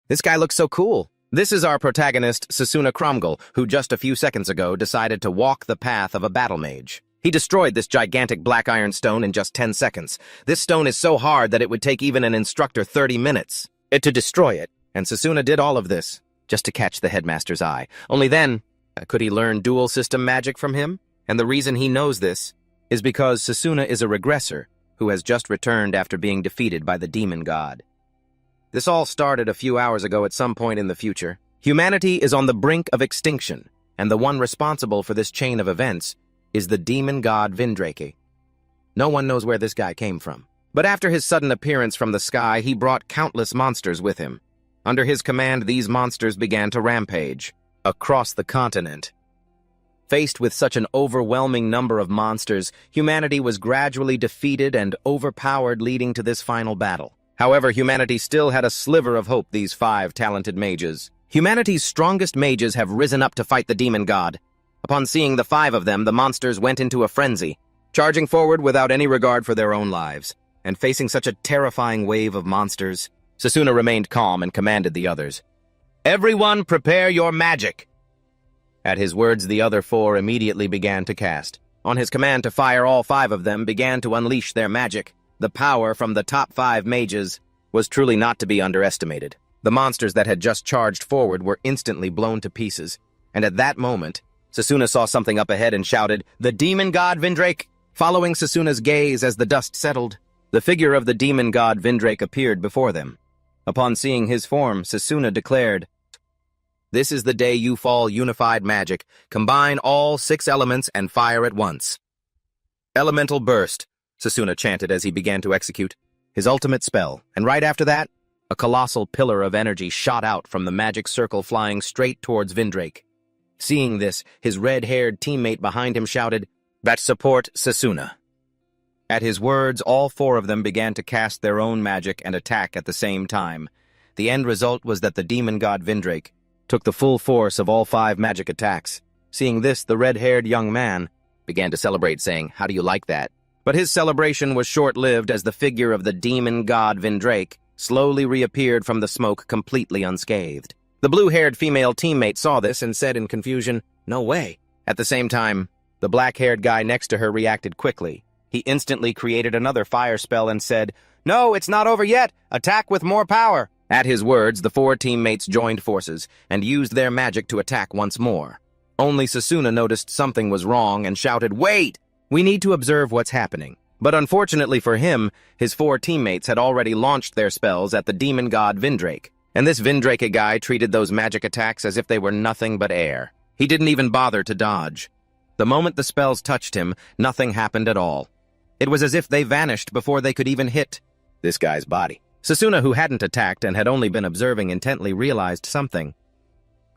This guy looks so cool. This is our protagonist, Sasuna Cromgul, who just a few seconds ago decided to walk the path of a battle mage. He destroyed this gigantic black iron stone in just 10 seconds. This stone is so hard that it would take even an instructor 30 minutes to destroy it. And Sasuna did all of this just to catch the headmaster's eye. Only then, could he learn dual system magic from him? And the reason he knows this is because Sasuna is a regressor who has just returned after being defeated by the demon god. This all started a few hours ago at some point in the future. Humanity is on the brink of extinction, and the one responsible for this chain of events is the demon god Vindrake. No one knows where this guy came from. But after his sudden appearance from the sky, he brought countless monsters with him. Under his command, these monsters began to rampage across the continent. Faced with such an overwhelming number of monsters, humanity was gradually defeated and overpowered, leading to this final battle. However, humanity still had a sliver of hope, these 5 talented mages. Humanity's strongest mages have risen up to fight the demon god. Upon seeing the 5 of them, the monsters went into a frenzy, charging forward without any regard for their own lives. And facing such a terrifying wave of monsters, Sasuna remained calm and commanded the others. "Everyone prepare your magic!" At his words, the other 4 immediately began to cast. On his command to fire, all 5 of them began to unleash their magic. The power from the top 5 mages was truly not to be underestimated. The monsters that had just charged forward were instantly blown to pieces, and at that moment, Sasuna saw something up ahead and shouted, "The demon god Vindrake!" Following Sasuna's gaze as the dust settled, the figure of the demon god Vindrake appeared before them. Upon seeing his form, Sasuna declared, "This is the day you fall unified magic. Combine all 6 elements and fire at once." "Elemental burst," Sasuna chanted as he began to execute his ultimate spell, and right after that, a colossal pillar of energy shot out from the magic circle, flying straight towards Vindrake. Seeing this, his red-haired teammate behind him shouted, "That support Sasuna." At his words, all 4 of them began to cast their own magic and attack at the same time. The end result was that the demon god Vindrake took the full force of all 5 magic attacks. Seeing this, the red-haired young man began to celebrate, saying, "How do you like that?" But his celebration was short-lived as the figure of the demon god Vindrake slowly reappeared from the smoke, completely unscathed. The blue-haired female teammate saw this and said in confusion, "No way." At the same time, the black-haired guy next to her reacted quickly. He instantly created another fire spell and said, "No, it's not over yet! Attack with more power!" At his words, the 4 teammates joined forces and used their magic to attack once more. Only Sasuna noticed something was wrong and shouted, "Wait! We need to observe what's happening." But unfortunately for him, his 4 teammates had already launched their spells at the demon god Vindrake. And this Vindrake guy treated those magic attacks as if they were nothing but air. He didn't even bother to dodge. The moment the spells touched him, nothing happened at all. It was as if they vanished before they could even hit this guy's body. Sasuna, who hadn't attacked and had only been observing intently, realized something.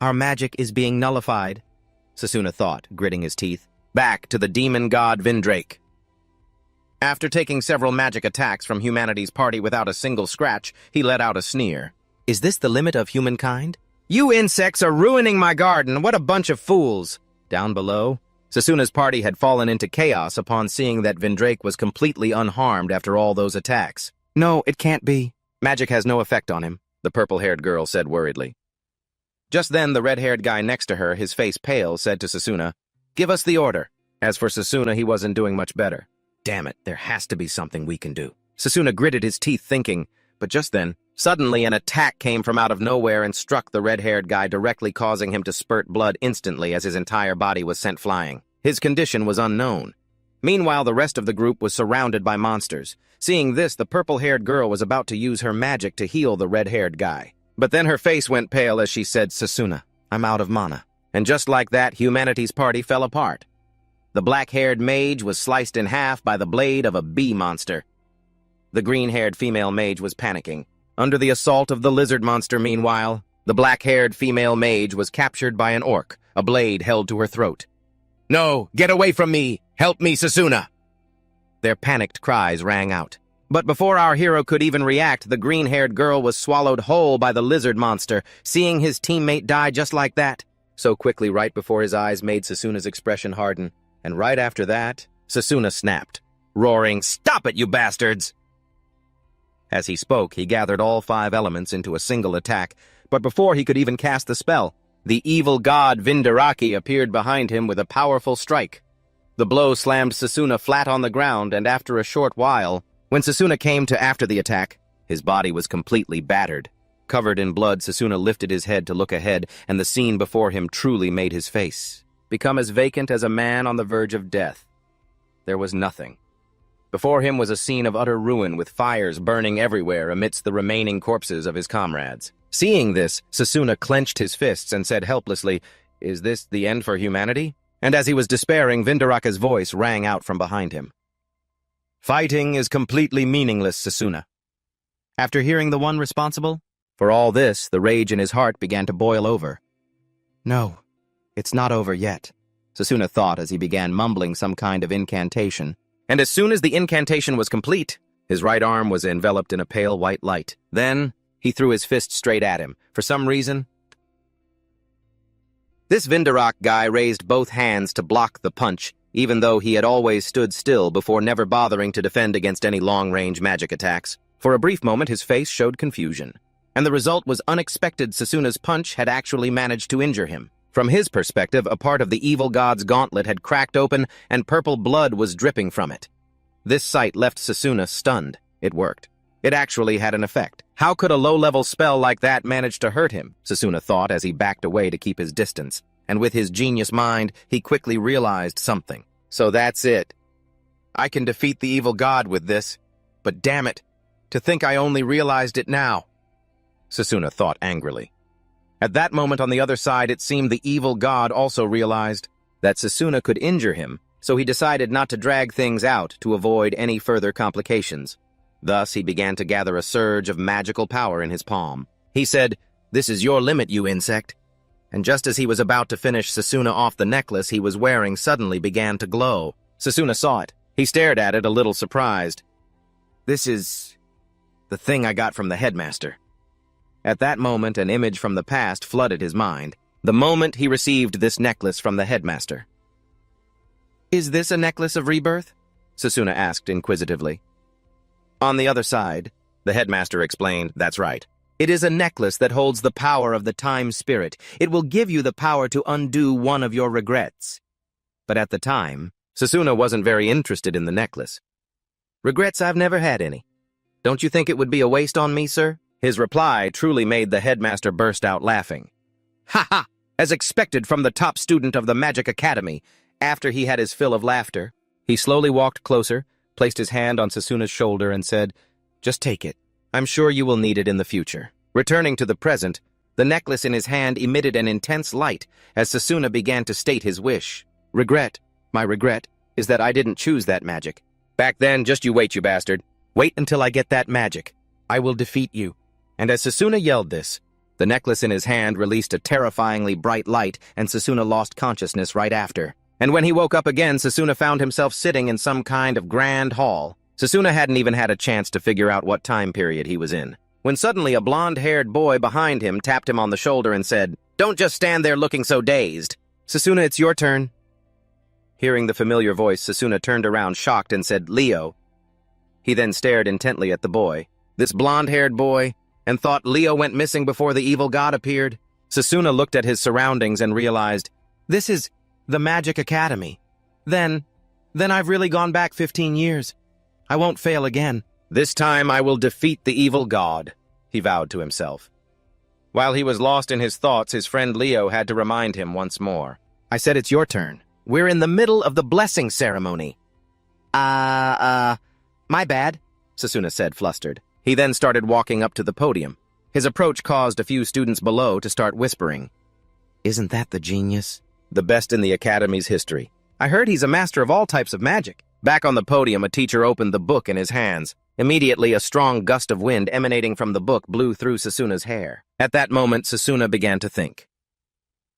"Our magic is being nullified," Sasuna thought, gritting his teeth. Back to the demon god Vindrake. After taking several magic attacks from humanity's party without a single scratch, he let out a sneer. "Is this the limit of humankind? You insects are ruining my garden! What a bunch of fools!" Down below, Sasuna's party had fallen into chaos upon seeing that Vindrake was completely unharmed after all those attacks. "No, it can't be. Magic has no effect on him," the purple-haired girl said worriedly. Just then, the red-haired guy next to her, his face pale, said to Sasuna, "Give us the order." As for Sasuna, he wasn't doing much better. Damn it, there has to be something we can do. Sasuna gritted his teeth thinking, but just then, suddenly an attack came from out of nowhere and struck the red-haired guy, directly causing him to spurt blood instantly as his entire body was sent flying. His condition was unknown. Meanwhile, the rest of the group was surrounded by monsters. Seeing this, the purple-haired girl was about to use her magic to heal the red-haired guy. But then her face went pale as she said, "Sasuna, I'm out of mana." And just like that, humanity's party fell apart. The black-haired mage was sliced in half by the blade of a bee monster. The green-haired female mage was panicking. Under the assault of the lizard monster, meanwhile, the black-haired female mage was captured by an orc, a blade held to her throat. "No, get away from me! Help me, Sasuna!" Their panicked cries rang out. But before our hero could even react, the green-haired girl was swallowed whole by the lizard monster, seeing his teammate die just like that. So quickly, right before his eyes, made Sasuna's expression harden. And right after that, Sasuna snapped, roaring, "Stop it, you bastards!" As he spoke, he gathered all 5 elements into a single attack, But before he could even cast the spell, the evil god Vindaraki appeared behind him with a powerful strike. The blow slammed Sasuna flat on the ground, and after a short while, when Sasuna came to after the attack, his body was completely battered. Covered in blood, Sasuna lifted his head to look ahead, and the scene before him truly made his face become as vacant as a man on the verge of death. There was nothing. Before him was a scene of utter ruin with fires burning everywhere amidst the remaining corpses of his comrades. Seeing this, Sasuna clenched his fists and said helplessly, "Is this the end for humanity?" And as he was despairing, Vindaraka's voice rang out from behind him. "Fighting is completely meaningless, Sasuna." After hearing the one responsible for all this, the rage in his heart began to boil over. "No, it's not over yet," Sasuna thought as he began mumbling some kind of incantation. And as soon as the incantation was complete, his right arm was enveloped in a pale white light. Then he threw his fist straight at him. For some reason, this Vindarak guy raised both hands to block the punch, even though he had always stood still before never bothering to defend against any long-range magic attacks. For a brief moment, his face showed confusion. And the result was unexpected. Sasuna's punch had actually managed to injure him. From his perspective, a part of the evil god's gauntlet had cracked open and purple blood was dripping from it. This sight left Sasuna stunned. It worked. It actually had an effect. How could a low-level spell like that manage to hurt him? Sasuna thought as he backed away to keep his distance. And with his genius mind, he quickly realized something. So that's it. I can defeat the evil god with this. But damn it, to think I only realized it now. Sasuna thought angrily. At that moment on the other side, it seemed the evil god also realized that Sasuna could injure him, so he decided not to drag things out to avoid any further complications. Thus, he began to gather a surge of magical power in his palm. He said, "This is your limit, you insect." And just as he was about to finish Sasuna off, the necklace he was wearing suddenly began to glow. Sasuna saw it. He stared at it, a little surprised. "This is the thing I got from the headmaster." At that moment, an image from the past flooded his mind. The moment he received this necklace from the headmaster. "Is this a necklace of rebirth?" Sasuna asked inquisitively. On the other side, the headmaster explained, "That's right. It is a necklace that holds the power of the time spirit. It will give you the power to undo one of your regrets." But at the time, Sasuna wasn't very interested in the necklace. "Regrets? I've never had any. Don't you think it would be a waste on me, sir?" His reply truly made the headmaster burst out laughing. "Ha ha! As expected from the top student of the Magic Academy." After he had his fill of laughter, he slowly walked closer, placed his hand on Sasuna's shoulder, and said, "Just take it. I'm sure you will need it in the future." Returning to the present, the necklace in his hand emitted an intense light as Sasuna began to state his wish. My regret, is that I didn't choose that magic. Back then, just you wait, you bastard. Wait until I get that magic. I will defeat you." And as Sasuna yelled this, the necklace in his hand released a terrifyingly bright light, and Sasuna lost consciousness right after. And when he woke up again, Sasuna found himself sitting in some kind of grand hall. Sasuna hadn't even had a chance to figure out what time period he was in, when suddenly a blonde-haired boy behind him tapped him on the shoulder and said, "Don't just stand there looking so dazed. Sasuna, it's your turn." Hearing the familiar voice, Sasuna turned around shocked and said, "Leo." He then stared intently at the boy, this blonde-haired boy, and thought Leo went missing before the evil god appeared. Sasuna looked at his surroundings and realized, this is the Magic Academy. Then I've really gone back 15 years. I won't fail again. This time I will defeat the evil god, he vowed to himself. While he was lost in his thoughts, his friend Leo had to remind him once more. "I said it's your turn. We're in the middle of the blessing ceremony." My bad," Sasuna said, flustered. He then started walking up to the podium. His approach caused a few students below to start whispering. "Isn't that the genius? The best in the Academy's history. I heard he's a master of all types of magic." Back on the podium, a teacher opened the book in his hands. Immediately, a strong gust of wind emanating from the book blew through Sasuna's hair. At that moment, Sasuna began to think.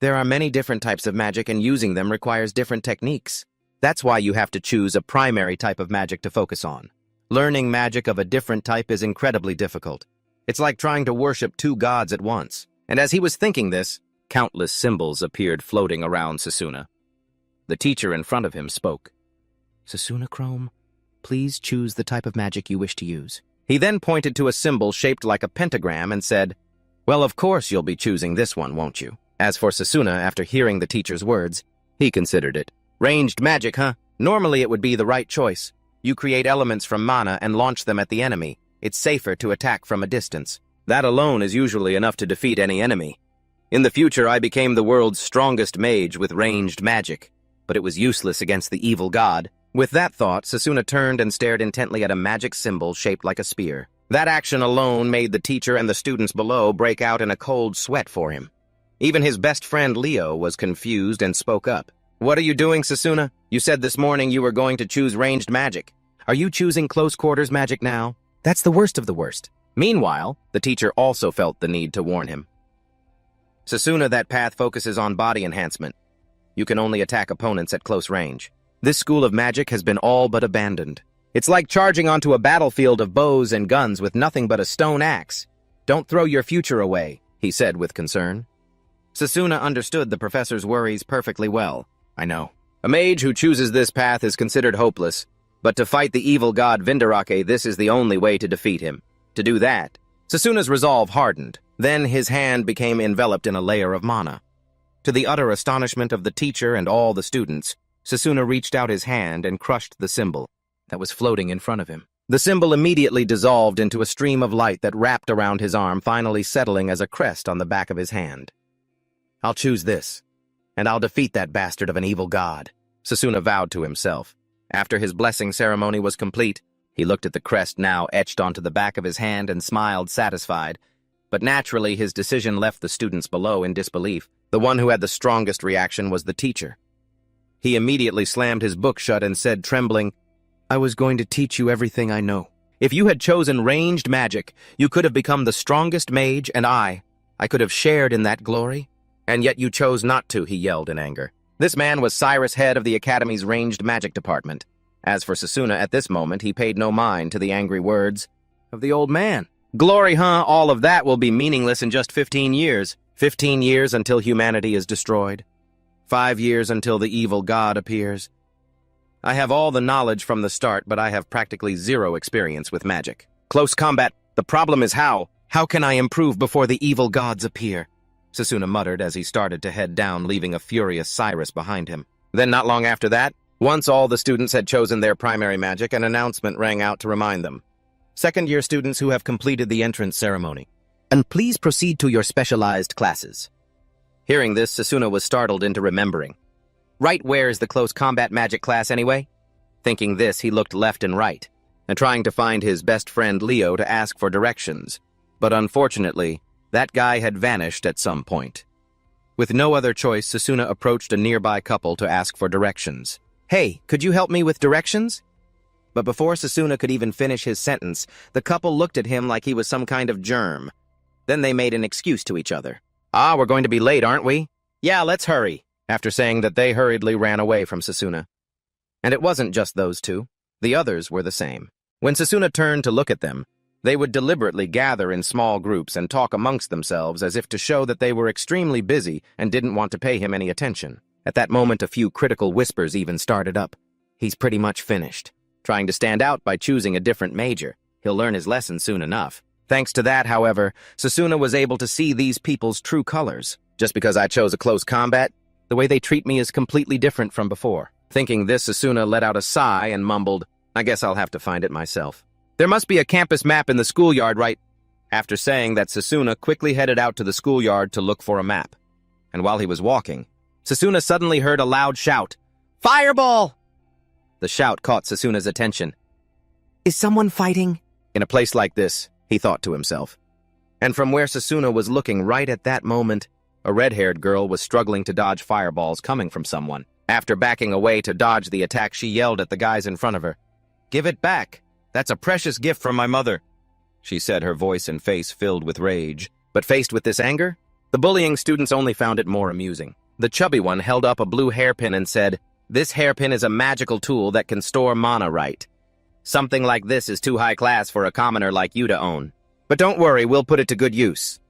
There are many different types of magic, and using them requires different techniques. That's why you have to choose a primary type of magic to focus on. Learning magic of a different type is incredibly difficult. It's like trying to worship two gods at once. And as he was thinking this, countless symbols appeared floating around Sasuna. The teacher in front of him spoke. "Sasuna Chrome, please choose the type of magic you wish to use." He then pointed to a symbol shaped like a pentagram and said, Well, of course you'll be choosing this one, won't you? As for Sasuna, after hearing the teacher's words, he considered it. Ranged magic, huh? Normally it would be the right choice. You create elements from mana and launch them at the enemy. It's safer to attack from a distance. That alone is usually enough to defeat any enemy. In the future, I became the world's strongest mage with ranged magic, but it was useless against the evil god. With that thought, Sasuna turned and stared intently at a magic symbol shaped like a spear. That action alone made the teacher and the students below break out in a cold sweat for him. Even his best friend Leo was confused and spoke up. What are you doing, Sasuna? You said this morning you were going to choose ranged magic. Are you choosing close quarters magic now? That's the worst of the worst. Meanwhile, the teacher also felt the need to warn him. Sasuna, that path focuses on body enhancement. You can only attack opponents at close range. This school of magic has been all but abandoned. It's like charging onto a battlefield of bows and guns with nothing but a stone axe. Don't throw your future away, he said with concern. Sasuna understood the professor's worries perfectly well. I know. A mage who chooses this path is considered hopeless, but to fight the evil god Vindarake, this is the only way to defeat him. To do that, Sasuna's resolve hardened. Then his hand became enveloped in a layer of mana. To the utter astonishment of the teacher and all the students, Sasuna reached out his hand and crushed the symbol that was floating in front of him. The symbol immediately dissolved into a stream of light that wrapped around his arm, finally settling as a crest on the back of his hand. I'll choose this, and I'll defeat that bastard of an evil god, Sasuna vowed to himself. After his blessing ceremony was complete, he looked at the crest now etched onto the back of his hand and smiled satisfied. But naturally, his decision left the students below in disbelief. The one who had the strongest reaction was the teacher. He immediately slammed his book shut and said, trembling, I was going to teach you everything I know. If you had chosen ranged magic, you could have become the strongest mage, and I could have shared in that glory. And yet you chose not to, he yelled in anger. This man was Cyrus, head of the Academy's ranged magic department. As for Sasuna, at this moment, he paid no mind to the angry words of the old man. Glory, huh? All of that will be meaningless in just 15 years. 15 years until humanity is destroyed. 5 years until the evil god appears. I have all the knowledge from the start, but I have practically zero experience with magic. Close combat. The problem is how. How can I improve before the evil gods appear? Sasuna muttered as he started to head down, leaving a furious Cyrus behind him. Then not long after that, once all the students had chosen their primary magic, an announcement rang out to remind them. Second-year students who have completed the entrance ceremony, and please proceed to your specialized classes. Hearing this, Sasuna was startled into remembering. Right where is the close combat magic class anyway? Thinking this, he looked left and right, and trying to find his best friend Leo to ask for directions. But unfortunately, that guy had vanished at some point. With no other choice, Sasuna approached a nearby couple to ask for directions. Hey, could you help me with directions? But before Sasuna could even finish his sentence, the couple looked at him like he was some kind of germ. Then they made an excuse to each other. Ah, we're going to be late, aren't we? Yeah, let's hurry. After saying that, they hurriedly ran away from Sasuna. And it wasn't just those two. The others were the same. When Sasuna turned to look at them, they would deliberately gather in small groups and talk amongst themselves as if to show that they were extremely busy and didn't want to pay him any attention. At that moment, a few critical whispers even started up. He's pretty much finished. Trying to stand out by choosing a different major. He'll learn his lesson soon enough. Thanks to that, however, Sasuna was able to see these people's true colors. Just because I chose a close combat, the way they treat me is completely different from before. Thinking this, Sasuna let out a sigh and mumbled, I guess I'll have to find it myself. There must be a campus map in the schoolyard, right? After saying that, Sasuna quickly headed out to the schoolyard to look for a map. And while he was walking, Sasuna suddenly heard a loud shout. Fireball! The shout caught Sasuna's attention. Is someone fighting? In a place like this, he thought to himself. And from where Sasuna was looking right at that moment, a red-haired girl was struggling to dodge fireballs coming from someone. After backing away to dodge the attack, she yelled at the guys in front of her. Give it back. That's a precious gift from my mother, she said, her voice and face filled with rage. But faced with this anger, the bullying students only found it more amusing. The chubby one held up a blue hairpin and said, This hairpin is a magical tool that can store mana right. Something like this is too high class for a commoner like you to own. But don't worry, we'll put it to good use.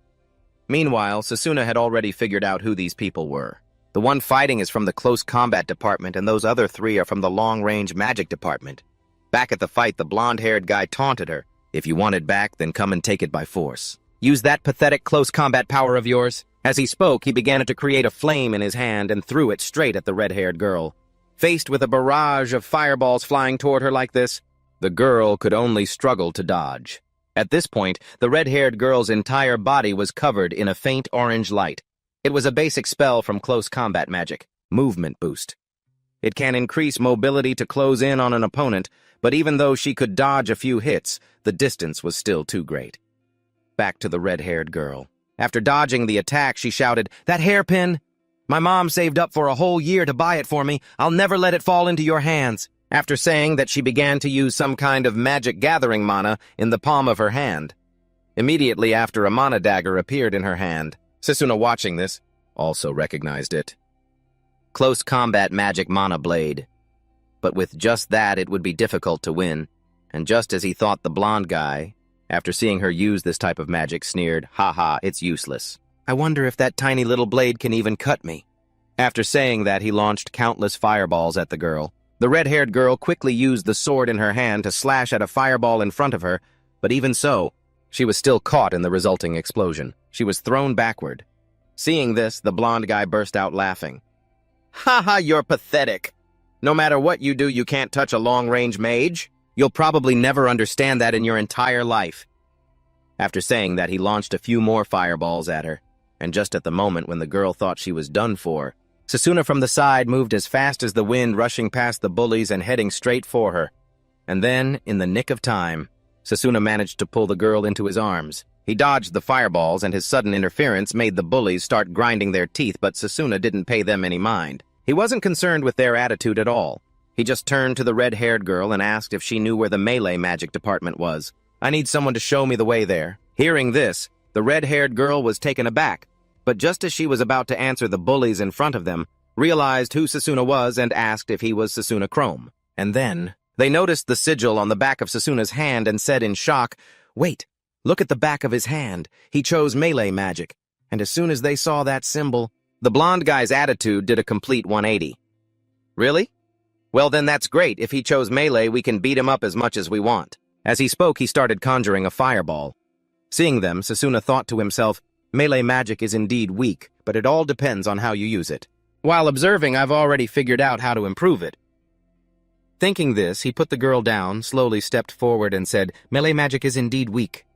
Meanwhile, Sasuna had already figured out who these people were. The one fighting is from the close combat department, and those other three are from the long-range magic department. Back at the fight, the blonde-haired guy taunted her. If you want it back, then come and take it by force. Use that pathetic close combat power of yours." As he spoke, he began to create a flame in his hand and threw it straight at the red-haired girl. Faced with a barrage of fireballs flying toward her like this, the girl could only struggle to dodge. At this point, the red-haired girl's entire body was covered in a faint orange light. It was a basic spell from close combat magic, Movement Boost. It can increase mobility to close in on an opponent, but even though she could dodge a few hits, the distance was still too great. Back to the red-haired girl. After dodging the attack, she shouted, "That hairpin! My mom saved up for a whole year to buy it for me. I'll never let it fall into your hands." After saying that, she began to use some kind of magic gathering mana in the palm of her hand. Immediately after, a mana dagger appeared in her hand. Sasuna, watching this, also recognized it. Close combat magic mana blade. But with just that, it would be difficult to win. And just as he thought, the blonde guy, after seeing her use this type of magic, sneered, "Haha, it's useless. I wonder if that tiny little blade can even cut me." After saying that, he launched countless fireballs at the girl. The red-haired girl quickly used the sword in her hand to slash at a fireball in front of her, but even so, she was still caught in the resulting explosion. She was thrown backward. Seeing this, the blonde guy burst out laughing. "Haha, you're pathetic. No matter what you do, you can't touch a long-range mage. You'll probably never understand that in your entire life." After saying that, he launched a few more fireballs at her, and just at the moment when the girl thought she was done for, Sasuna from the side moved as fast as the wind, rushing past the bullies and heading straight for her. And then, in the nick of time, Sasuna managed to pull the girl into his arms. He dodged the fireballs, and his sudden interference made the bullies start grinding their teeth, but Sasuna didn't pay them any mind. He wasn't concerned with their attitude at all. He just turned to the red-haired girl and asked if she knew where the melee magic department was. "I need someone to show me the way there." Hearing this, the red-haired girl was taken aback, but just as she was about to answer, the bullies in front of them realized who Sasuna was and asked if he was Sasuna Chrome. And then, they noticed the sigil on the back of Sasuna's hand and said in shock, "Wait, look at the back of his hand. He chose melee magic." And as soon as they saw that symbol, the blonde guy's attitude did a complete 180. "Really? Well then that's great. If he chose melee, we can beat him up as much as we want." As he spoke, he started conjuring a fireball. Seeing them, Sasuna thought to himself, "Melee magic is indeed weak, but it all depends on how you use it. While observing, I've already figured out how to improve it." Thinking this, he put the girl down, slowly stepped forward and said, "Melee magic is indeed weak.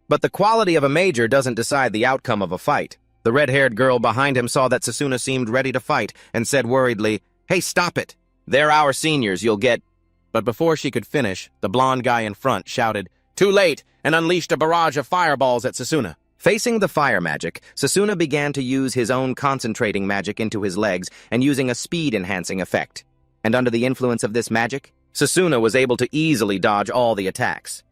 But the quality of a major doesn't decide the outcome of a fight." The red-haired girl behind him saw that Sasuna seemed ready to fight and said worriedly, "Hey, stop it. They're our seniors, you'll get—" But before she could finish, the blonde guy in front shouted, "Too late!" and unleashed a barrage of fireballs at Sasuna. Facing the fire magic, Sasuna began to use his own concentrating magic into his legs and using a speed-enhancing effect. And under the influence of this magic, Sasuna was able to easily dodge all the attacks.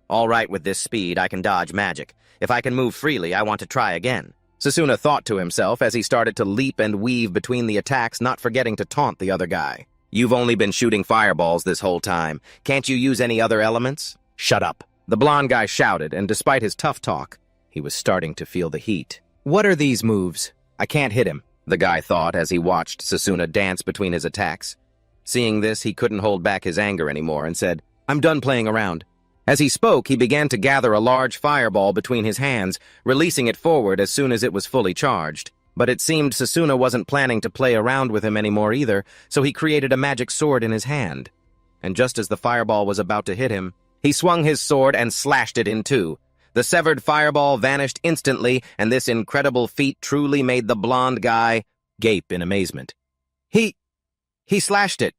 "All right, with this speed, I can dodge magic. If I can move freely, I want to try again," Sasuna thought to himself as he started to leap and weave between the attacks, not forgetting to taunt the other guy. "You've only been shooting fireballs this whole time. Can't you use any other elements?" "Shut up," the blonde guy shouted, and despite his tough talk, he was starting to feel the heat. "What are these moves? I can't hit him," the guy thought as he watched Sasuna dance between his attacks. Seeing this, he couldn't hold back his anger anymore and said, "I'm done playing around." As he spoke, he began to gather a large fireball between his hands, releasing it forward as soon as it was fully charged. But it seemed Sasuna wasn't planning to play around with him anymore either, so he created a magic sword in his hand. And just as the fireball was about to hit him, he swung his sword and slashed it in two. The severed fireball vanished instantly, and this incredible feat truly made the blonde guy gape in amazement. He slashed it.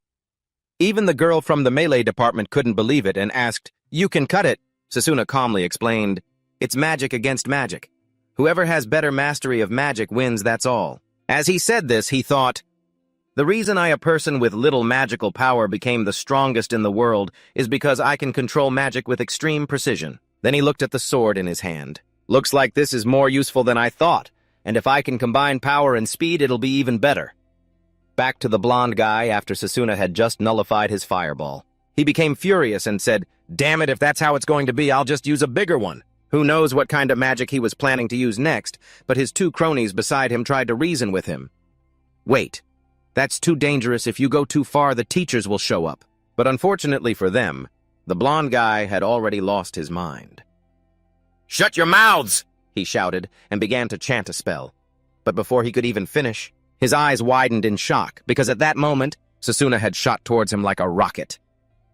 Even the girl from the melee department couldn't believe it and asked, "You can cut it?" Sasuna calmly explained, "It's magic against magic. Whoever has better mastery of magic wins, that's all." As he said this, he thought, "The reason a person with little magical power became the strongest in the world is because I can control magic with extreme precision." Then he looked at the sword in his hand. "Looks like this is more useful than I thought, and if I can combine power and speed, it'll be even better." Back to the blonde guy after Sasuna had just nullified his fireball. He became furious and said, "Damn it, if that's how it's going to be, I'll just use a bigger one." Who knows what kind of magic he was planning to use next, but his two cronies beside him tried to reason with him. "Wait, that's too dangerous. If you go too far, the teachers will show up." But unfortunately for them, the blonde guy had already lost his mind. "Shut your mouths!" he shouted, and began to chant a spell. But before he could even finish, his eyes widened in shock, because at that moment, Sasuna had shot towards him like a rocket.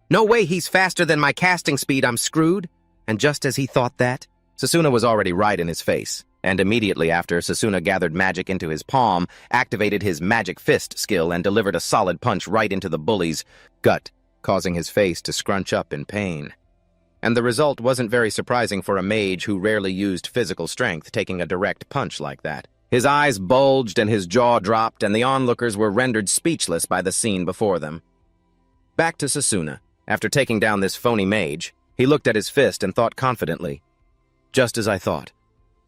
"No way he's faster than my casting speed, I'm screwed!" And just as he thought that, Sasuna was already right in his face, and immediately after, Sasuna gathered magic into his palm, activated his magic fist skill, and delivered a solid punch right into the bully's gut, causing his face to scrunch up in pain. And the result wasn't very surprising for a mage who rarely used physical strength, taking a direct punch like that. His eyes bulged and his jaw dropped, and the onlookers were rendered speechless by the scene before them. Back to Sasuna. After taking down this phony mage, he looked at his fist and thought confidently, "Just as I thought.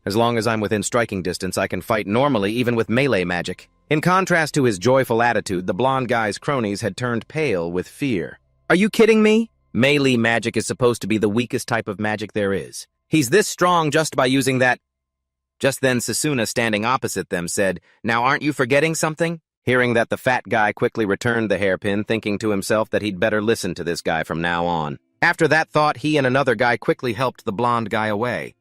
As long as I'm within striking distance, I can fight normally even with melee magic." In contrast to his joyful attitude, the blonde guy's cronies had turned pale with fear. "Are you kidding me? Melee magic is supposed to be the weakest type of magic there is. He's this strong just by using that—" Just then Sasuna, standing opposite them, said, "Now aren't you forgetting something?" Hearing that, the fat guy quickly returned the hairpin, thinking to himself that he'd better listen to this guy from now on. After that thought, he and another guy quickly helped the blonde guy away.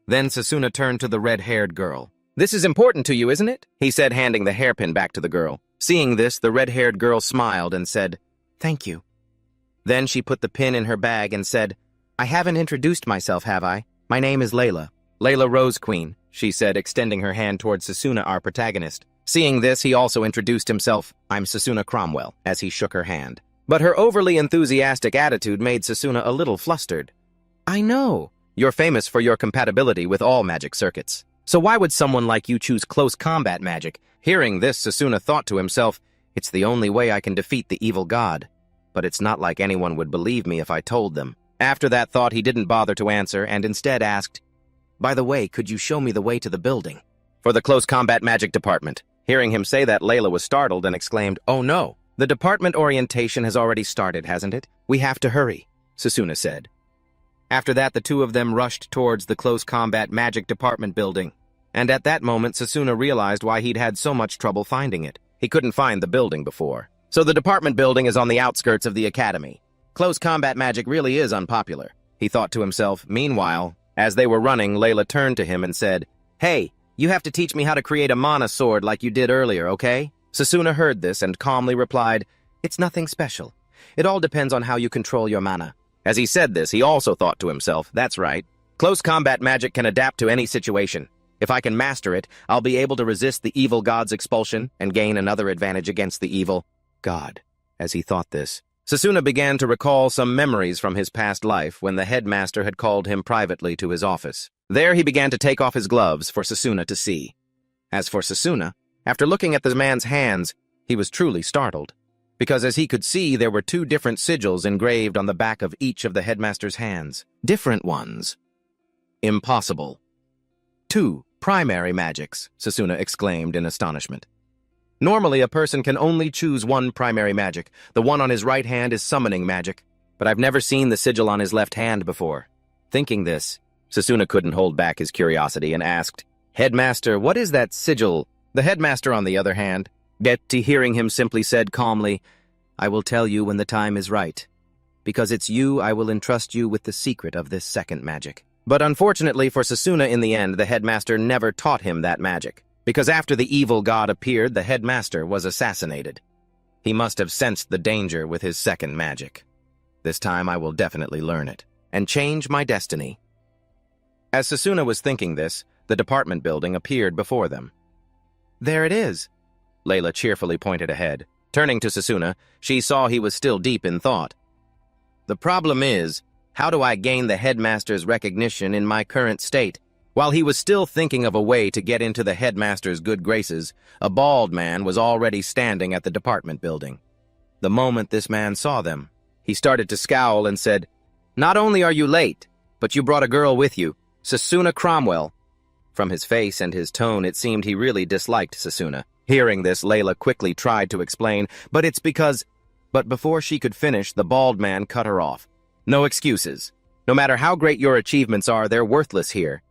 Then Sasuna turned to the red-haired girl. "This is important to you, isn't it?" he said, handing the hairpin back to the girl. Seeing this, the red-haired girl smiled and said, "Thank you." Then she put the pin in her bag and said, "I haven't introduced myself, have I? My name is Layla. Layla Rose Queen," she said, extending her hand towards Sasuna, our protagonist. Seeing this, he also introduced himself, "I'm Sasuna Cromwell," as he shook her hand. But her overly enthusiastic attitude made Sasuna a little flustered. "I know. You're famous for your compatibility with all magic circuits. So why would someone like you choose close combat magic?" Hearing this, Sasuna thought to himself, "It's the only way I can defeat the evil god. But it's not like anyone would believe me if I told them." After that thought, he didn't bother to answer and instead asked, "By the way, could you show me the way to the building?" "For the close combat magic department." Hearing him say that, Layla was startled and exclaimed, "Oh no! The department orientation has already started, hasn't it? We have to hurry," Sasuna said. After that, the two of them rushed towards the close combat magic department building. And at that moment, Sasuna realized why he'd had so much trouble finding it. He couldn't find the building before. So the department building is on the outskirts of the academy. Close combat magic really is unpopular, he thought to himself. Meanwhile, as they were running, Layla turned to him and said, "Hey, you have to teach me how to create a mana sword like you did earlier, okay?" Sasuna heard this and calmly replied, "It's nothing special. It all depends on how you control your mana." As he said this, he also thought to himself, "That's right. Close combat magic can adapt to any situation. If I can master it, I'll be able to resist the evil god's expulsion and gain another advantage against the evil god." As he thought this, Sasuna began to recall some memories from his past life when the headmaster had called him privately to his office. There he began to take off his gloves for Sasuna to see. As for Sasuna, after looking at the man's hands, he was truly startled, because as he could see, there were two different sigils engraved on the back of each of the headmaster's hands. Different ones. Impossible. "Two primary magics," Sasuna exclaimed in astonishment. "Normally, a person can only choose one primary magic. The one on his right hand is summoning magic, but I've never seen the sigil on his left hand before." Thinking this, Sasuna couldn't hold back his curiosity and asked, "Headmaster, what is that sigil?" The headmaster, on the other hand, Betty, hearing him, simply said calmly, "I will tell you when the time is right. Because it's you, I will entrust you with the secret of this second magic." But unfortunately for Sasuna, in the end, the headmaster never taught him that magic, because after the evil god appeared, the headmaster was assassinated. He must have sensed the danger with his second magic. "This time I will definitely learn it, and change my destiny." As Sasuna was thinking this, the department building appeared before them. "There it is," Layla cheerfully pointed ahead. Turning to Sasuna, she saw he was still deep in thought. "The problem is, how do I gain the headmaster's recognition in my current state?" While he was still thinking of a way to get into the headmaster's good graces, a bald man was already standing at the department building. The moment this man saw them, he started to scowl and said, "Not only are you late, but you brought a girl with you, Sasuna Cromwell." From his face and his tone, it seemed he really disliked Sasuna. Hearing this, Layla quickly tried to explain, "But it's because—" But before she could finish, the bald man cut her off. "No excuses. No matter how great your achievements are, they're worthless here.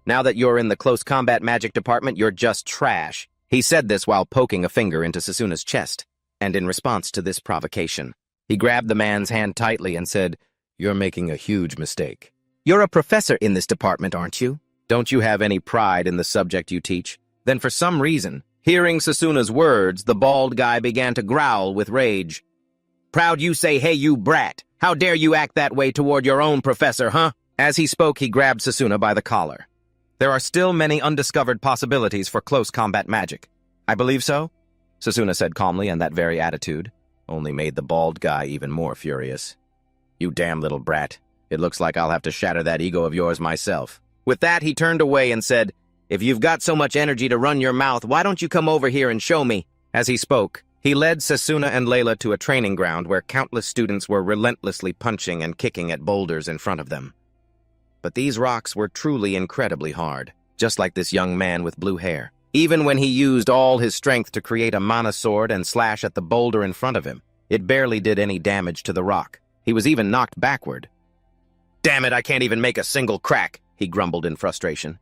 Now that you're in the close combat magic department, you're just trash." He said this while poking a finger into Sasuna's chest, and in response to this provocation, he grabbed the man's hand tightly and said, "You're making a huge mistake. You're a professor in this department, aren't you? Don't you have any pride in the subject you teach? Then for some reason, hearing Susuna's words, the bald guy began to growl with rage. Proud you say, hey you brat! How dare you act that way toward your own professor, huh? As he spoke, he grabbed Susuna by the collar. There are still many undiscovered possibilities for close combat magic. I believe so, Susuna said calmly, and that very attitude only made the bald guy even more furious. You damn little brat. It looks like I'll have to shatter that ego of yours myself. With that, he turned away and said, If you've got so much energy to run your mouth, why don't you come over here and show me? As he spoke, he led Susuna and Layla to a training ground where countless students were relentlessly punching and kicking at boulders in front of them. But these rocks were truly incredibly hard, just like this young man with blue hair. Even when he used all his strength to create a mana sword and slash at the boulder in front of him, it barely did any damage to the rock. He was even knocked backward. Damn it, I can't even make a single crack, he grumbled in frustration.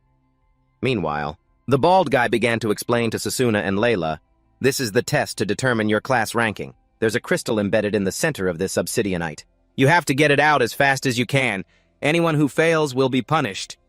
Meanwhile, the bald guy began to explain to Susuna and Layla, This is the test to determine your class ranking. There's a crystal embedded in the center of this obsidianite. You have to get it out as fast as you can. Anyone who fails will be punished.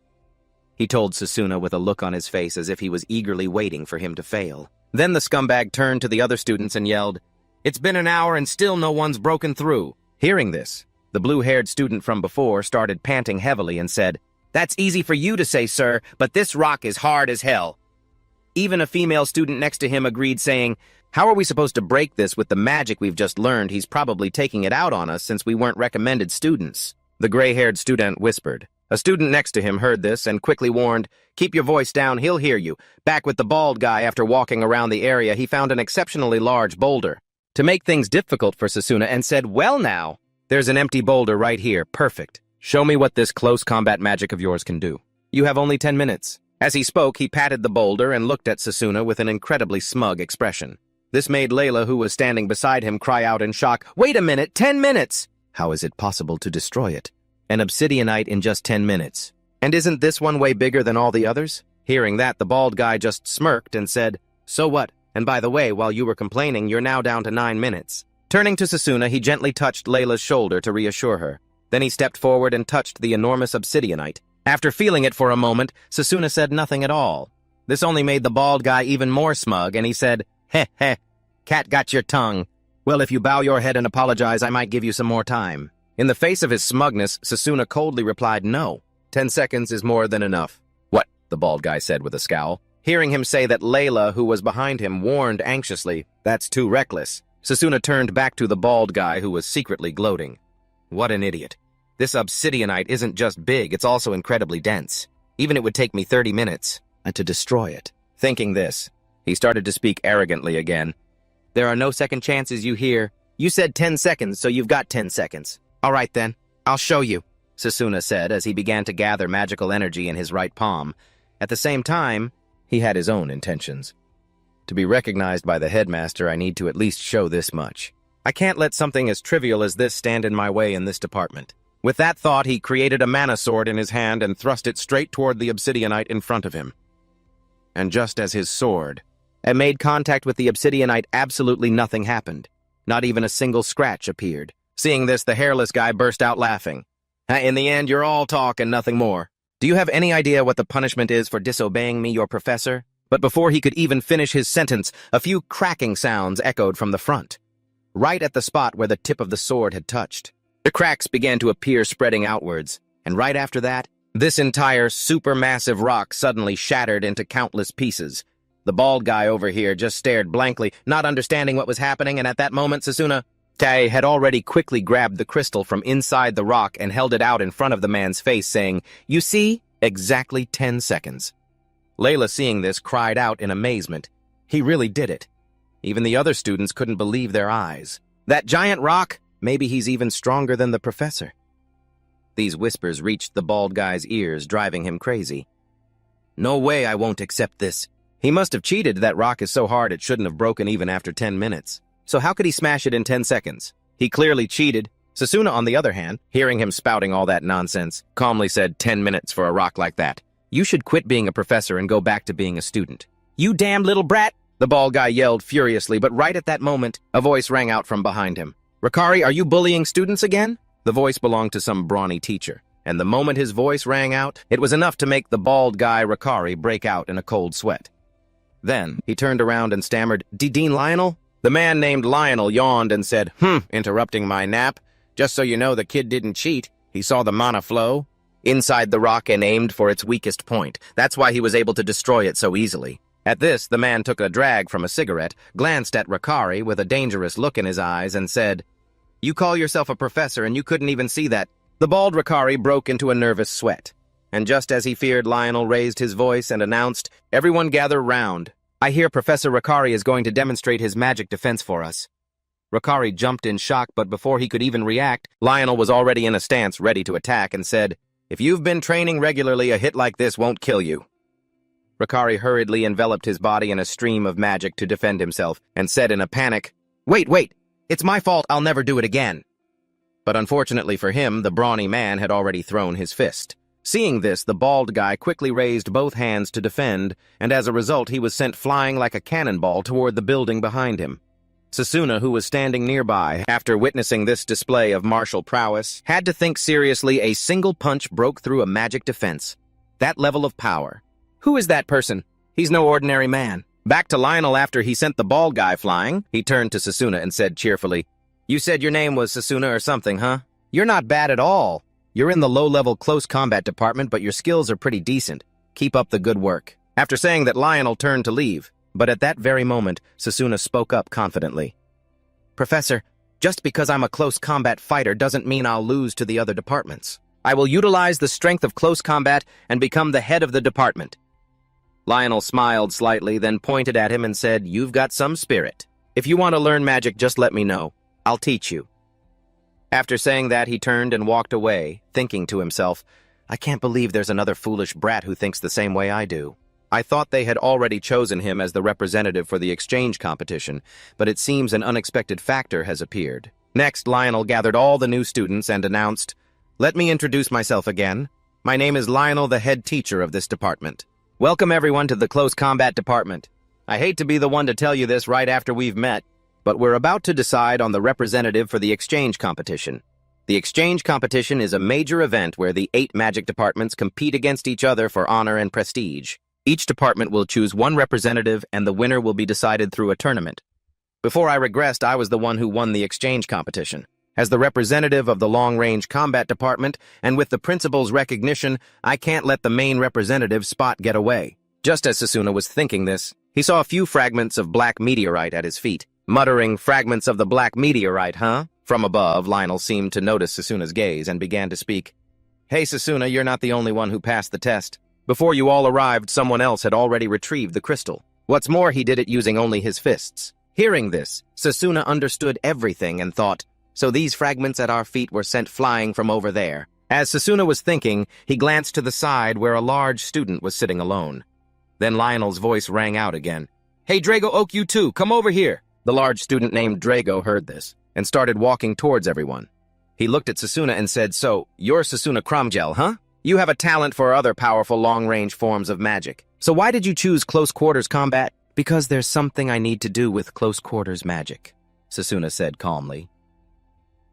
He told Susuna with a look on his face as if he was eagerly waiting for him to fail. Then the scumbag turned to the other students and yelled, It's been an hour and still no one's broken through. Hearing this, the blue-haired student from before started panting heavily and said, That's easy for you to say, sir, but this rock is hard as hell. Even a female student next to him agreed, saying, How are we supposed to break this with the magic we've just learned? He's probably taking it out on us since we weren't recommended students. The gray-haired student whispered. A student next to him heard this and quickly warned, Keep your voice down, he'll hear you. Back with the bald guy, after walking around the area, he found an exceptionally large boulder. To make things difficult for Susuna and said, Well now, there's an empty boulder right here, perfect. Show me what this close combat magic of yours can do. You have only 10 minutes. As he spoke, he patted the boulder and looked at Susuna with an incredibly smug expression. This made Layla, who was standing beside him, cry out in shock, Wait a minute, 10 minutes! How is it possible to destroy it? An obsidianite in just 10 minutes. And isn't this one way bigger than all the others? Hearing that, the bald guy just smirked and said, So what? And by the way, while you were complaining, you're now down to 9 minutes. Turning to Susuna, he gently touched Layla's shoulder to reassure her. Then he stepped forward and touched the enormous obsidianite. After feeling it for a moment, Susuna said nothing at all. This only made the bald guy even more smug, and he said, Heh heh, cat got your tongue. Well, if you bow your head and apologize, I might give you some more time. In the face of his smugness, Susuna coldly replied, No. 10 seconds is more than enough. What? The bald guy said with a scowl. Hearing him say that, Layla, who was behind him, warned anxiously, That's too reckless. Susuna turned back to the bald guy who was secretly gloating. What an idiot. This obsidianite isn't just big, it's also incredibly dense. Even it would take me 30 minutes to destroy it. Thinking this, he started to speak arrogantly again. There are no second chances, you hear. You said 10 seconds, so you've got 10 seconds. All right then, I'll show you, Susuna said as he began to gather magical energy in his right palm. At the same time, he had his own intentions. To be recognized by the headmaster, I need to at least show this much. I can't let something as trivial as this stand in my way in this department. With that thought, he created a mana sword in his hand and thrust it straight toward the obsidianite in front of him. And just as his sword made contact with the obsidianite, absolutely nothing happened. Not even a single scratch appeared. Seeing this, the hairless guy burst out laughing. In the end, you're all talk and nothing more. Do you have any idea what the punishment is for disobeying me, your professor? But before he could even finish his sentence, a few cracking sounds echoed from the front, right at the spot where the tip of the sword had touched. The cracks began to appear, spreading outwards, and right after that, this entire supermassive rock suddenly shattered into countless pieces. The bald guy over here just stared blankly, not understanding what was happening, and at that moment, Susuna had already quickly grabbed the crystal from inside the rock and held it out in front of the man's face, saying, You see? Exactly 10 seconds. Layla, seeing this, cried out in amazement. He really did it. Even the other students couldn't believe their eyes. That giant rock? Maybe he's even stronger than the professor. These whispers reached the bald guy's ears, driving him crazy. No way I won't accept this. He must have cheated. That rock is so hard it shouldn't have broken even after 10 minutes. So how could he smash it in 10 seconds? He clearly cheated. Susuna, on the other hand, hearing him spouting all that nonsense, calmly said, 10 minutes for a rock like that. You should quit being a professor and go back to being a student. You damn little brat! The bald guy yelled furiously, but right at that moment, a voice rang out from behind him. Rikari, are you bullying students again? The voice belonged to some brawny teacher, and the moment his voice rang out, it was enough to make the bald guy Rakari break out in a cold sweat. Then, he turned around and stammered, "Dean Lionel?" The man named Lionel yawned and said, interrupting my nap. "Just so you know, the kid didn't cheat. He saw the mana flow inside the rock and aimed for its weakest point. That's why he was able to destroy it so easily." At this, the man took a drag from a cigarette, glanced at Rakari with a dangerous look in his eyes, and said, "You call yourself a professor and you couldn't even see that." The bald Rakari broke into a nervous sweat, and just as he feared, Lionel raised his voice and announced, "Everyone gather round. I hear Professor Rakari is going to demonstrate his magic defense for us." Rakari jumped in shock, but before he could even react, Lionel was already in a stance ready to attack and said, "If you've been training regularly, a hit like this won't kill you." Rakari hurriedly enveloped his body in a stream of magic to defend himself and said in a panic, Wait, it's my fault, I'll never do it again." But unfortunately for him, the brawny man had already thrown his fist. Seeing this, the bald guy quickly raised both hands to defend, and as a result he was sent flying like a cannonball toward the building behind him. Sasuna, who was standing nearby, after witnessing this display of martial prowess, had to think seriously. A single punch broke through a magic defense. That level of power. Who is that person? He's no ordinary man. Back to Lionel after he sent the bald guy flying, he turned to Sasuna and said cheerfully, "You said your name was Sasuna or something, huh? You're not bad at all. You're in the low-level close combat department, but your skills are pretty decent. Keep up the good work." After saying that, Lionel turned to leave, but at that very moment, Sasuna spoke up confidently. "Professor, just because I'm a close combat fighter doesn't mean I'll lose to the other departments. I will utilize the strength of close combat and become the head of the department." Lionel smiled slightly, then pointed at him and said, "You've got some spirit. If you want to learn magic, just let me know. I'll teach you." After saying that, he turned and walked away, thinking to himself, "I can't believe there's another foolish brat who thinks the same way I do. I thought they had already chosen him as the representative for the exchange competition, but it seems an unexpected factor has appeared." Next, Lionel gathered all the new students and announced, "Let me introduce myself again. My name is Lionel, the head teacher of this department. Welcome everyone to the Close Combat Department. I hate to be the one to tell you this right after we've met, but we're about to decide on the representative for the exchange competition. The exchange competition is a major event where the 8 magic departments compete against each other for honor and prestige. Each department will choose one representative, and the winner will be decided through a tournament. Before I regressed, I was the one who won the exchange competition. As the representative of the long-range combat department, and with the principal's recognition, I can't let the main representative spot get away." Just as Sasuna was thinking this, he saw a few fragments of black meteorite at his feet. Muttering, "Fragments of the black meteorite, huh?" From above, Lionel seemed to notice Sasuna's gaze and began to speak. "Hey, Sasuna, you're not the only one who passed the test. Before you all arrived, someone else had already retrieved the crystal. What's more, he did it using only his fists." Hearing this, Sasuna understood everything and thought, "So these fragments at our feet were sent flying from over there." As Sasuna was thinking, he glanced to the side where a large student was sitting alone. Then Lionel's voice rang out again. "Hey, Drago Oak, you too, come over here." The large student named Drago heard this and started walking towards everyone. He looked at Sasuna and said, "So, you're Sasuna Cromgel, huh? You have a talent for other powerful long-range forms of magic. So why did you choose close quarters combat?" "Because there's something I need to do with close quarters magic," Sasuna said calmly.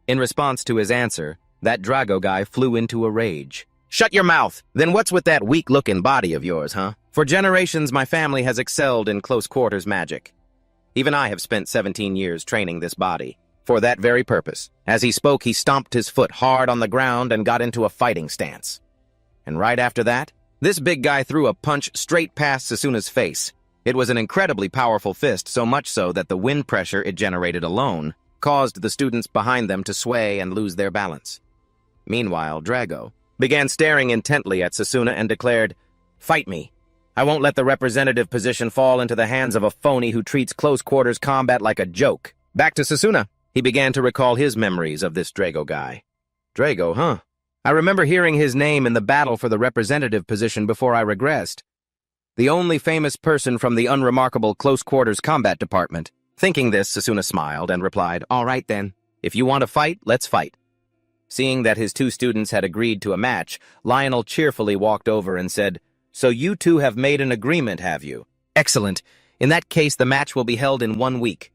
In response to his answer, that Drago guy flew into a rage. "Shut your mouth! Then what's with that weak-looking body of yours, huh? For generations, my family has excelled in close-quarters magic. Even I have spent 17 years training this body for that very purpose." As he spoke, he stomped his foot hard on the ground and got into a fighting stance. And right after that, this big guy threw a punch straight past Sasuna's face. It was an incredibly powerful fist, so much so that the wind pressure it generated alone caused the students behind them to sway and lose their balance. Meanwhile, Drago began staring intently at Sasuna and declared, "Fight me. I won't let the representative position fall into the hands of a phony who treats close-quarters combat like a joke." Back to Sasuna. He began to recall his memories of this Drago guy. "Drago, huh? I remember hearing his name in the battle for the representative position before I regressed. The only famous person from the unremarkable close-quarters combat department." Thinking this, Sasuna smiled and replied, "All right then. If you want to fight, let's fight." Seeing that his 2 students had agreed to a match, Lionel cheerfully walked over and said, "So you two have made an agreement, have you? Excellent. In that case, the match will be held in 1 week."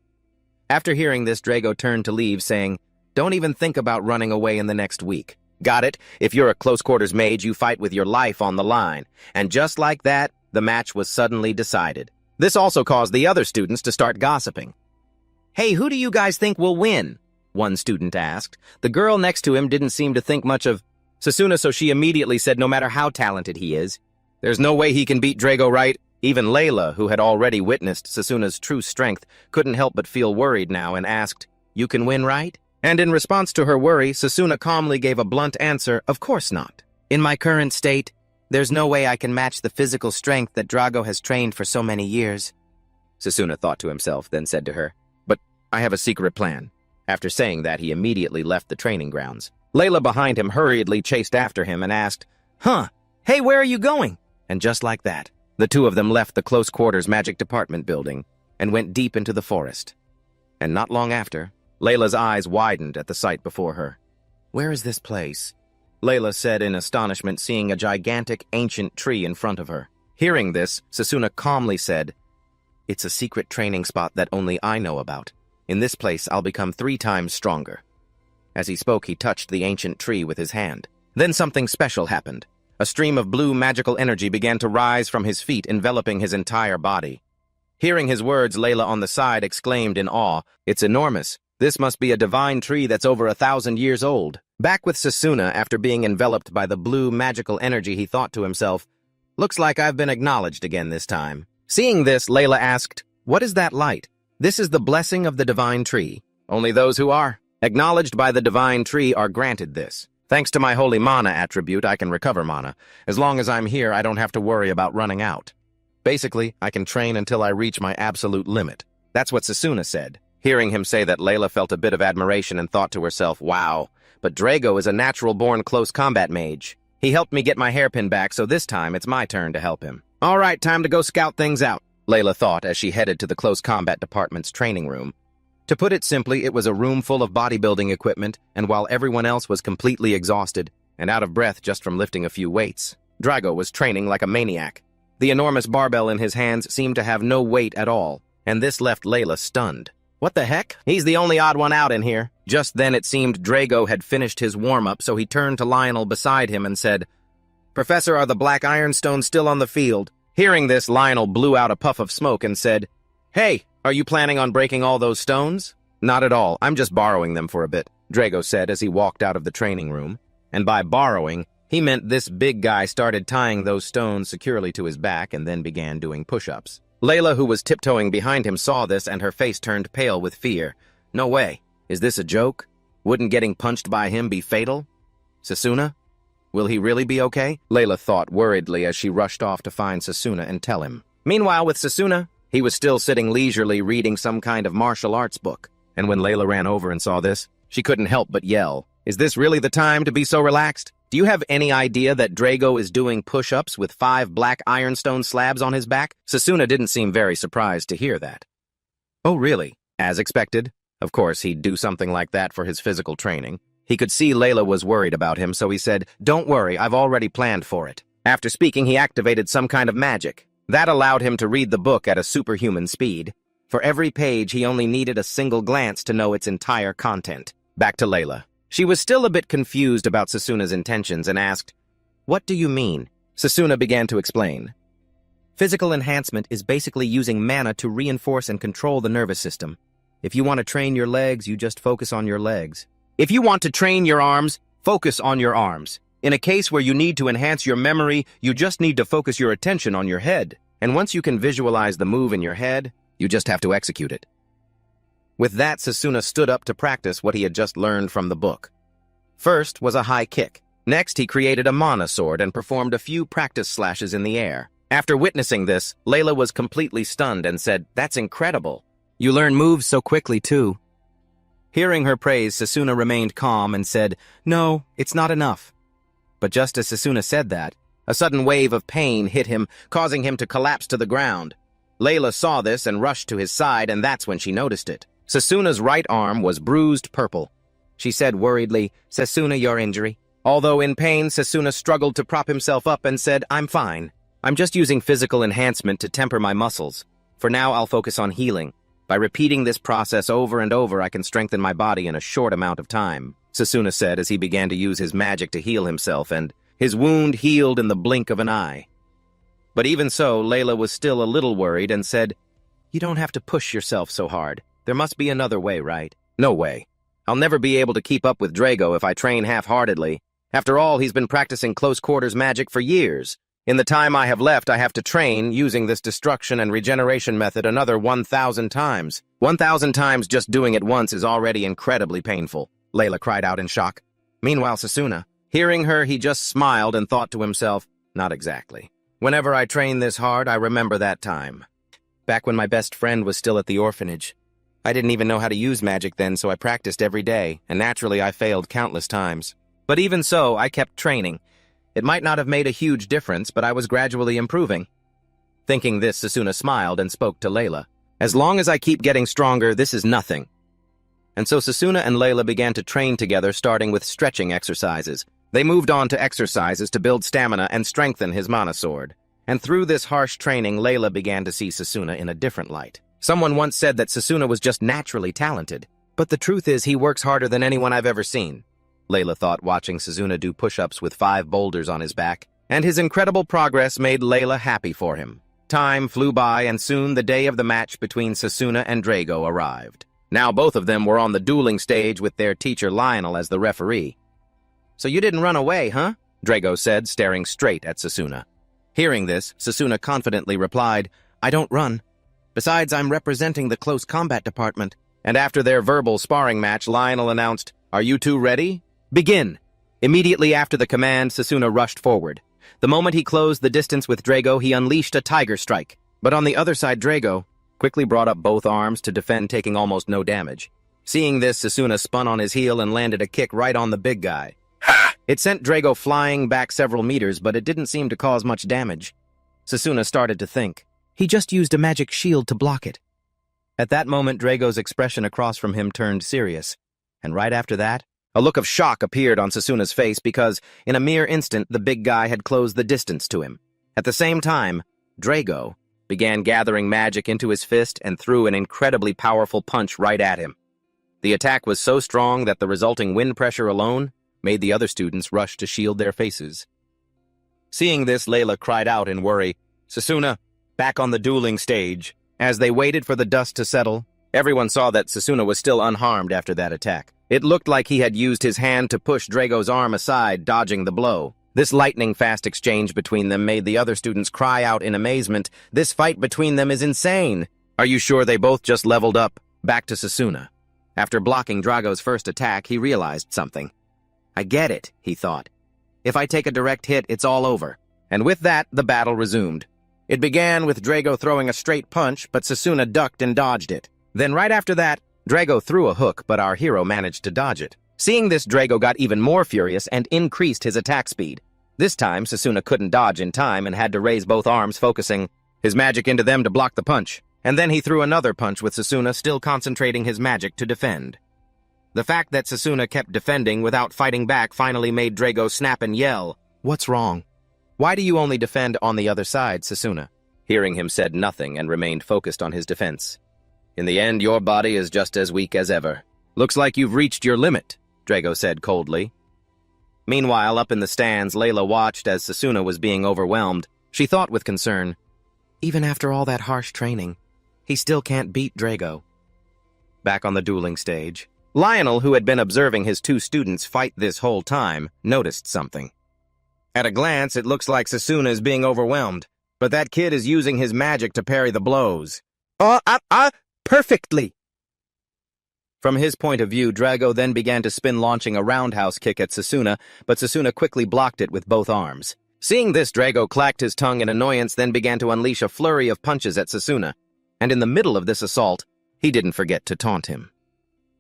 After hearing this, Drago turned to leave, saying, "Don't even think about running away in the next week. Got it? If you're a close-quarters mage, you fight with your life on the line. And just like that, the match was suddenly decided. This also caused the other students to start gossiping. "Hey, who do you guys think will win?" one student asked. The girl next to him didn't seem to think much of Sasuna, so she immediately said no matter how talented he is, there's no way he can beat Drago, right? Even Layla, who had already witnessed Sasuna's true strength, couldn't help but feel worried now and asked, "You can win, right?" And in response to her worry, Sasuna calmly gave a blunt answer, "Of course not. In my current state, there's no way I can match the physical strength that Drago has trained for so many years." Sasuna thought to himself, then said to her, "But I have a secret plan." After saying that, he immediately left the training grounds. Layla behind him hurriedly chased after him and asked, "Hey, where are you going?" And just like that, the two of them left the close-quarters magic department building and went deep into the forest. And not long after, Layla's eyes widened at the sight before her. "Where is this place?" Layla said in astonishment, seeing a gigantic, ancient tree in front of her. Hearing this, Sasuna calmly said, "It's a secret training spot that only I know about. In this place, I'll become 3 times stronger." As he spoke, he touched the ancient tree with his hand. Then something special happened. A stream of blue magical energy began to rise from his feet, enveloping his entire body. Hearing his words, Layla on the side exclaimed in awe, "It's enormous. This must be a divine tree that's over 1,000 years old." Back with Sasuna, after being enveloped by the blue magical energy, he thought to himself, "Looks like I've been acknowledged again this time." Seeing this, Layla asked, "What is that light?" "This is the blessing of the divine tree. Only those who are acknowledged by the divine tree are granted this. Thanks to my holy mana attribute, I can recover mana. As long as I'm here, I don't have to worry about running out. Basically, I can train until I reach my absolute limit." That's what Sasuna said. Hearing him say that, Layla felt a bit of admiration and thought to herself, "Wow, but Drago is a natural-born close combat mage. He helped me get my hairpin back, so this time it's my turn to help him. All right, time to go scout things out," Layla thought as she headed to the close combat department's training room. To put it simply, it was a room full of bodybuilding equipment, and while everyone else was completely exhausted and out of breath just from lifting a few weights, Drago was training like a maniac. The enormous barbell in his hands seemed to have no weight at all, and this left Layla stunned. What the heck? He's the only odd one out in here. Just then it seemed Drago had finished his warm-up, so he turned to Lionel beside him and said, "Professor, are the black ironstones still on the field?" Hearing this, Lionel blew out a puff of smoke and said, "Hey, are you planning on breaking all those stones?" "Not at all. I'm just borrowing them for a bit," Drago said as he walked out of the training room. And by borrowing, he meant this big guy started tying those stones securely to his back and then began doing push-ups. Layla, who was tiptoeing behind him, saw this and her face turned pale with fear. No way. Is this a joke? Wouldn't getting punched by him be fatal? Sasuna? Will he really be okay? Layla thought worriedly as she rushed off to find Sasuna and tell him. Meanwhile, with Sasuna, he was still sitting leisurely reading some kind of martial arts book. And when Layla ran over and saw this, she couldn't help but yell, "Is this really the time to be so relaxed? Do you have any idea that Drago is doing push-ups with 5 black ironstone slabs on his back?" Sasuna didn't seem very surprised to hear that. "Oh, really?" As expected. Of course, he'd do something like that for his physical training. He could see Layla was worried about him, so he said, "Don't worry, I've already planned for it." After speaking, he activated some kind of magic. That allowed him to read the book at a superhuman speed. For every page, he only needed a single glance to know its entire content. Back to Layla. She was still a bit confused about Sasuna's intentions and asked, "What do you mean?" Sasuna began to explain. Physical enhancement is basically using mana to reinforce and control the nervous system. If you want to train your legs, you just focus on your legs. If you want to train your arms, focus on your arms. In a case where you need to enhance your memory, you just need to focus your attention on your head. And once you can visualize the move in your head, you just have to execute it. With that, Sasuna stood up to practice what he had just learned from the book. First was a high kick. Next, he created a mana sword and performed a few practice slashes in the air. After witnessing this, Layla was completely stunned and said, "That's incredible. You learn moves so quickly, too." Hearing her praise, Sasuna remained calm and said, "No, it's not enough." But just as Sasuna said that, a sudden wave of pain hit him, causing him to collapse to the ground. Layla saw this and rushed to his side, and that's when she noticed it. Sasuna's right arm was bruised purple. She said worriedly, "Sasuna, your injury?" Although in pain, Sasuna struggled to prop himself up and said, "I'm fine. I'm just using physical enhancement to temper my muscles. For now, I'll focus on healing. By repeating this process over and over, I can strengthen my body in a short amount of time." Sasuna said as he began to use his magic to heal himself, and his wound healed in the blink of an eye. But even so, Layla was still a little worried and said, "You don't have to push yourself so hard. There must be another way, right?" "No way. I'll never be able to keep up with Drago if I train half-heartedly. After all, he's been practicing close-quarters magic for years. In the time I have left, I have to train using this destruction and regeneration method another 1,000 times. 1,000 times just doing it once is already incredibly painful," Layla cried out in shock. Meanwhile, Sasuna, hearing her, he just smiled and thought to himself, "Not exactly. Whenever I train this hard, I remember that time. Back when my best friend was still at the orphanage. I didn't even know how to use magic then, so I practiced every day, and naturally I failed countless times. But even so, I kept training. It might not have made a huge difference, but I was gradually improving." Thinking this, Sasuna smiled and spoke to Layla. "As long as I keep getting stronger, this is nothing." And so Sasuna and Layla began to train together, starting with stretching exercises. They moved on to exercises to build stamina and strengthen his mana sword. And through this harsh training, Layla began to see Sasuna in a different light. Someone once said that Sasuna was just naturally talented, but the truth is he works harder than anyone I've ever seen, Layla thought, watching Sasuna do push-ups with 5 boulders on his back, and his incredible progress made Layla happy for him. Time flew by, and soon the day of the match between Sasuna and Drago arrived. Now both of them were on the dueling stage with their teacher Lionel as the referee. "So you didn't run away, huh?" Drago said, staring straight at Sasuna. Hearing this, Sasuna confidently replied, "I don't run. Besides, I'm representing the close combat department." And after their verbal sparring match, Lionel announced, "Are you two ready? Begin!" Immediately after the command, Sasuna rushed forward. The moment he closed the distance with Drago, he unleashed a tiger strike. But on the other side, Drago quickly brought up both arms to defend, taking almost no damage. Seeing this, Sasuna spun on his heel and landed a kick right on the big guy. Ha! It sent Drago flying back several meters, but it didn't seem to cause much damage. Sasuna started to think. He just used a magic shield to block it. At that moment, Drago's expression across from him turned serious. And right after that, a look of shock appeared on Sasuna's face because, in a mere instant, the big guy had closed the distance to him. At the same time, Drago began gathering magic into his fist and threw an incredibly powerful punch right at him. The attack was so strong that the resulting wind pressure alone made the other students rush to shield their faces. Seeing this, Layla cried out in worry, "Sasuna, back on the dueling stage." As they waited for the dust to settle, everyone saw that Sasuna was still unharmed after that attack. It looked like he had used his hand to push Drago's arm aside, dodging the blow. This lightning-fast exchange between them made the other students cry out in amazement. "This fight between them is insane." "Are you sure they both just leveled up?" Back to Sasuna. After blocking Drago's first attack, he realized something. "I get it," he thought. "If I take a direct hit, it's all over." And with that, the battle resumed. It began with Drago throwing a straight punch, but Sasuna ducked and dodged it. Then right after that, Drago threw a hook, but our hero managed to dodge it. Seeing this, Drago got even more furious and increased his attack speed. This time, Sasuna couldn't dodge in time and had to raise both arms, focusing his magic into them to block the punch. And then he threw another punch with Sasuna still concentrating his magic to defend. The fact that Sasuna kept defending without fighting back finally made Drago snap and yell, "What's wrong? Why do you only defend on the other side, Sasuna?" Hearing him said nothing and remained focused on his defense. "In the end, your body is just as weak as ever. Looks like you've reached your limit," Drago said coldly. Meanwhile, up in the stands, Layla watched as Sasuna was being overwhelmed. She thought with concern, "Even after all that harsh training, he still can't beat Drago." Back on the dueling stage, Lionel, who had been observing his two students fight this whole time, noticed something. "At a glance, it looks like Sasuna is being overwhelmed, but that kid is using his magic to parry the blows." Perfectly!" From his point of view, Drago then began to spin, launching a roundhouse kick at Sasuna, but Sasuna quickly blocked it with both arms. Seeing this, Drago clacked his tongue in annoyance, then began to unleash a flurry of punches at Sasuna. And in the middle of this assault, he didn't forget to taunt him.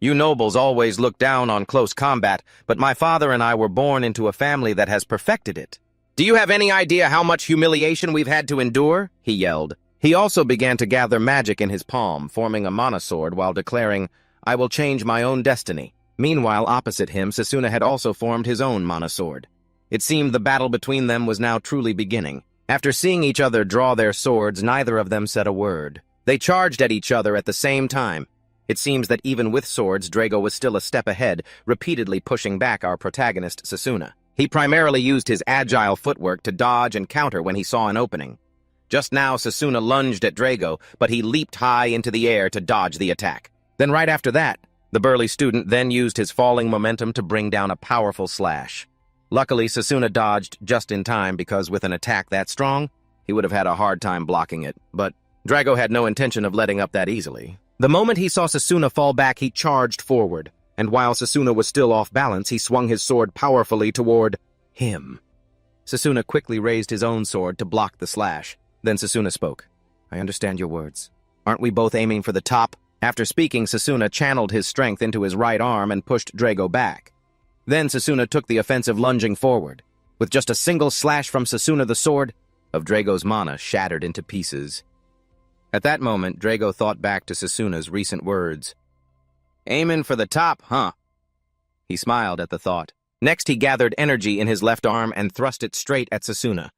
"You nobles always look down on close combat, but my father and I were born into a family that has perfected it. Do you have any idea how much humiliation we've had to endure?" he yelled. He also began to gather magic in his palm, forming a mana sword while declaring, "I will change my own destiny." Meanwhile, opposite him, Sasuna had also formed his own mana sword. It seemed the battle between them was now truly beginning. After seeing each other draw their swords, neither of them said a word. They charged at each other at the same time. It seems that even with swords, Drago was still a step ahead, repeatedly pushing back our protagonist, Sasuna. He primarily used his agile footwork to dodge and counter when he saw an opening. Just now, Sasuna lunged at Drago, but he leaped high into the air to dodge the attack. Then right after that, the burly student then used his falling momentum to bring down a powerful slash. Luckily, Sasuna dodged just in time because with an attack that strong, he would have had a hard time blocking it, but Drago had no intention of letting up that easily. The moment he saw Sasuna fall back, he charged forward, and while Sasuna was still off balance, he swung his sword powerfully toward him. Sasuna quickly raised his own sword to block the slash. Then Sasuna spoke. "I understand your words. Aren't we both aiming for the top?" After speaking, Sasuna channeled his strength into his right arm and pushed Drago back. Then Sasuna took the offensive, lunging forward. With just a single slash from Sasuna, the sword of Drago's mana shattered into pieces. At that moment, Drago thought back to Sasuna's recent words. "Aiming for the top, huh?" He smiled at the thought. Next, he gathered energy in his left arm and thrust it straight at Sasuna.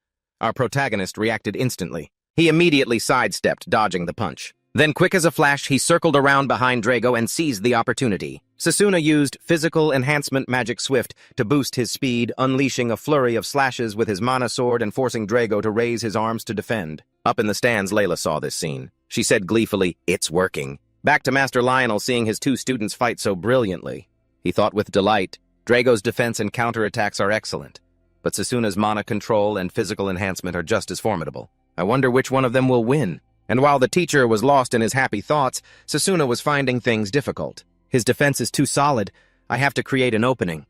Our protagonist reacted instantly. He immediately sidestepped, dodging the punch. Then, quick as a flash, he circled around behind Drago and seized the opportunity. Sasuna used Physical Enhancement Magic Swift to boost his speed, unleashing a flurry of slashes with his mana sword and forcing Drago to raise his arms to defend. Up in the stands, Layla saw this scene. She said gleefully, "It's working." Back to Master Lionel, seeing his two students fight so brilliantly. He thought with delight, Drago's defense and counterattacks are excellent, but Sasuna's mana control and physical enhancement are just as formidable. I wonder which one of them will win. And while the teacher was lost in his happy thoughts, Sasuna was finding things difficult. His defense is too solid. I have to create an opening.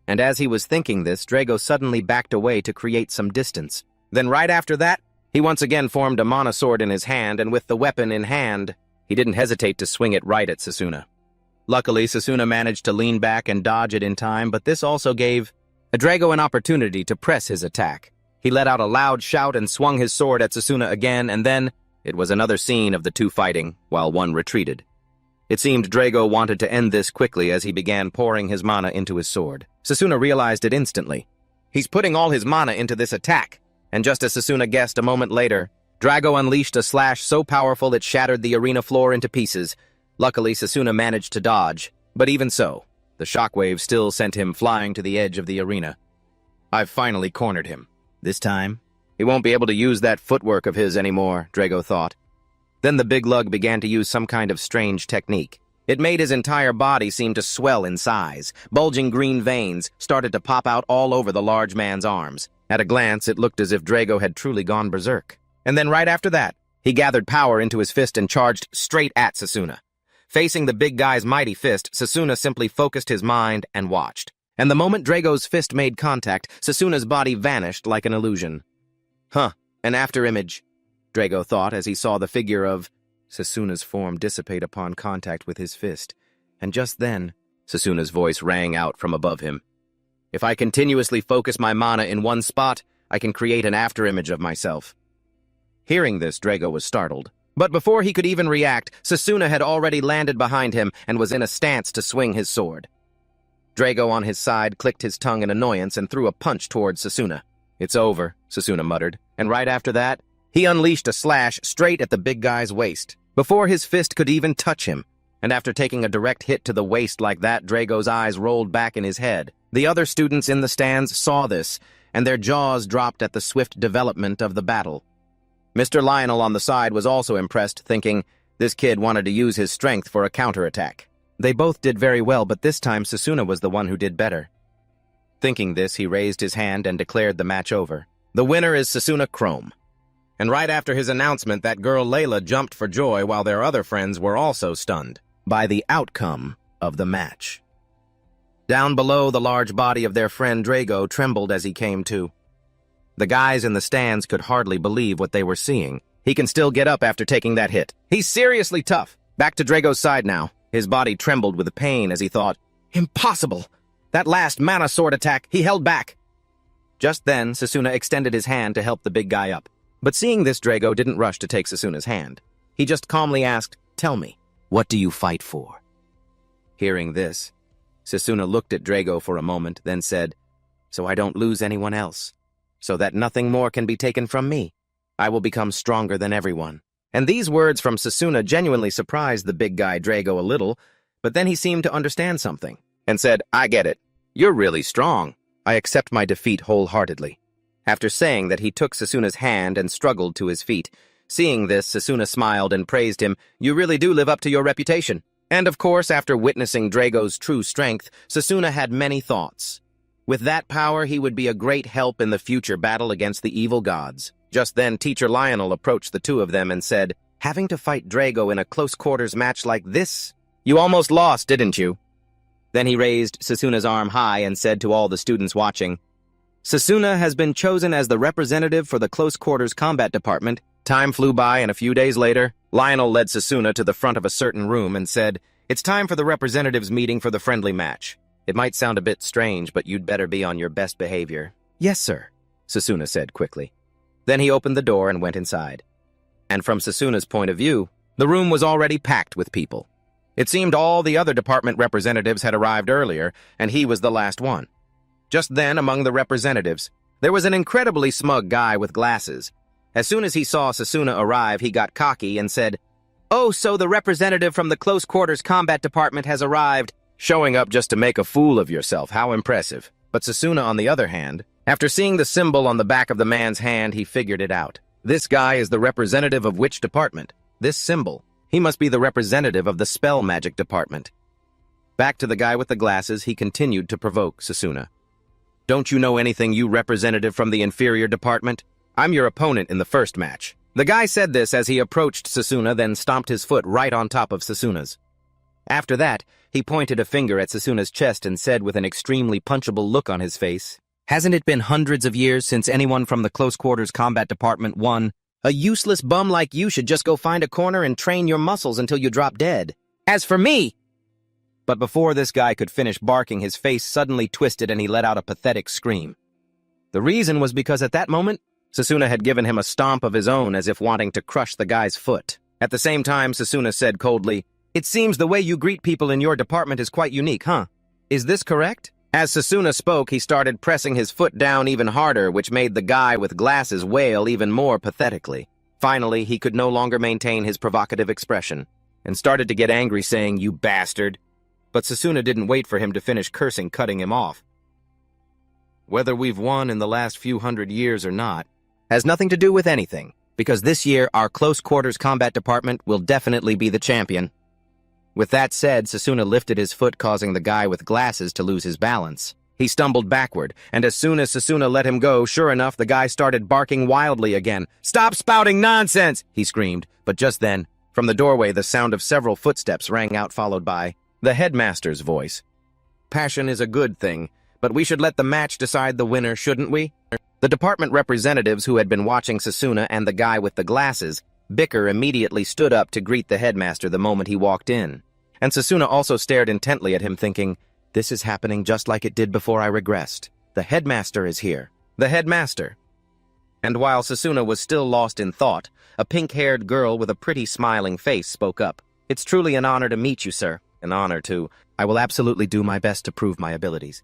And as he was thinking this, Drago suddenly backed away to create some distance. Then right after that, he once again formed a mana sword in his hand, and with the weapon in hand, he didn't hesitate to swing it right at Sasuna. Luckily, Sasuna managed to lean back and dodge it in time, but this also gave Drago an opportunity to press his attack. He let out a loud shout and swung his sword at Sasuna again, and then it was another scene of the two fighting, while one retreated. It seemed Drago wanted to end this quickly as he began pouring his mana into his sword. Sasuna realized it instantly. He's putting all his mana into this attack, and just as Sasuna guessed a moment later, Drago unleashed a slash so powerful it shattered the arena floor into pieces. Luckily, Sasuna managed to dodge, but even so, the shockwave still sent him flying to the edge of the arena. I've finally cornered him. This time, he won't be able to use that footwork of his anymore, Drago thought. Then the big lug began to use some kind of strange technique. It made his entire body seem to swell in size. Bulging green veins started to pop out all over the large man's arms. At a glance, it looked as if Drago had truly gone berserk. And then right after that, he gathered power into his fist and charged straight at Sasuna. Facing the big guy's mighty fist, Sasuna simply focused his mind and watched. And the moment Drago's fist made contact, Sasuna's body vanished like an illusion. Huh, an afterimage, Drago thought as he saw the figure of Sasuna's form dissipate upon contact with his fist. And just then, Sasuna's voice rang out from above him. If I continuously focus my mana in one spot, I can create an afterimage of myself. Hearing this, Drago was startled. But before he could even react, Sasuna had already landed behind him and was in a stance to swing his sword. Drago on his side clicked his tongue in annoyance and threw a punch towards Sasuna. It's over, Sasuna muttered, and right after that, he unleashed a slash straight at the big guy's waist, before his fist could even touch him. And after taking a direct hit to the waist like that, Drago's eyes rolled back in his head. The other students in the stands saw this, and their jaws dropped at the swift development of the battle. Mr. Lionel on the side was also impressed, thinking this kid wanted to use his strength for a counterattack. They both did very well, but this time Sasuna was the one who did better. Thinking this, he raised his hand and declared the match over. The winner is Sasuna Chrome. And right after his announcement, that girl Layla jumped for joy while their other friends were also stunned by the outcome of the match. Down below, the large body of their friend Drago trembled as he came to. The guys in the stands could hardly believe what they were seeing. He can still get up after taking that hit. He's seriously tough. Back to Drago's side now. His body trembled with pain as he thought, impossible! That last mana sword attack, he held back. Just then, Sasuna extended his hand to help the big guy up. But seeing this, Drago didn't rush to take Sasuna's hand. He just calmly asked, tell me, what do you fight for? Hearing this, Sasuna looked at Drago for a moment, then said, so I don't lose anyone else, so that nothing more can be taken from me. I will become stronger than everyone. And these words from Sasuna genuinely surprised the big guy Drago a little, but then he seemed to understand something, and said, "I get it. You're really strong. I accept my defeat wholeheartedly." After saying that, he took Sasuna's hand and struggled to his feet. Seeing this, Sasuna smiled and praised him. "You really do live up to your reputation." And of course, after witnessing Drago's true strength, Sasuna had many thoughts. With that power, he would be a great help in the future battle against the evil gods. Just then, Teacher Lionel approached the two of them and said, "Having to fight Drago in a close-quarters match like this? You almost lost, didn't you?" Then he raised Sasuna's arm high and said to all the students watching, "Sasuna has been chosen as the representative for the close-quarters combat department." Time flew by, and a few days later, Lionel led Sasuna to the front of a certain room and said, "It's time for the representatives' meeting for the friendly match. It might sound a bit strange, but you'd better be on your best behavior." "Yes, sir," Sasuna said quickly. Then he opened the door and went inside. And from Sasuna's point of view, the room was already packed with people. It seemed all the other department representatives had arrived earlier, and he was the last one. Just then, among the representatives, there was an incredibly smug guy with glasses. As soon as he saw Sasuna arrive, he got cocky and said, "Oh, so the representative from the Close Quarters Combat Department has arrived. Showing up just to make a fool of yourself, how impressive." But Sasuna, on the other hand, after seeing the symbol on the back of the man's hand, he figured it out. This guy is the representative of which department? This symbol. He must be the representative of the spell magic department. Back to the guy with the glasses, he continued to provoke Sasuna. "Don't you know anything, you representative from the inferior department? I'm your opponent in the first match." The guy said this as he approached Sasuna, then stomped his foot right on top of Sasuna's. After that, he pointed a finger at Sasuna's chest and said with an extremely punchable look on his face, "Hasn't it been hundreds of years since anyone from the Close Quarters Combat Department won? A useless bum like you should just go find a corner and train your muscles until you drop dead. As for me—" But before this guy could finish barking, his face suddenly twisted and he let out a pathetic scream. The reason was because at that moment, Sasuna had given him a stomp of his own as if wanting to crush the guy's foot. At the same time, Sasuna said coldly, "It seems the way you greet people in your department is quite unique, huh? Is this correct?" As Sasuna spoke, he started pressing his foot down even harder, which made the guy with glasses wail even more pathetically. Finally, he could no longer maintain his provocative expression, and started to get angry, saying, "You bastard." But Sasuna didn't wait for him to finish cursing, cutting him off. "Whether we've won in the last few hundred years or not has nothing to do with anything, because this year our Close Quarters Combat Department will definitely be the champion." With that said, Sasuna lifted his foot, causing the guy with glasses to lose his balance. He stumbled backward, and as soon as Sasuna let him go, sure enough, the guy started barking wildly again. "Stop spouting nonsense!" he screamed. But just then, from the doorway, the sound of several footsteps rang out, followed by the headmaster's voice. "Passion is a good thing, but we should let the match decide the winner, shouldn't we?" The department representatives who had been watching Sasuna and the guy with the glasses bicker immediately stood up to greet the headmaster the moment he walked in. And Sasuna also stared intently at him, thinking, "This is happening just like it did before I regressed. The headmaster is here. The headmaster." And while Sasuna was still lost in thought, a pink-haired girl with a pretty smiling face spoke up. "It's truly an honor to meet you, sir." "An honor, too. I will absolutely do my best to prove my abilities."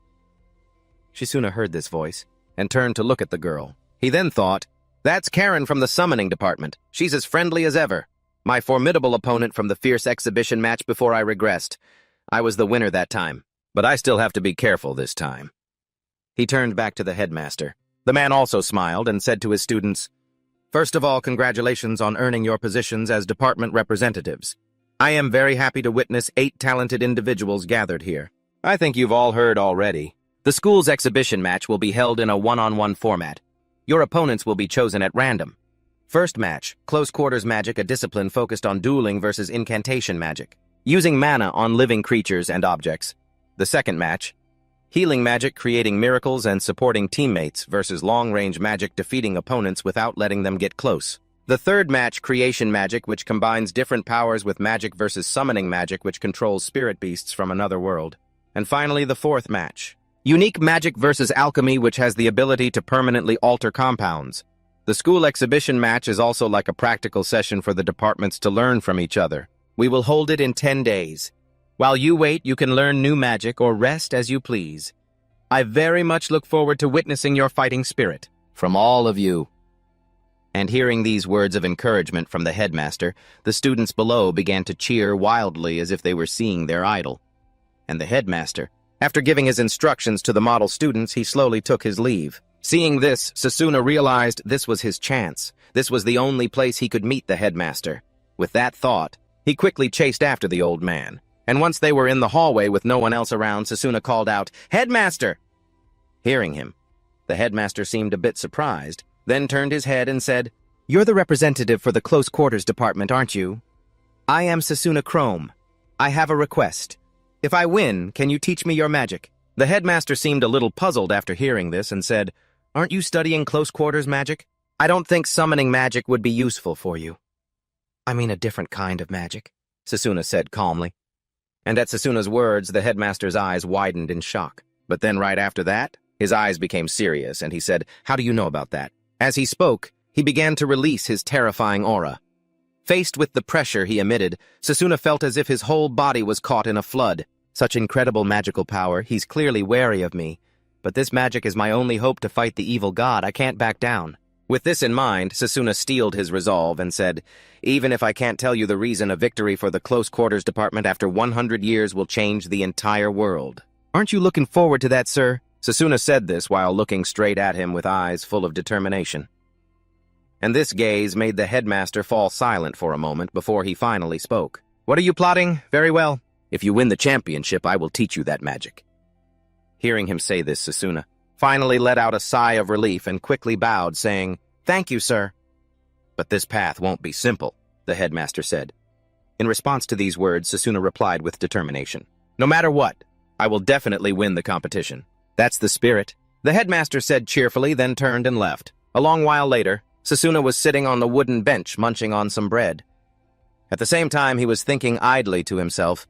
Sasuna heard this voice and turned to look at the girl. He then thought, "That's Karen from the summoning department. She's as friendly as ever. My formidable opponent from the fierce exhibition match before I regressed. I was the winner that time, but I still have to be careful this time." He turned back to the headmaster. The man also smiled and said to his students, "First of all, congratulations on earning your positions as department representatives. I am very happy to witness 8 talented individuals gathered here. I think you've all heard already. The school's exhibition match will be held in a one-on-one format. Your opponents will be chosen at random. First match, Close Quarters Magic, a discipline focused on dueling versus incantation magic, using mana on living creatures and objects. The second match, Healing Magic, creating miracles and supporting teammates versus long-range magic, defeating opponents without letting them get close. The third match, Creation Magic, which combines different powers with magic versus Summoning Magic, which controls spirit beasts from another world. And finally, the fourth match, Unique Magic versus Alchemy, which has the ability to permanently alter compounds. The school exhibition match is also like a practical session for the departments to learn from each other. We will hold it in 10 days. While you wait, you can learn new magic or rest as you please. I very much look forward to witnessing your fighting spirit. From all of you." And hearing these words of encouragement from the headmaster, the students below began to cheer wildly as if they were seeing their idol. And the headmaster, after giving his instructions to the model students, he slowly took his leave. Seeing this, Sasuna realized this was his chance. This was the only place he could meet the headmaster. With that thought, he quickly chased after the old man. And once they were in the hallway with no one else around, Sasuna called out, "Headmaster!" Hearing him, the headmaster seemed a bit surprised, then turned his head and said, "You're the representative for the close quarters department, aren't you? I am Sasuna Chrome. I have a request. If I win, can you teach me your magic?" The headmaster seemed a little puzzled after hearing this and said, "Aren't you studying close quarters magic? I don't think summoning magic would be useful for you." "I mean a different kind of magic," Sasuna said calmly. And at Sasuna's words, the headmaster's eyes widened in shock. But then right after that, his eyes became serious, and he said, "How do you know about that?" As he spoke, he began to release his terrifying aura. Faced with the pressure he emitted, Sasuna felt as if his whole body was caught in a flood. Such incredible magical power, he's clearly wary of me. But this magic is my only hope to fight the evil god. I can't back down. With this in mind, Sasuna steeled his resolve and said, "Even if I can't tell you the reason, a victory for the close quarters department after 100 years will change the entire world." "Aren't you looking forward to that, sir?" Sasuna said this while looking straight at him with eyes full of determination. And this gaze made the headmaster fall silent for a moment before he finally spoke. "What are you plotting? Very well. If you win the championship, I will teach you that magic." Hearing him say this, Sasuna finally let out a sigh of relief and quickly bowed, saying, "Thank you, sir." "But this path won't be simple," the headmaster said. In response to these words, Sasuna replied with determination, "No matter what, I will definitely win the competition. That's the spirit," the headmaster said cheerfully, then turned and left. A long while later, Sasuna was sitting on the wooden bench munching on some bread. At the same time, he was thinking idly to himself,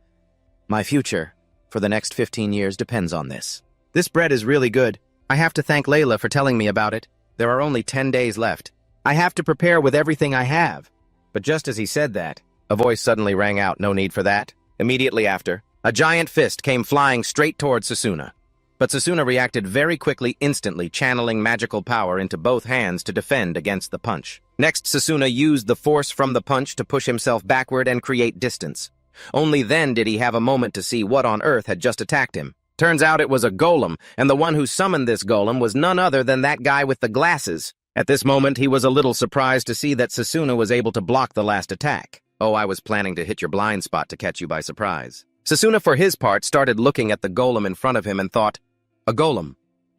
"My future for the next 15 years depends on this. This bread is really good. I have to thank Layla for telling me about it. There are only 10 days left. I have to prepare with everything I have." But just as he said that, a voice suddenly rang out, "No need for that." Immediately after, a giant fist came flying straight towards Sasuna. But Sasuna reacted very quickly, instantly channeling magical power into both hands to defend against the punch. Next, Sasuna used the force from the punch to push himself backward and create distance. Only then did he have a moment to see what on earth had just attacked him. Turns out it was a golem, and the one who summoned this golem was none other than that guy with the glasses. At this moment, he was a little surprised to see that Sasuna was able to block the last attack. "Oh, I was planning to hit your blind spot to catch you by surprise." Sasuna, for his part, started looking at the golem in front of him and thought, "A golem?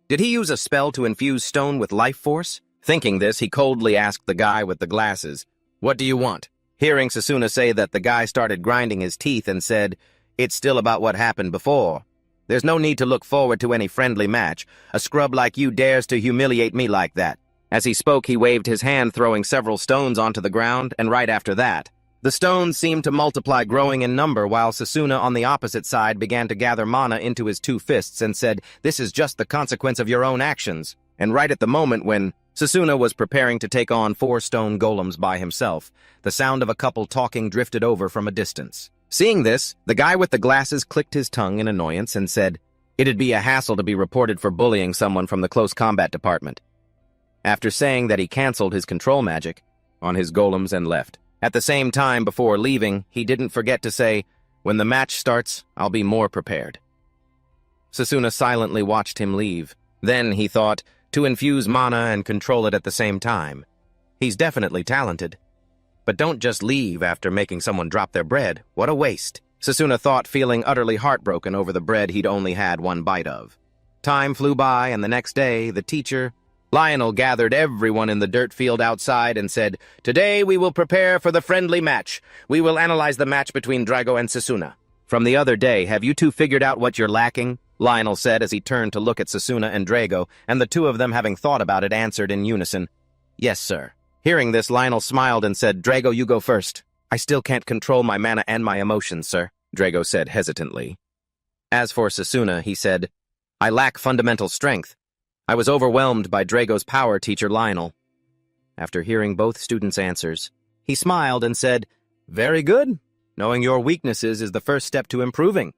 Did he use a spell to infuse stone with life force?" Thinking this, he coldly asked the guy with the glasses, "What do you want?" Hearing Sasuna say that, the guy started grinding his teeth and said, "It's still about what happened before. There's no need to look forward to any friendly match. A scrub like you dares to humiliate me like that." As he spoke, he waved his hand, throwing several stones onto the ground, and right after that, the stones seemed to multiply, growing in number, while Sasuna on the opposite side began to gather mana into his two fists and said, "This is just the consequence of your own actions." And right at the moment when Sasuna was preparing to take on 4 stone golems by himself, the sound of a couple talking drifted over from a distance. Seeing this, the guy with the glasses clicked his tongue in annoyance and said, "It'd be a hassle to be reported for bullying someone from the close combat department." After saying that, he canceled his control magic on his golems and left. At the same time, before leaving, he didn't forget to say, "When the match starts, I'll be more prepared." Sasuna silently watched him leave. Then he thought, to infuse mana and control it at the same time. He's definitely talented. But don't just leave after making someone drop their bread. What a waste. Sasuna thought, feeling utterly heartbroken over the bread he'd only had one bite of. Time flew by, and the next day, the teacher, Lionel, gathered everyone in the dirt field outside and said, "Today we will prepare for the friendly match. We will analyze the match between Drago and Sasuna." "From the other day, have you two figured out what you're lacking?" Lionel said as he turned to look at Sasuna and Drago, and the two of them, having thought about it, answered in unison, "Yes, sir." Hearing this, Lionel smiled and said, "Drago, you go first." "I still can't control my mana and my emotions, sir," Drago said hesitantly. As for Sasuna, he said, "I lack fundamental strength. I was overwhelmed by Drago's power teacher, Lionel." After hearing both students' answers, he smiled and said, "Very good. Knowing your weaknesses is the first step to improving.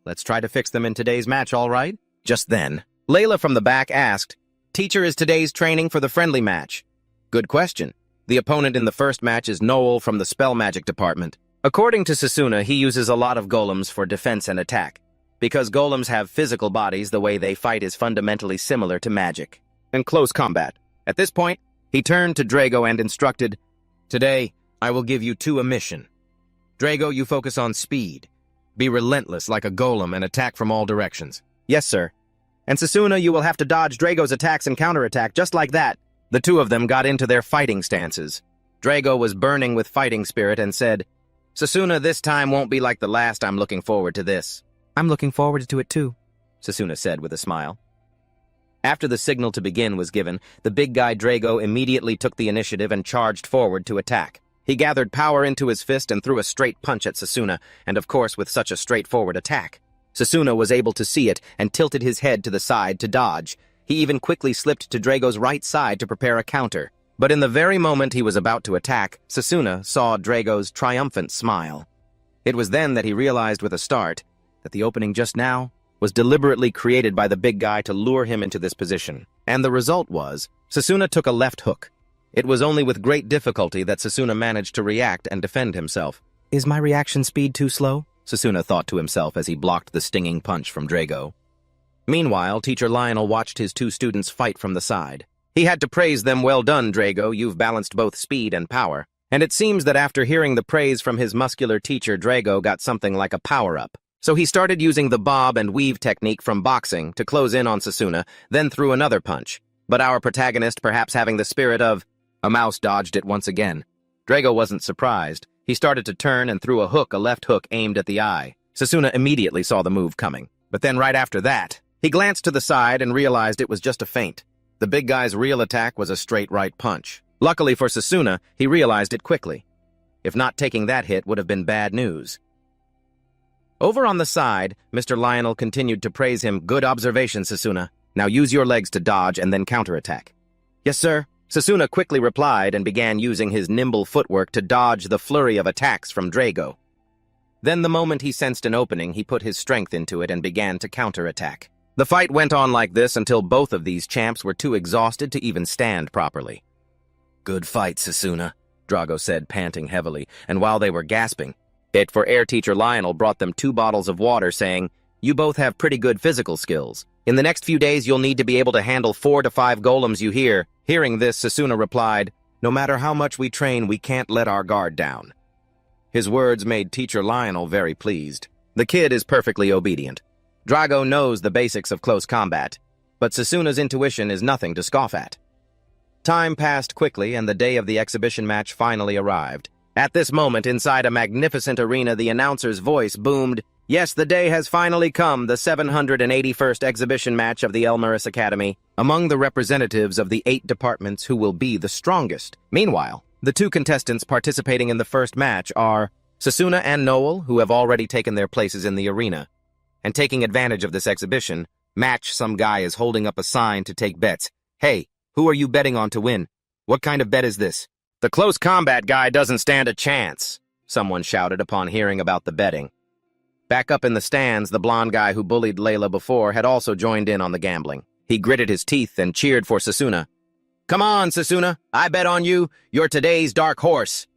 Let's try to fix them in today's match, all right?" Just then, Layla from the back asked, "Teacher, is today's training for the friendly match?" "Good question. The opponent in the first match is Noel from the Spell Magic department. According to Sasuna, he uses a lot of golems for defense and attack. Because golems have physical bodies, the way they fight is fundamentally similar to magic. In close combat. At this point, he turned to Drago and instructed, "Today, I will give you two a mission. Drago, you focus on speed. Be relentless like a golem and attack from all directions." "Yes, sir." "And Sasuna, you will have to dodge Drago's attacks and counterattack just like that." The two of them got into their fighting stances. Drago was burning with fighting spirit and said, "Sasuna, this time won't be like the last. I'm looking forward to this." "I'm looking forward to it too," Sasuna said with a smile. After the signal to begin was given, the big guy Drago immediately took the initiative and charged forward to attack. He gathered power into his fist and threw a straight punch at Sasuna, and of course with such a straightforward attack. Sasuna was able to see it and tilted his head to the side to dodge. He even quickly slipped to Drago's right side to prepare a counter. But in the very moment he was about to attack, Sasuna saw Drago's triumphant smile. It was then that he realized with a start that the opening just now was deliberately created by the big guy to lure him into this position. And the result was, Sasuna took a left hook. It was only with great difficulty that Sasuna managed to react and defend himself. "Is my reaction speed too slow?" Sasuna thought to himself as he blocked the stinging punch from Drago. Meanwhile, Teacher Lionel watched his two students fight from the side. He had to praise them. "Well done, Drago, you've balanced both speed and power." And it seems that after hearing the praise from his muscular teacher, Drago got something like a power-up. So he started using the bob and weave technique from boxing to close in on Sasuna, then threw another punch. But our protagonist, perhaps having the spirit of a mouse, dodged it once again. Drago wasn't surprised. He started to turn and threw a left hook aimed at the eye. Sasuna immediately saw the move coming. But then right after that, he glanced to the side and realized it was just a feint. The big guy's real attack was a straight right punch. Luckily for Sasuna, he realized it quickly. If not taking that hit would have been bad news. Over on the side, Mr. Lionel continued to praise him. "Good observation, Sasuna. Now use your legs to dodge and then counterattack." "Yes, sir." Sasuna quickly replied and began using his nimble footwork to dodge the flurry of attacks from Drago. Then the moment he sensed an opening, he put his strength into it and began to counterattack. The fight went on like this until both of these champs were too exhausted to even stand properly. "Good fight, Sasuna," Drago said, panting heavily, and while they were gasping, for Air Teacher Lionel brought them 2 bottles of water, saying, "You both have pretty good physical skills. In the next few days, you'll need to be able to handle 4 to 5 golems, you hear?" Hearing this, Sasuna replied, "No matter how much we train, we can't let our guard down." His words made Teacher Lionel very pleased. The kid is perfectly obedient. Drago knows the basics of close combat, but Sasuna's intuition is nothing to scoff at. Time passed quickly, and the day of the exhibition match finally arrived. At this moment, inside a magnificent arena, the announcer's voice boomed, "Yes, the day has finally come, the 781st exhibition match of the Elmaris Academy, among the representatives of the 8 departments who will be the strongest." Meanwhile, the 2 contestants participating in the first match are Sasuna and Noel, who have already taken their places in the arena. And taking advantage of this exhibition, some guy is holding up a sign to take bets. "Hey, who are you betting on to win? What kind of bet is this?" "The close combat guy doesn't stand a chance," someone shouted upon hearing about the betting. Back up in the stands, the blonde guy who bullied Layla before had also joined in on the gambling. He gritted his teeth and cheered for Sasuna. "Come on, Sasuna, I bet on you. You're today's dark horse."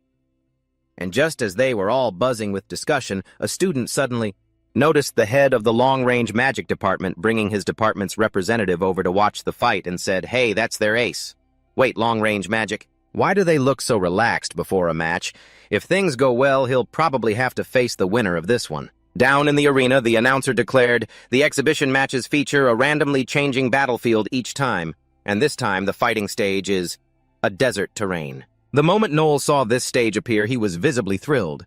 And just as they were all buzzing with discussion, a student suddenly noticed the head of the long-range magic department bringing his department's representative over to watch the fight and said, "Hey, that's their ace." "Wait, long-range magic? Why do they look so relaxed before a match? If things go well, he'll probably have to face the winner of this one." Down in the arena, the announcer declared, "The exhibition matches feature a randomly changing battlefield each time, and this time the fighting stage is a desert terrain." The moment Noel saw this stage appear, he was visibly thrilled.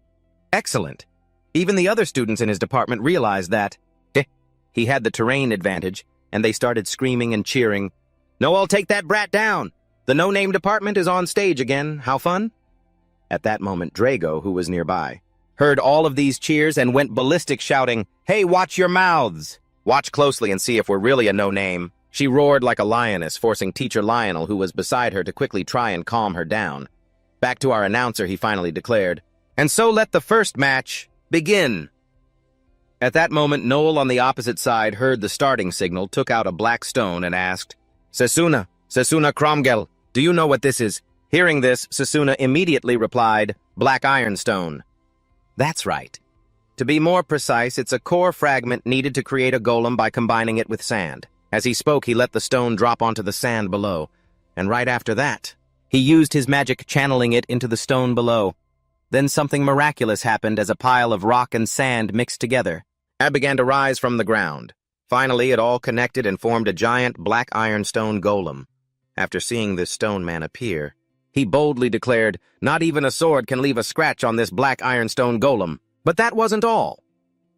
Excellent. Even the other students in his department realized that he had the terrain advantage, and they started screaming and cheering. "Noel, take that brat down! The no-name department is on stage again. How fun?" At that moment, Drago, who was nearby, heard all of these cheers and went ballistic, shouting, "Hey, watch your mouths! Watch closely and see if we're really a no-name." She roared like a lioness, forcing Teacher Lionel, who was beside her, to quickly try and calm her down. Back to our announcer, he finally declared, "And so let the first match begin." At that moment, Noel on the opposite side heard the starting signal, took out a black stone, and asked, Sasuna Kromgel, do you know what this is?" Hearing this, Sasuna immediately replied, "Black ironstone." That's right. To be more precise, it's a core fragment needed to create a golem by combining it with sand. As he spoke, he let the stone drop onto the sand below. And right after that, he used his magic channeling it into the stone below. Then something miraculous happened as a pile of rock and sand mixed together. It began to rise from the ground. Finally, it all connected and formed a giant black ironstone golem. After seeing this stone man appear, he boldly declared, "Not even a sword can leave a scratch on this black ironstone golem." But that wasn't all.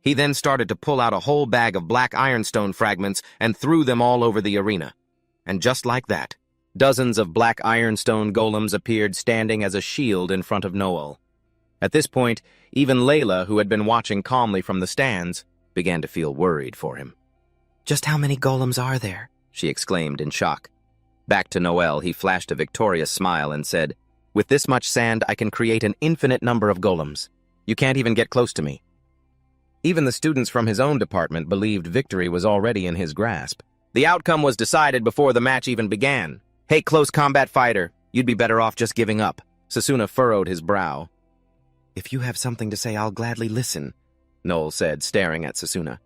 He then started to pull out a whole bag of black ironstone fragments and threw them all over the arena. And just like that, dozens of black ironstone golems appeared standing as a shield in front of Noel. At this point, even Layla, who had been watching calmly from the stands, began to feel worried for him. "Just how many golems are there?" she exclaimed in shock. Back to Noel, he flashed a victorious smile and said, "With this much sand, I can create an infinite number of golems. You can't even get close to me." Even the students from his own department believed victory was already in his grasp. The outcome was decided before the match even began. "Hey, close combat fighter, you'd be better off just giving up." Sasuna furrowed his brow. "If you have something to say, I'll gladly listen," Noel said, staring at Sasuna.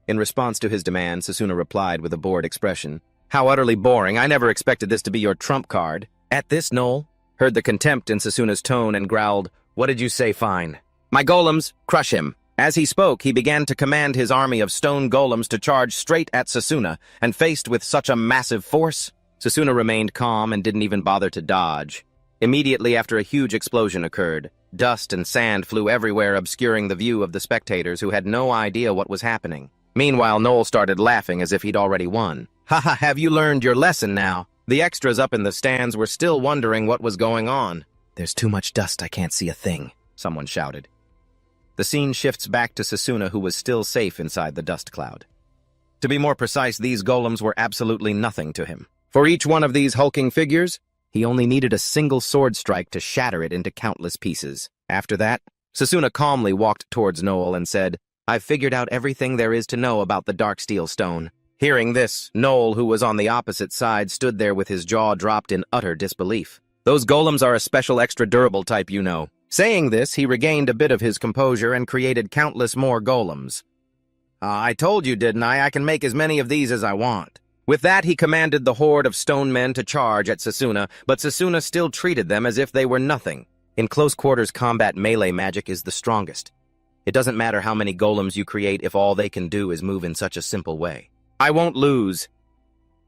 In response to his demand, Sasuna replied with a bored expression, "How utterly boring. I never expected this to be your trump card." At this, Noel heard the contempt in Sasuna's tone and growled, "What did you say, fine? My golems, crush him." As he spoke, he began to command his army of stone golems to charge straight at Sasuna, and faced with such a massive force, Sasuna remained calm and didn't even bother to dodge. Immediately after, a huge explosion occurred. Dust and sand flew everywhere, obscuring the view of the spectators who had no idea what was happening. Meanwhile, Noel started laughing as if he'd already won. "Haha, have you learned your lesson now?" The extras up in the stands were still wondering what was going on. "There's too much dust, I can't see a thing," someone shouted. The scene shifts back to Sasuna, who was still safe inside the dust cloud. To be more precise, these golems were absolutely nothing to him. For each one of these hulking figures, he only needed a single sword strike to shatter it into countless pieces. After that, Sasuna calmly walked towards Noel and said, "I've figured out everything there is to know about the Darksteel Stone." Hearing this, Noel, who was on the opposite side, stood there with his jaw dropped in utter disbelief. "Those golems are a special extra durable type, you know." Saying this, he regained a bit of his composure and created countless more golems. I told you, didn't I? I can make as many of these as I want." With that, he commanded the horde of stone men to charge at Sasuna, but Sasuna still treated them as if they were nothing. In close quarters combat, melee magic is the strongest. It doesn't matter how many golems you create if all they can do is move in such a simple way. "I won't lose."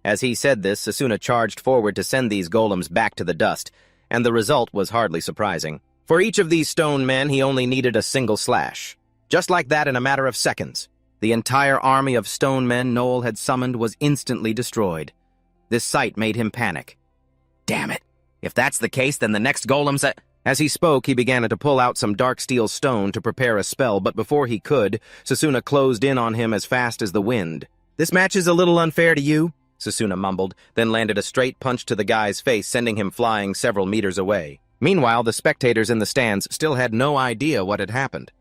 As he said this, Sasuna charged forward to send these golems back to the dust, and the result was hardly surprising. For each of these stone men, he only needed a single slash. Just like that, in a matter of seconds, the entire army of stone men Noel had summoned was instantly destroyed. This sight made him panic. "Damn it! If that's the case, then the next golem's a—" As he spoke, he began to pull out some dark steel stone to prepare a spell, but before he could, Sasuna closed in on him as fast as the wind. "This match is a little unfair to you," Sasuna mumbled, then landed a straight punch to the guy's face, sending him flying several meters away. Meanwhile, the spectators in the stands still had no idea what had happened.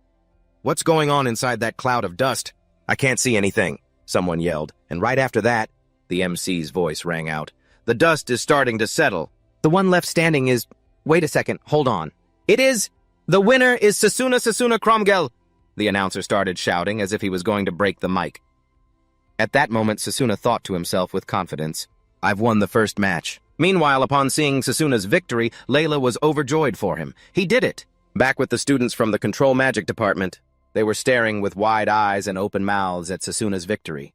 "What's going on inside that cloud of dust?" "I can't see anything," someone yelled, and right after that, the MC's voice rang out. "The dust is starting to settle. The one left standing is— Wait a second, hold on. It is— The winner is Sasuna Kromgel!" The announcer started shouting as if he was going to break the mic. At that moment, Sasuna thought to himself with confidence, "I've won the first match." Meanwhile, upon seeing Sasuna's victory, Layla was overjoyed for him. He did it! Back with the students from the Control Magic Department, they were staring with wide eyes and open mouths at Sasuna's victory.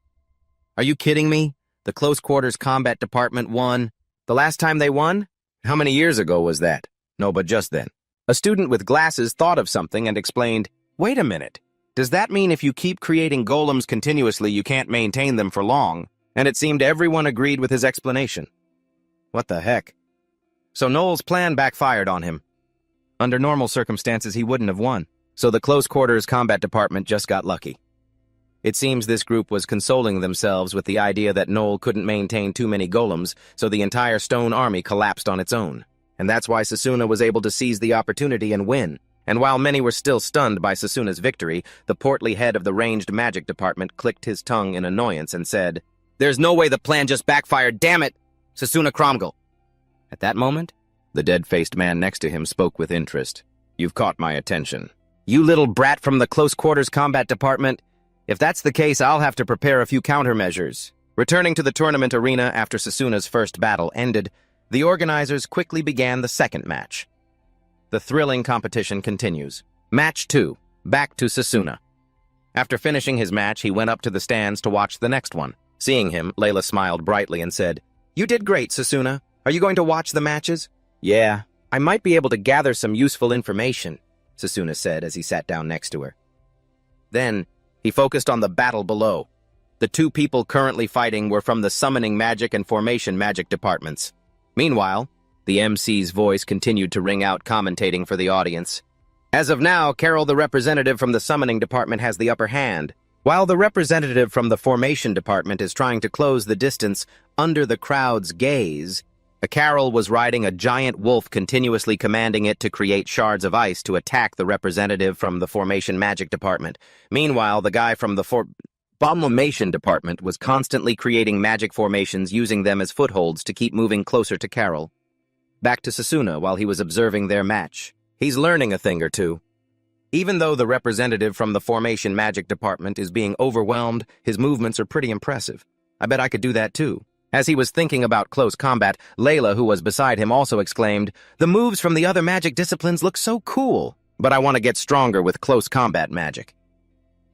"Are you kidding me? The Close Quarters Combat Department won? The last time they won? How many years ago was that?" "No, but just then." A student with glasses thought of something and explained, "Wait a minute. Does that mean if you keep creating golems continuously, you can't maintain them for long?" And it seemed everyone agreed with his explanation. What the heck? So Noel's plan backfired on him. Under normal circumstances, he wouldn't have won. So the Close Quarters Combat Department just got lucky. It seems this group was consoling themselves with the idea that Noel couldn't maintain too many golems, so the entire stone army collapsed on its own. And that's why Sasuna was able to seize the opportunity and win. And while many were still stunned by Sasuna's victory, the portly head of the Ranged Magic Department clicked his tongue in annoyance and said, "There's no way the plan just backfired, damn it! Sasuna Kromgel." At that moment, The dead-faced man next to him spoke with interest. "You've caught my attention." "You little brat from the close quarters combat department? If that's the case, I'll have to prepare a few countermeasures." Returning to the tournament arena after Susuna's first battle ended, the organizers quickly began the second match. The thrilling competition continues. Match 2. Back to Susuna. After finishing his match, he went up to the stands to watch the next one. Seeing him, Layla smiled brightly and said, "You did great, Susuna. Are you going to watch the matches?" "Yeah, I might be able to gather some useful information," Susuna said as he sat down next to her. Then, he focused on the battle below. The two people currently fighting were from the Summoning Magic and Formation Magic departments. Meanwhile, the MC's voice continued to ring out, commentating for the audience. "As of now, Carol, the representative from the Summoning Department, has the upper hand, while the representative from the Formation Department is trying to close the distance under the crowd's gaze." Carol was riding a giant wolf, continuously commanding it to create shards of ice to attack the representative from the Formation Magic Department. Meanwhile, the guy from the Formation Department was constantly creating magic formations, using them as footholds to keep moving closer to Carol. Back to Susuna while he was observing their match. He's learning a thing or two. Even though the representative from the Formation Magic Department is being overwhelmed, his movements are pretty impressive. I bet I could do that too. As he was thinking about close combat, Layla, who was beside him, also exclaimed, "The moves from the other magic disciplines look so cool, but I want to get stronger with close combat magic."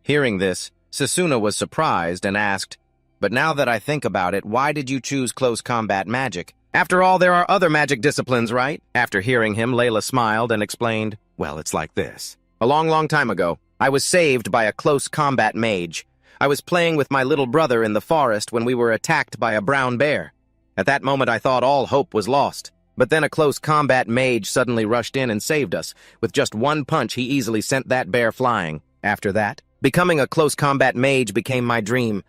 Hearing this, Susuna was surprised and asked, "But now that I think about it, why did you choose close combat magic? After all, there are other magic disciplines, right?" After hearing him, Layla smiled and explained, "Well, it's like this. A long time ago, I was saved by a close combat mage. I was playing with my little brother in the forest when we were attacked by a brown bear. At that moment, I thought all hope was lost. But then a close combat mage suddenly rushed in and saved us. With just one punch, he easily sent that bear flying. After that, becoming a close combat mage became my dream.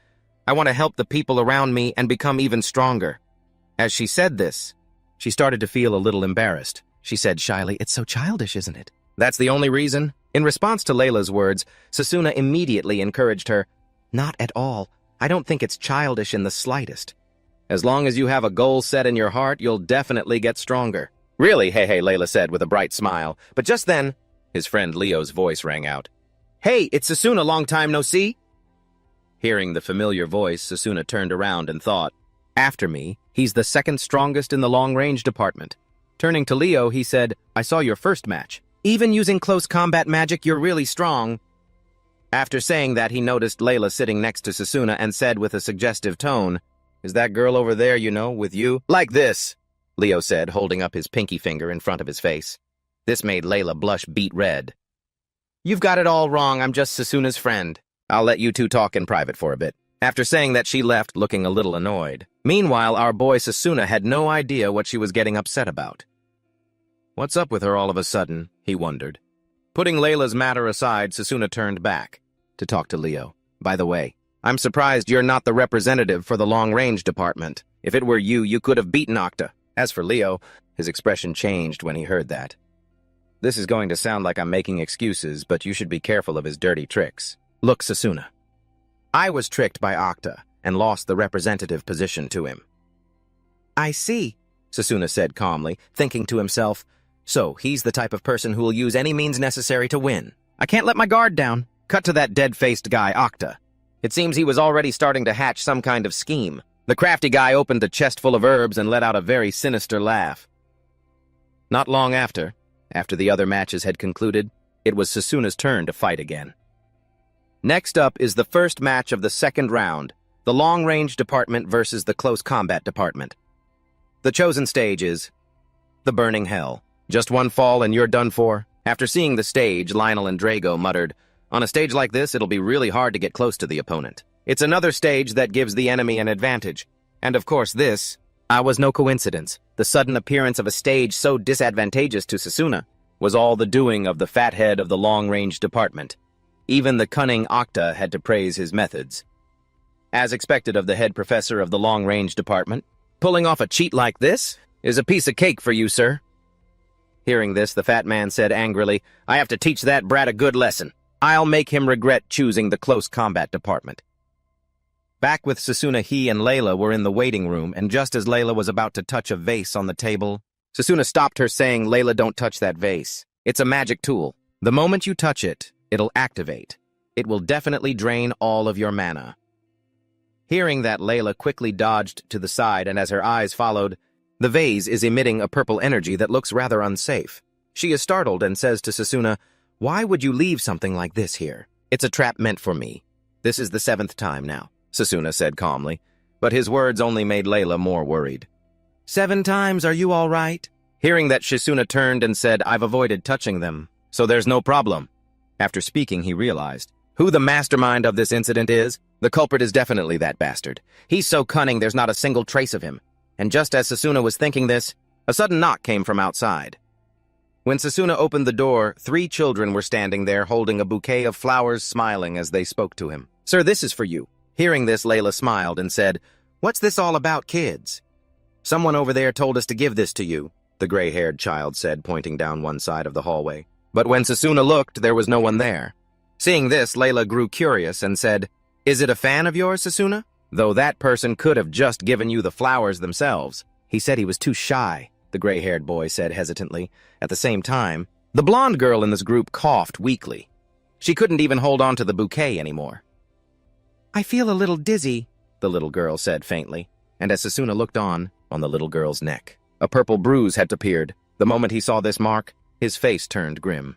I want to help the people around me and become even stronger." As she said this, she started to feel a little embarrassed. She said shyly, "It's so childish, isn't it?" "That's the only reason?" In response to Layla's words, Susuna immediately encouraged her, "Not at all. I don't think it's childish in the slightest. As long as you have a goal set in your heart, you'll definitely get stronger." "Really?" Hey, Layla said with a bright smile. But just then, his friend Leo's voice rang out. "Hey, it's Susuna, long time no see." Hearing the familiar voice, Susuna turned around and thought, "After me, he's the second strongest in the long-range department." Turning to Leo, he said, "I saw your first match. Even using close combat magic, you're really strong." After saying that, he noticed Layla sitting next to Susuna and said with a suggestive tone, "Is that girl over there, with you?" "Like this," Leo said, holding up his pinky finger in front of his face. This made Layla blush beet red. "You've got it all wrong. I'm just Susuna's friend. I'll let you two talk in private for a bit." After saying that, she left, looking a little annoyed. Meanwhile, our boy Susuna had no idea what she was getting upset about. What's up with her all of a sudden, he wondered. Putting Layla's matter aside, Susuna turned back to talk to Leo. "By the way, I'm surprised you're not the representative for the long-range department. If it were you, you could have beaten Octa." As for Leo, his expression changed when he heard that. "This is going to sound like I'm making excuses, but you should be careful of his dirty tricks. Look, Susuna. I was tricked by Octa and lost the representative position to him." "I see," Susuna said calmly, thinking to himself, "So he's the type of person who will use any means necessary to win. I can't let my guard down." Cut to that dead-faced guy, Octa. It seems he was already starting to hatch some kind of scheme. The crafty guy opened a chest full of herbs and let out a very sinister laugh. Not long after the other matches had concluded, it was Susuna's turn to fight again. Next up is the first match of the second round, the long-range department versus the close combat department. The chosen stage is the Burning Hell. Just one fall and you're done for. After seeing the stage, Lionel and Drago muttered, "On a stage like this, it'll be really hard to get close to the opponent. It's another stage that gives the enemy an advantage. And of course this was no coincidence. The sudden appearance of a stage so disadvantageous to Susuna was all the doing of the fathead of the long-range department. Even the cunning Octa had to praise his methods. As expected of the head professor of the long-range department, pulling off a cheat like this is a piece of cake for you, sir." Hearing this, the fat man said angrily, "I have to teach that brat a good lesson. I'll make him regret choosing the close combat department." Back with Susuna, he and Layla were in the waiting room, and just as Layla was about to touch a vase on the table, Sasuna stopped her, saying, Layla, don't touch that vase. It's a magic tool. The moment you touch it, it'll activate. It will definitely drain all of your mana. Hearing that, Layla quickly dodged to the side, and as her eyes followed, the vase is emitting a purple energy that looks rather unsafe. She is startled and says to Sasuna, why would you leave something like this here? It's a trap meant for me. This is the 7th time now, Sasuna said calmly, but his words only made Layla more worried. 7 times, are you all right? Hearing that, Sasuna turned and said, I've avoided touching them, so there's no problem. After speaking, he realized who the mastermind of this incident is. The culprit is definitely that bastard. He's so cunning there's not a single trace of him. And just as Sasuna was thinking this, a sudden knock came from outside. When Sasuna opened the door, 3 children were standing there holding a bouquet of flowers, smiling as they spoke to him. Sir, this is for you. Hearing this, Layla smiled and said, what's this all about, kids? Someone over there told us to give this to you, the gray-haired child said, pointing down one side of the hallway. But when Sasuna looked, there was no one there. Seeing this, Layla grew curious and said, is it a fan of yours, Sasuna? Though that person could have just given you the flowers themselves. He said he was too shy, the gray-haired boy said hesitantly. At the same time, the blonde girl in this group coughed weakly. She couldn't even hold on to the bouquet anymore. I feel a little dizzy, the little girl said faintly, and as Sasuna looked on the little girl's neck, a purple bruise had appeared. The moment he saw this mark, his face turned grim.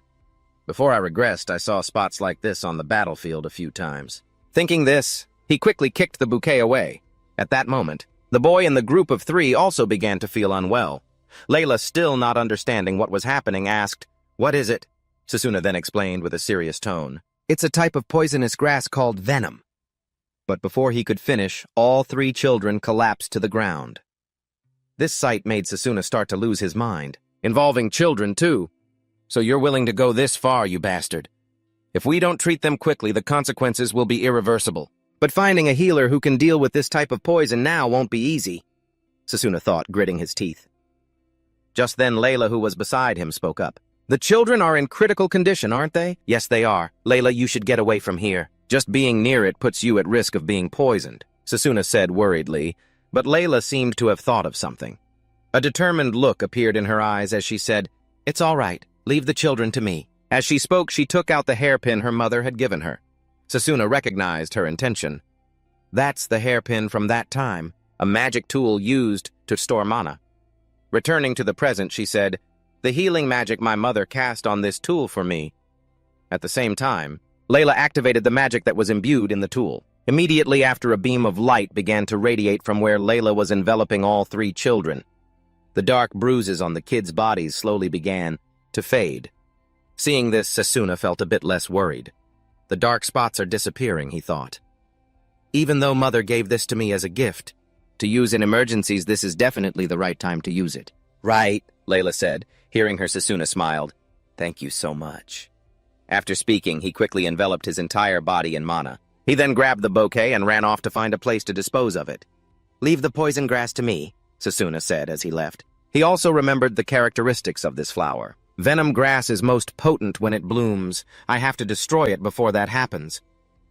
Before I regressed, I saw spots like this on the battlefield a few times. Thinking this, he quickly kicked the bouquet away. At that moment, the boy in the group of 3 also began to feel unwell. Layla, still not understanding what was happening, asked, what is it? Sasuna then explained with a serious tone. It's a type of poisonous grass called venom. But before he could finish, all 3 children collapsed to the ground. This sight made Sasuna start to lose his mind, involving children too. So you're willing to go this far, you bastard. If we don't treat them quickly, the consequences will be irreversible. But finding a healer who can deal with this type of poison now won't be easy, Sasuna thought, gritting his teeth. Just then, Layla, who was beside him, spoke up. The children are in critical condition, aren't they? Yes, they are. Layla, you should get away from here. Just being near it puts you at risk of being poisoned, Sasuna said worriedly, but Layla seemed to have thought of something. A determined look appeared in her eyes as she said, it's all right. Leave the children to me. As she spoke, she took out the hairpin her mother had given her. Sasuna recognized her intention. That's the hairpin from that time, a magic tool used to store mana. Returning to the present, she said, the healing magic my mother cast on this tool for me. At the same time, Layla activated the magic that was imbued in the tool. Immediately after, a beam of light began to radiate from where Layla was enveloping all 3 children. The dark bruises on the kids' bodies slowly began to fade. Seeing this, Sasuna felt a bit less worried. The dark spots are disappearing, he thought. Even though Mother gave this to me as a gift, to use in emergencies, this is definitely the right time to use it. Right, Layla said. Hearing her, Sasuna smiled. Thank you so much. After speaking, he quickly enveloped his entire body in mana. He then grabbed the bouquet and ran off to find a place to dispose of it. Leave the poison grass to me, Sasuna said as he left. He also remembered the characteristics of this flower. Venom grass is most potent when it blooms. I have to destroy it before that happens.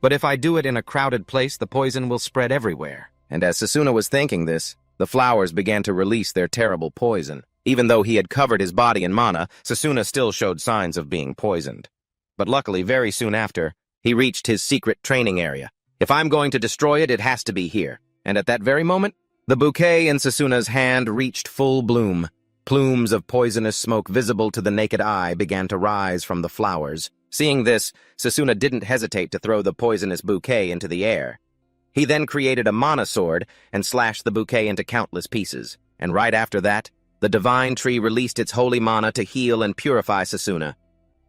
But if I do it in a crowded place, the poison will spread everywhere. And as Sasuna was thinking this, the flowers began to release their terrible poison. Even though he had covered his body in mana, Sasuna still showed signs of being poisoned. But luckily, very soon after, he reached his secret training area. If I'm going to destroy it, it has to be here. And at that very moment, the bouquet in Sasuna's hand reached full bloom. Plumes of poisonous smoke visible to the naked eye began to rise from the flowers. Seeing this, Sasuna didn't hesitate to throw the poisonous bouquet into the air. He then created a mana sword and slashed the bouquet into countless pieces. And right after that, the divine tree released its holy mana to heal and purify Sasuna.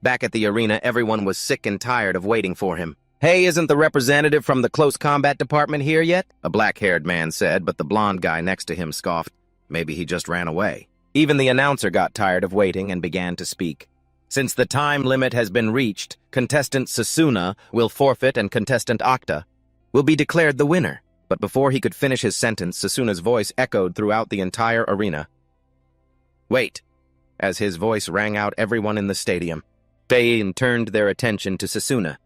Back at the arena, everyone was sick and tired of waiting for him. Hey, isn't the representative from the close combat department here yet? A black-haired man said, but the blonde guy next to him scoffed. Maybe he just ran away. Even the announcer got tired of waiting and began to speak. Since the time limit has been reached, contestant Sasuna will forfeit and contestant Octa will be declared the winner. But before he could finish his sentence, Sasuna's voice echoed throughout the entire arena. Wait! As his voice rang out, everyone in the stadium turned their attention to Sasuna.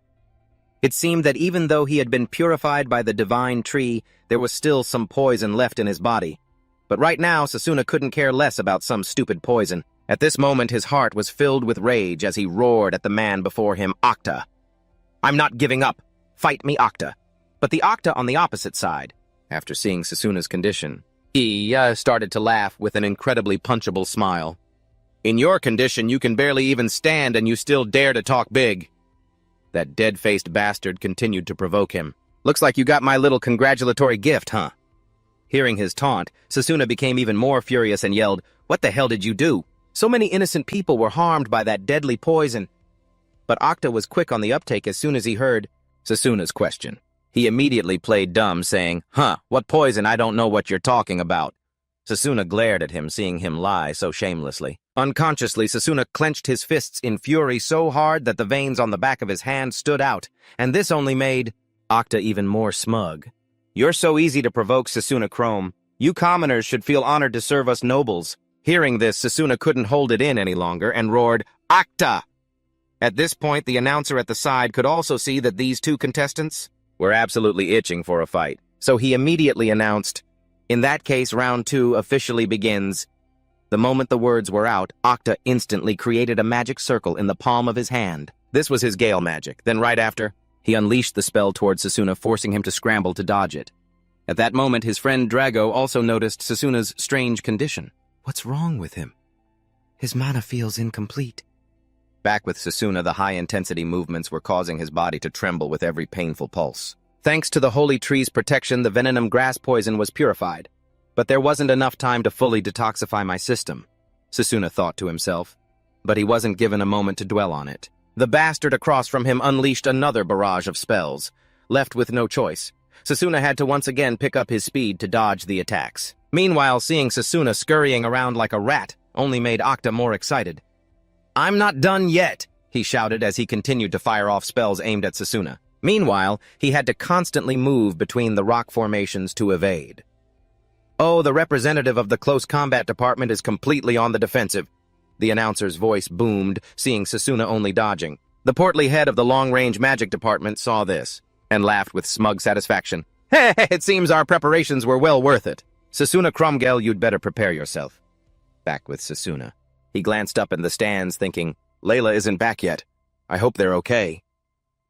It seemed that even though he had been purified by the divine tree, there was still some poison left in his body. But right now, Sasuna couldn't care less about some stupid poison. At this moment, his heart was filled with rage as he roared at the man before him, Octa. "I'm not giving up. Fight me, Octa." But the Octa on the opposite side, after seeing Sasuna's condition, he started to laugh with an incredibly punchable smile. "In your condition, you can barely even stand and you still dare to talk big." That dead-faced bastard continued to provoke him. "Looks like you got my little congratulatory gift, huh?" Hearing his taunt, Sasuna became even more furious and yelled, "What the hell did you do? So many innocent people were harmed by that deadly poison." But Octa was quick on the uptake as soon as he heard Sasuna's question. He immediately played dumb, saying, "What poison? I don't know what you're talking about." Sasuna glared at him, seeing him lie so shamelessly. Unconsciously, Sasuna clenched his fists in fury so hard that the veins on the back of his hand stood out, and this only made Octa even more smug. "You're so easy to provoke, Sasuna Chrome. You commoners should feel honored to serve us nobles." Hearing this, Sasuna couldn't hold it in any longer and roared, "Octa!" At this point, the announcer at the side could also see that these two contestants were absolutely itching for a fight, so he immediately announced, "In that case, round 2 officially begins." The moment the words were out, Octa instantly created a magic circle in the palm of his hand. This was his Gale magic. Then right after, he unleashed the spell towards Sasuna, forcing him to scramble to dodge it. At that moment, his friend Drago also noticed Sasuna's strange condition. What's wrong with him? His mana feels incomplete. Back with Sasuna, the high-intensity movements were causing his body to tremble with every painful pulse. Thanks to the holy tree's protection, the venom grass poison was purified. But there wasn't enough time to fully detoxify my system, Sasuna thought to himself. But he wasn't given a moment to dwell on it. The bastard across from him unleashed another barrage of spells. Left with no choice, Sasuna had to once again pick up his speed to dodge the attacks. Meanwhile, seeing Sasuna scurrying around like a rat only made Octa more excited. "I'm not done yet," he shouted as he continued to fire off spells aimed at Sasuna. Meanwhile, he had to constantly move between the rock formations to evade. "Oh, the representative of the close combat department is completely on the defensive," the announcer's voice boomed, seeing Sasuna only dodging. The portly head of the long-range magic department saw this and laughed with smug satisfaction. "Hey, it seems our preparations were well worth it. Sasuna Cromgel, you'd better prepare yourself." Back with Sasuna. He glanced up in the stands, thinking, Layla isn't back yet. I hope they're okay.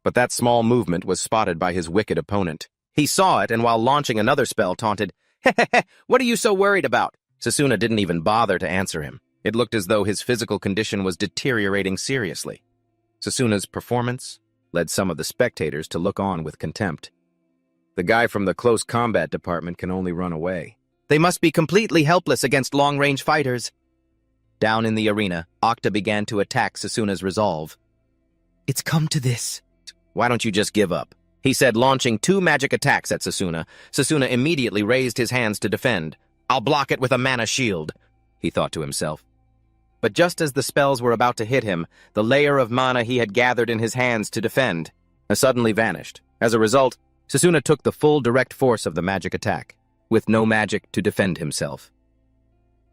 But that small movement was spotted by his wicked opponent. He saw it, and while launching another spell, taunted, "Hehehe, what are you so worried about?" Sasuna didn't even bother to answer him. It looked as though his physical condition was deteriorating seriously. Sasuna's performance led some of the spectators to look on with contempt. The guy from the close combat department can only run away. They must be completely helpless against long-range fighters. Down in the arena, Octa began to attack Sasuna's resolve. "It's come to this. Why don't you just give up?" he said, launching 2 magic attacks at Sasuna. Sasuna immediately raised his hands to defend. "I'll block it with a mana shield," he thought to himself. But just as the spells were about to hit him, the layer of mana he had gathered in his hands to defend suddenly vanished. As a result, Sasuna took the full direct force of the magic attack, with no magic to defend himself.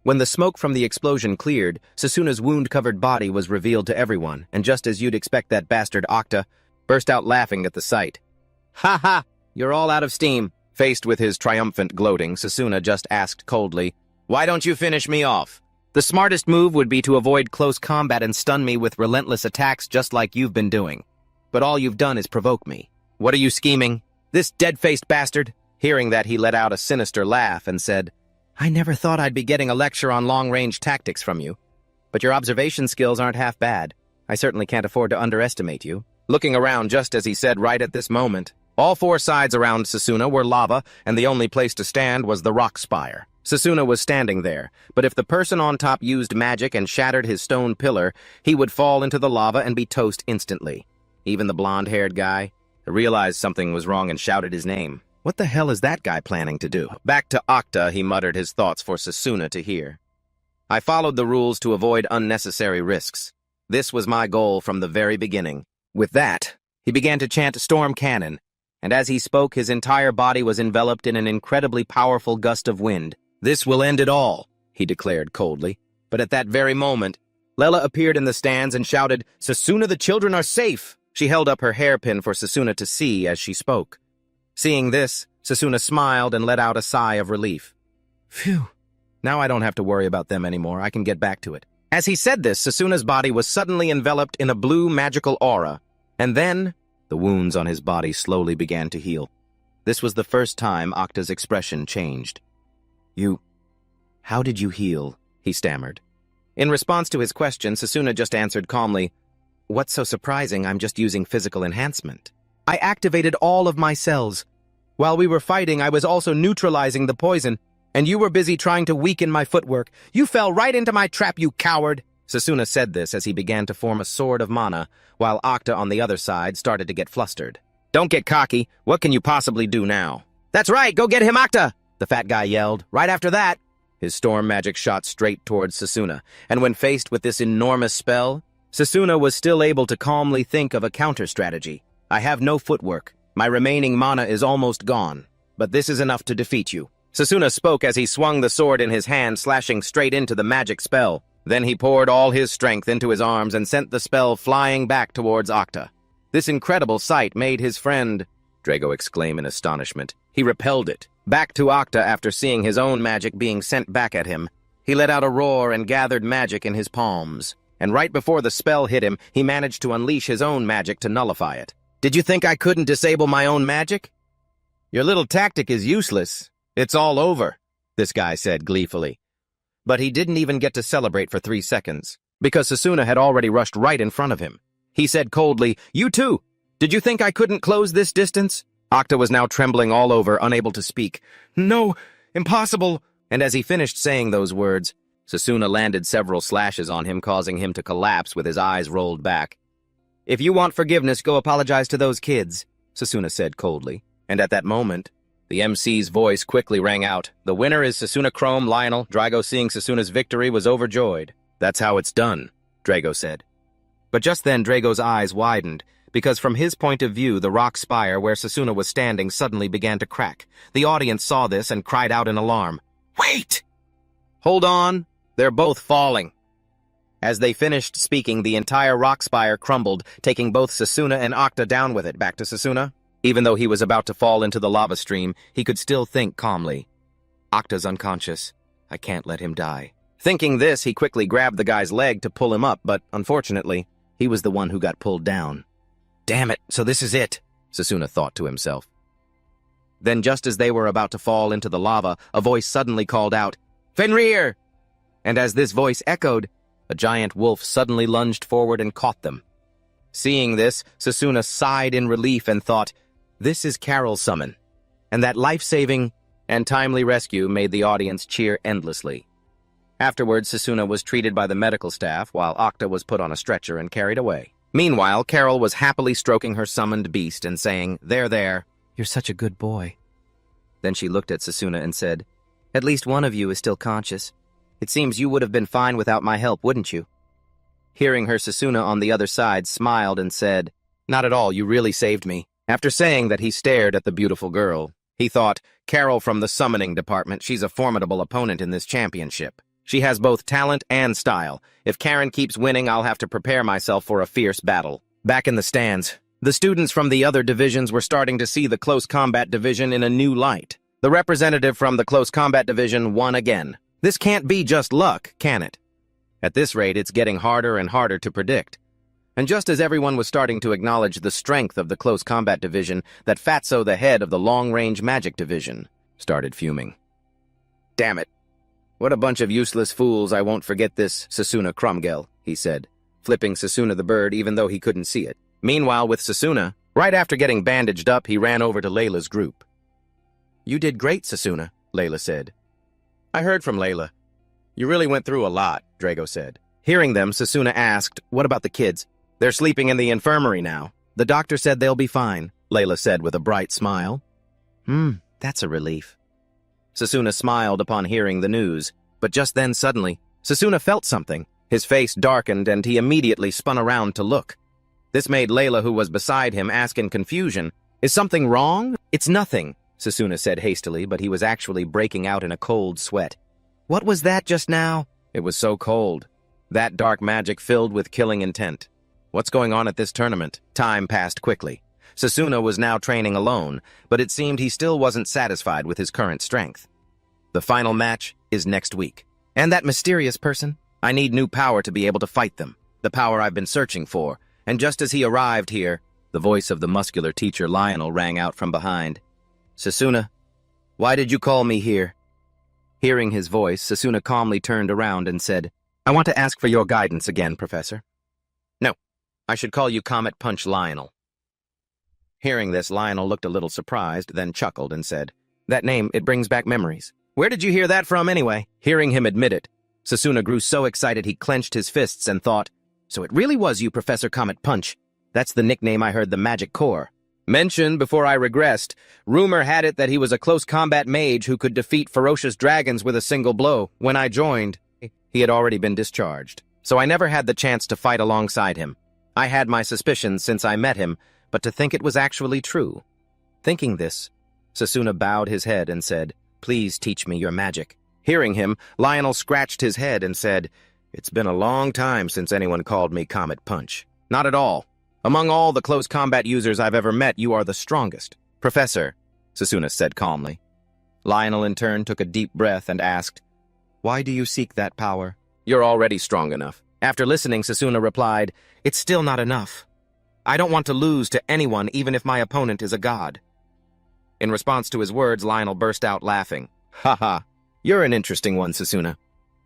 When the smoke from the explosion cleared, Sasuna's wound-covered body was revealed to everyone, and just as you'd expect, that bastard Octa burst out laughing at the sight. "Ha ha! You're all out of steam." Faced with his triumphant gloating, Sasuna just asked coldly, "Why don't you finish me off? The smartest move would be to avoid close combat and stun me with relentless attacks just like you've been doing. But all you've done is provoke me. What are you scheming? This dead-faced bastard?" Hearing that, he let out a sinister laugh and said, "I never thought I'd be getting a lecture on long-range tactics from you. But your observation skills aren't half bad. I certainly can't afford to underestimate you." Looking around just as he said right at this moment, all 4 sides around Sasuna were lava, and the only place to stand was the rock spire. Sasuna was standing there, but if the person on top used magic and shattered his stone pillar, he would fall into the lava and be toast instantly. Even the blonde-haired guy realized something was wrong and shouted his name. What the hell is that guy planning to do? Back to Octa, he muttered his thoughts for Sasuna to hear. "I followed the rules to avoid unnecessary risks. This was my goal from the very beginning." With that, he began to chant Storm Cannon, and as he spoke, his entire body was enveloped in an incredibly powerful gust of wind. "This will end it all," he declared coldly. But at that very moment, Lela appeared in the stands and shouted, "Sasuna, the children are safe!" She held up her hairpin for Sasuna to see as she spoke. Seeing this, Sasuna smiled and let out a sigh of relief. "Phew, Now I don't have to worry about them anymore. I can get back to it. As he said this, Susuna's body was suddenly enveloped in a blue magical aura, and then the wounds on his body slowly began to heal. This was the first time Octa's expression changed. How did you heal? He stammered. In response to his question, Susuna just answered calmly, "What's so surprising? I'm just using physical enhancement. I activated all of my cells. While we were fighting, I was also neutralizing the poison, and you were busy trying to weaken my footwork. You fell right into my trap, you coward!" Susuna said this as he began to form a sword of mana, while Octa on the other side started to get flustered. "Don't get cocky. What can you possibly do now?" "That's right, go get him, Octa!" the fat guy yelled. Right after that, his storm magic shot straight towards Susuna, and when faced with this enormous spell, Susuna was still able to calmly think of a counter-strategy. "I have no footwork. My remaining mana is almost gone, but this is enough to defeat you." Susuna spoke as he swung the sword in his hand, slashing straight into the magic spell. Then he poured all his strength into his arms and sent the spell flying back towards Octa. This incredible sight made his friend Drago exclaim in astonishment. He repelled it. Back to Octa after seeing his own magic being sent back at him. He let out a roar and gathered magic in his palms. And right before the spell hit him, he managed to unleash his own magic to nullify it. "Did you think I couldn't disable my own magic? Your little tactic is useless. It's all over," this guy said gleefully. But he didn't even get to celebrate for 3 seconds, because Susuna had already rushed right in front of him. He said coldly, "You too! Did you think I couldn't close this distance?" Octa was now trembling all over, unable to speak. "No, impossible!" And as he finished saying those words, Susuna landed several slashes on him, causing him to collapse with his eyes rolled back. "If you want forgiveness, go apologize to those kids," Susuna said coldly. And at that moment, the MC's voice quickly rang out. "The winner is Susuna Chrome Lionel." Drago, seeing Susuna's victory, was overjoyed. "That's how it's done," Drago said. But just then Drago's eyes widened, because from his point of view, the rock spire where Susuna was standing suddenly began to crack. The audience saw this and cried out in alarm. "Wait! Hold on! They're both falling!" As they finished speaking, the entire rock spire crumbled, taking both Susuna and Octa down with it. Back to Susuna. Even though he was about to fall into the lava stream, he could still think calmly. "Octa's unconscious. I can't let him die." Thinking this, he quickly grabbed the guy's leg to pull him up, but unfortunately, he was the one who got pulled down. "Damn it, so this is it," Susuna thought to himself. Then just as they were about to fall into the lava, a voice suddenly called out, "Fenrir!" And as this voice echoed, a giant wolf suddenly lunged forward and caught them. Seeing this, Susuna sighed in relief and thought, "This is Carol's summon." And that life-saving and timely rescue made the audience cheer endlessly. Afterwards, Susuna was treated by the medical staff, while Octa was put on a stretcher and carried away. Meanwhile, Carol was happily stroking her summoned beast and saying, there, you're such a good boy." Then she looked at Susuna and said, "At least one of you is still conscious. It seems you would have been fine without my help, wouldn't you?" Hearing her, Susuna on the other side smiled and said, "Not at all, you really saved me." After saying that, he stared at the beautiful girl. He thought, Carol from the summoning department, she's a formidable opponent in this championship. She has both talent and style. If Karen keeps winning, I'll have to prepare myself for a fierce battle. Back in the stands, the students from the other divisions were starting to see the close combat division in a new light. The representative from the close combat division won again. This can't be just luck, can it? At this rate, it's getting harder and harder to predict. And just as everyone was starting to acknowledge the strength of the close combat division, that Fatso, the head of the long-range magic division, started fuming. "Damn it. What a bunch of useless fools. I won't forget this, Susuna Krumgel," he said, flipping Susuna the bird even though he couldn't see it. Meanwhile, with Susuna, right after getting bandaged up, he ran over to Layla's group. "You did great, Susuna," Layla said. "I heard from Layla. You really went through a lot," Drago said. Hearing them, Susuna asked, "What about the kids?" "They're sleeping in the infirmary now. The doctor said they'll be fine," Layla said with a bright smile. That's a relief." Susuna smiled upon hearing the news, but just then suddenly, Susuna felt something. His face darkened and he immediately spun around to look. This made Layla, who was beside him, ask in confusion, "Is something wrong?" "It's nothing," Susuna said hastily, but he was actually breaking out in a cold sweat. "What was that just now?" "It was so cold. That dark magic filled with killing intent. What's going on at this tournament?" Time passed quickly. Susuna was now training alone, but it seemed he still wasn't satisfied with his current strength. The final match is next week. And that mysterious person? I need new power to be able to fight them, the power I've been searching for. And just as he arrived here, the voice of the muscular teacher Lionel rang out from behind. Sasuna, why did you call me here? Hearing his voice, Sasuna calmly turned around and said, I want to ask for your guidance again, Professor. No, I should call you Comet Punch Lionel. Hearing this, Lionel looked a little surprised, then chuckled and said, That name, it brings back memories. Where did you hear that from anyway? Hearing him admit it, Sasuna grew so excited he clenched his fists and thought, So it really was you, Professor Comet Punch. That's the nickname I heard the Magic Corps mention before I regressed. Rumor had it that he was a close combat mage who could defeat ferocious dragons with a single blow. When I joined, he had already been discharged, so I never had the chance to fight alongside him. I had my suspicions since I met him, but to think it was actually true. Thinking this, Sasuna bowed his head and said, Please teach me your magic. Hearing him, Lionel scratched his head and said, It's been a long time since anyone called me Comet Punch. Not at all. Among all the close combat users I've ever met, you are the strongest. Professor, Sasuna said calmly. Lionel in turn took a deep breath and asked, Why do you seek that power? You're already strong enough. After listening, Sasuna replied, It's still not enough. I don't want to lose to anyone, even if my opponent is a god. In response to his words, Lionel burst out laughing. Haha, you're an interesting one, Sasuna.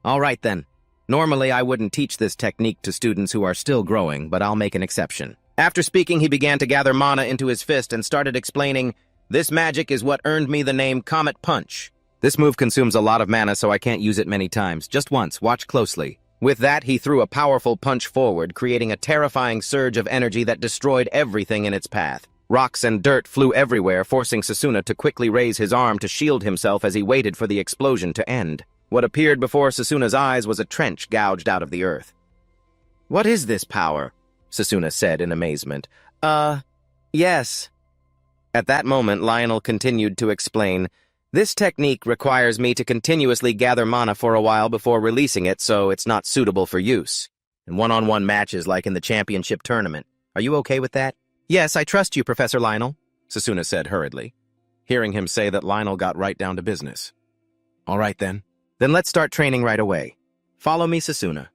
All right then. Normally, I wouldn't teach this technique to students who are still growing, but I'll make an exception. After speaking, he began to gather mana into his fist and started explaining, This magic is what earned me the name Comet Punch. This move consumes a lot of mana, so I can't use it many times. Just once. Watch closely. With that, he threw a powerful punch forward, creating a terrifying surge of energy that destroyed everything in its path. Rocks and dirt flew everywhere, forcing Sasuna to quickly raise his arm to shield himself as he waited for the explosion to end. What appeared before Sasuna's eyes was a trench gouged out of the earth. What is this power? Sasuna said in amazement. Yes. At that moment, Lionel continued to explain, This technique requires me to continuously gather mana for a while before releasing it, so it's not suitable for use. In one-on-one matches like in the championship tournament. Are you okay with that? Yes, I trust you, Professor Lionel, Sasuna said hurriedly. Hearing him say that, Lionel got right down to business. All right then. Then let's start training right away. Follow me, Sasuna.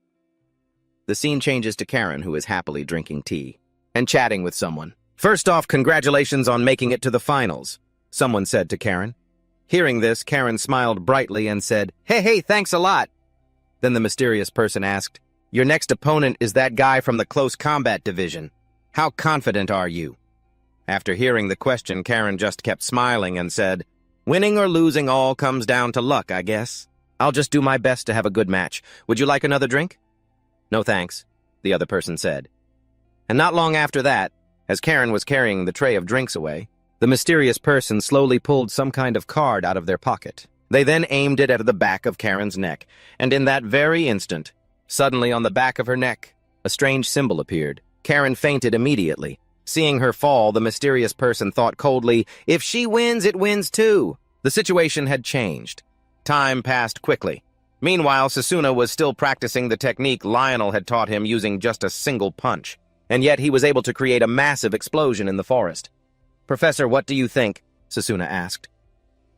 The scene changes to Karen, who is happily drinking tea and chatting with someone. First off, congratulations on making it to the finals, someone said to Karen. Hearing this, Karen smiled brightly and said, Hey, thanks a lot. Then the mysterious person asked, Your next opponent is that guy from the close combat division. How confident are you? After hearing the question, Karen just kept smiling and said, Winning or losing all comes down to luck, I guess. I'll just do my best to have a good match. Would you like another drink? No thanks, the other person said. And not long after that, as Karen was carrying the tray of drinks away, the mysterious person slowly pulled some kind of card out of their pocket. They then aimed it at the back of Karen's neck, and in that very instant, suddenly on the back of her neck, a strange symbol appeared. Karen fainted immediately. Seeing her fall, the mysterious person thought coldly, If she wins, it wins too. The situation had changed. Time passed quickly. Meanwhile, Sasuna was still practicing the technique Lionel had taught him using just a single punch, and yet he was able to create a massive explosion in the forest. Professor, what do you think? Sasuna asked.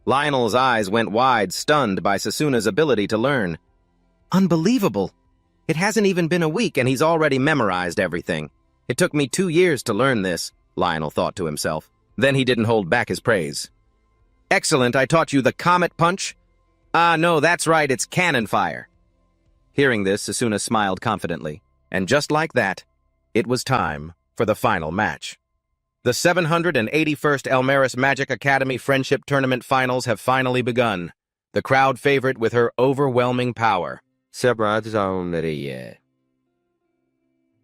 Lionel's eyes went wide, stunned by Sasuna's ability to learn. Unbelievable! It hasn't even been a week and he's already memorized everything. It took me 2 years to learn this, Lionel thought to himself. Then he didn't hold back his praise. Excellent, I taught you the Comet Punch? No, that's right, it's cannon fire. Hearing this, Sasuna smiled confidently. And just like that, it was time for the final match. The 781st Elmeris Magic Academy Friendship Tournament Finals have finally begun. The crowd favorite with her overwhelming power.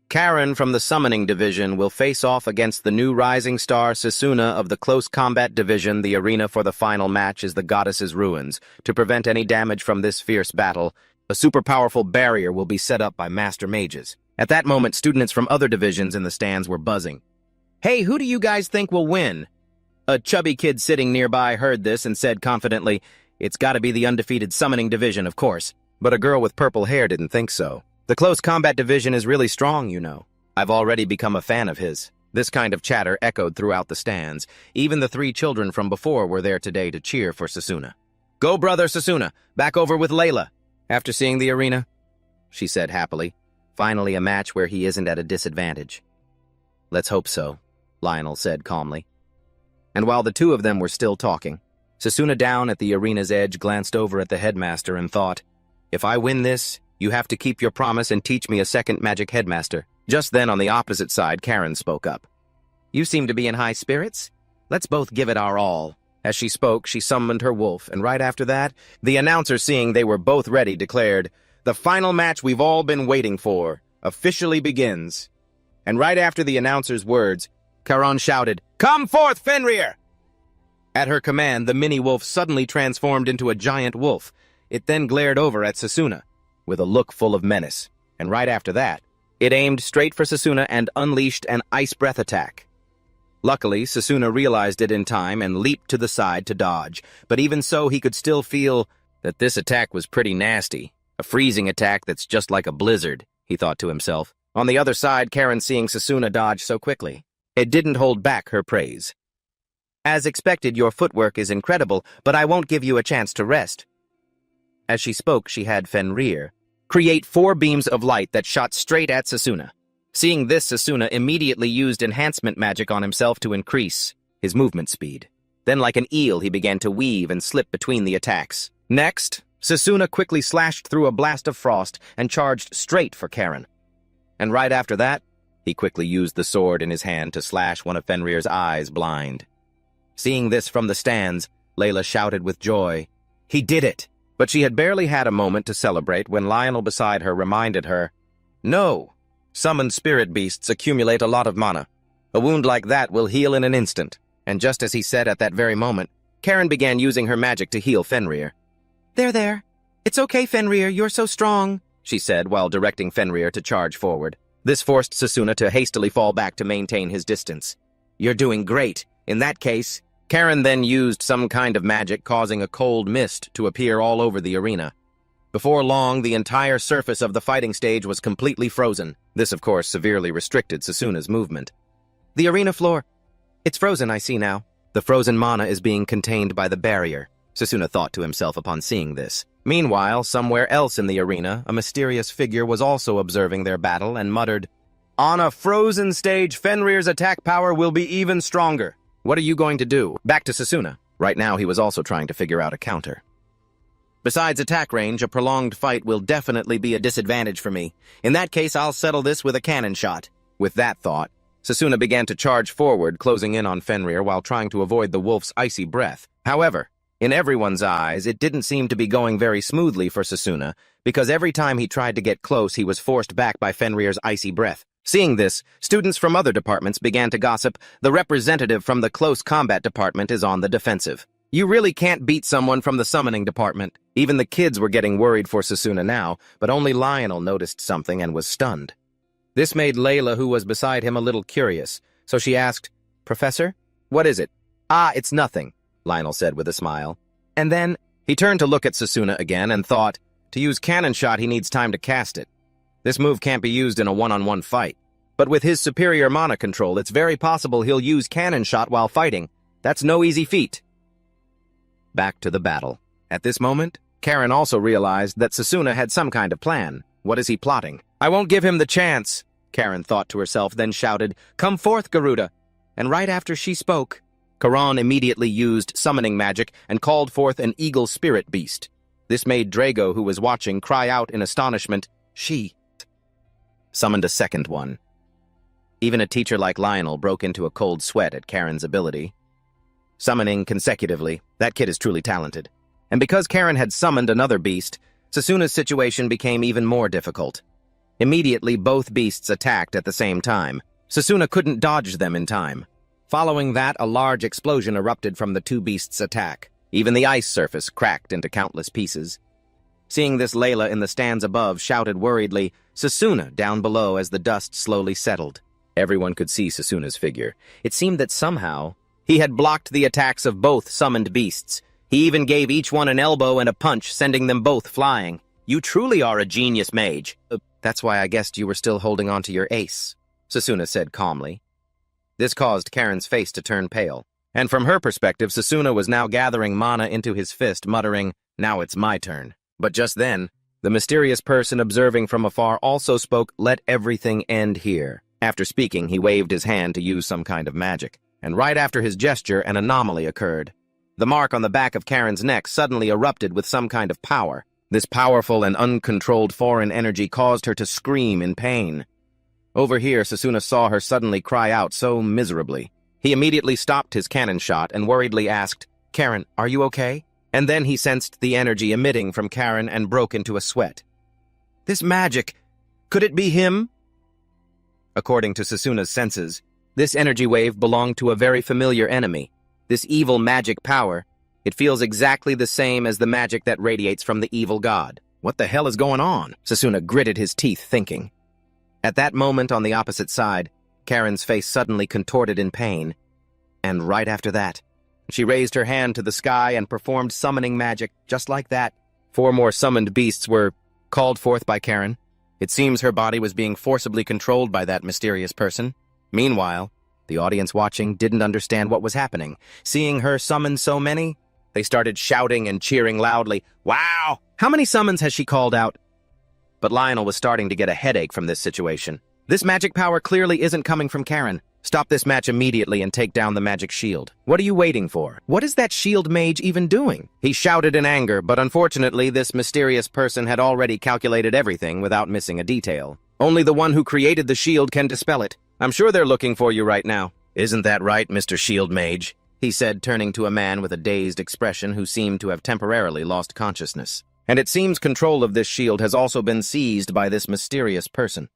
Karen from the Summoning Division will face off against the new rising star Sasuna of the Close Combat Division. The arena for the final match is the Goddess's Ruins. To prevent any damage from this fierce battle, a super powerful barrier will be set up by Master Mages. At that moment, students from other divisions in the stands were buzzing. Hey, who do you guys think will win? A chubby kid sitting nearby heard this and said confidently, It's gotta be the undefeated Summoning Division, of course. But a girl with purple hair didn't think so. The Close Combat Division is really strong, you know. I've already become a fan of his. This kind of chatter echoed throughout the stands. Even the 3 children from before were there today to cheer for Sasuna. Go, brother Sasuna, back over with Layla. After seeing the arena, she said happily. Finally a match where he isn't at a disadvantage. Let's hope so, Lionel said calmly. And while the two of them were still talking, Sasuna down at the arena's edge glanced over at the headmaster and thought, if I win this, you have to keep your promise and teach me a second magic headmaster. Just then on the opposite side, Karen spoke up. You seem to be in high spirits. Let's both give it our all. As she spoke, she summoned her wolf, and right after that, the announcer, seeing they were both ready, declared, the final match we've all been waiting for officially begins. And right after the announcer's words, Charon shouted, Come forth, Fenrir! At her command, the mini-wolf suddenly transformed into a giant wolf. It then glared over at Sasuna, with a look full of menace. And right after that, it aimed straight for Sasuna and unleashed an ice breath attack. Luckily, Sasuna realized it in time and leaped to the side to dodge, but even so he could still feel that this attack was pretty nasty. A freezing attack that's just like a blizzard, he thought to himself. On the other side, Karen seeing Sasuna dodge so quickly, it didn't hold back her praise. As expected, your footwork is incredible, but I won't give you a chance to rest. As she spoke, she had Fenrir create 4 beams of light that shot straight at Sasuna. Seeing this, Sasuna immediately used enhancement magic on himself to increase his movement speed. Then like an eel, he began to weave and slip between the attacks. Next, Sasuna quickly slashed through a blast of frost and charged straight for Karen. And right after that, he quickly used the sword in his hand to slash one of Fenrir's eyes blind. Seeing this from the stands, Layla shouted with joy, He did it! But she had barely had a moment to celebrate when Lionel beside her reminded her, No! Summoned spirit beasts accumulate a lot of mana. A wound like that will heal in an instant. And just as he said at that very moment, Karen began using her magic to heal Fenrir. There. It's okay, Fenrir, you're so strong, she said while directing Fenrir to charge forward. This forced Sasuna to hastily fall back to maintain his distance. You're doing great. In that case, Karen then used some kind of magic causing a cold mist to appear all over the arena. Before long, the entire surface of the fighting stage was completely frozen. This, of course, severely restricted Sasuna's movement. The arena floor. It's frozen, I see now. The frozen mana is being contained by the barrier, Sasuna thought to himself upon seeing this. Meanwhile, somewhere else in the arena, a mysterious figure was also observing their battle and muttered, On a frozen stage, Fenrir's attack power will be even stronger. What are you going to do? Back to Sasuna. Right now, he was also trying to figure out a counter. Besides attack range, a prolonged fight will definitely be a disadvantage for me. In that case, I'll settle this with a cannon shot. With that thought, Sasuna began to charge forward, closing in on Fenrir while trying to avoid the wolf's icy breath. However, in everyone's eyes, it didn't seem to be going very smoothly for Sasuna, because every time he tried to get close, he was forced back by Fenrir's icy breath. Seeing this, students from other departments began to gossip. The representative from the close combat department is on the defensive. You really can't beat someone from the summoning department. Even the kids were getting worried for Sasuna now, but only Lionel noticed something and was stunned. This made Layla, who was beside him, a little curious, so she asked, Professor, what is it? It's nothing, Lionel said with a smile. And then he turned to look at Sasuna again and thought, to use cannon shot he needs time to cast it. This move can't be used in a one-on-one fight. But with his superior mana control, it's very possible he'll use cannon shot while fighting. That's no easy feat. Back to the battle. At this moment, Karen also realized that Sasuna had some kind of plan. What is he plotting? I won't give him the chance, Karen thought to herself, then shouted, Come forth, Garuda. And right after she spoke, Charon immediately used summoning magic and called forth an eagle spirit beast. This made Drago, who was watching, cry out in astonishment. She summoned a second one. Even a teacher like Lionel broke into a cold sweat at Karen's ability. Summoning consecutively, that kid is truly talented. And because Karen had summoned another beast, Sasuna's situation became even more difficult. Immediately, both beasts attacked at the same time. Sasuna couldn't dodge them in time. Following that, a large explosion erupted from the two beasts' attack. Even the ice surface cracked into countless pieces. Seeing this, Layla in the stands above shouted worriedly, Sasuna, down below as the dust slowly settled. Everyone could see Sasuna's figure. It seemed that somehow he had blocked the attacks of both summoned beasts. He even gave each one an elbow and a punch, sending them both flying. You truly are a genius, Mage. That's why I guessed you were still holding on to your ace, Sasuna said calmly. This caused Karen's face to turn pale. And from her perspective, Sasuna was now gathering mana into his fist, muttering, "Now it's my turn." But just then, the mysterious person observing from afar also spoke, "Let everything end here." After speaking, he waved his hand to use some kind of magic. And right after his gesture, an anomaly occurred. The mark on the back of Karen's neck suddenly erupted with some kind of power. This powerful and uncontrolled foreign energy caused her to scream in pain. Over here, Sasuna saw her suddenly cry out so miserably. He immediately stopped his cannon shot and worriedly asked, "Karen, are you okay?" And then he sensed the energy emitting from Karen and broke into a sweat. This magic, could it be him? According to Sasuna's senses, this energy wave belonged to a very familiar enemy. This evil magic power, it feels exactly the same as the magic that radiates from the evil god. What the hell is going on? Sasuna gritted his teeth, thinking. At that moment on the opposite side, Karen's face suddenly contorted in pain. And right after that, she raised her hand to the sky and performed summoning magic, just like that. 4 more summoned beasts were called forth by Karen. It seems her body was being forcibly controlled by that mysterious person. Meanwhile, the audience watching didn't understand what was happening. Seeing her summon so many, they started shouting and cheering loudly. "Wow! How many summons has she called out?" But Lionel was starting to get a headache from this situation. This magic power clearly isn't coming from Karen. Stop this match immediately and take down the magic shield. What are you waiting for? What is that shield mage even doing? He shouted in anger, but unfortunately this mysterious person had already calculated everything without missing a detail. Only the one who created the shield can dispel it. I'm sure they're looking for you right now. Isn't that right, Mr. Shield Mage? He said, turning to a man with a dazed expression who seemed to have temporarily lost consciousness. And it seems control of this shield has also been seized by this mysterious person.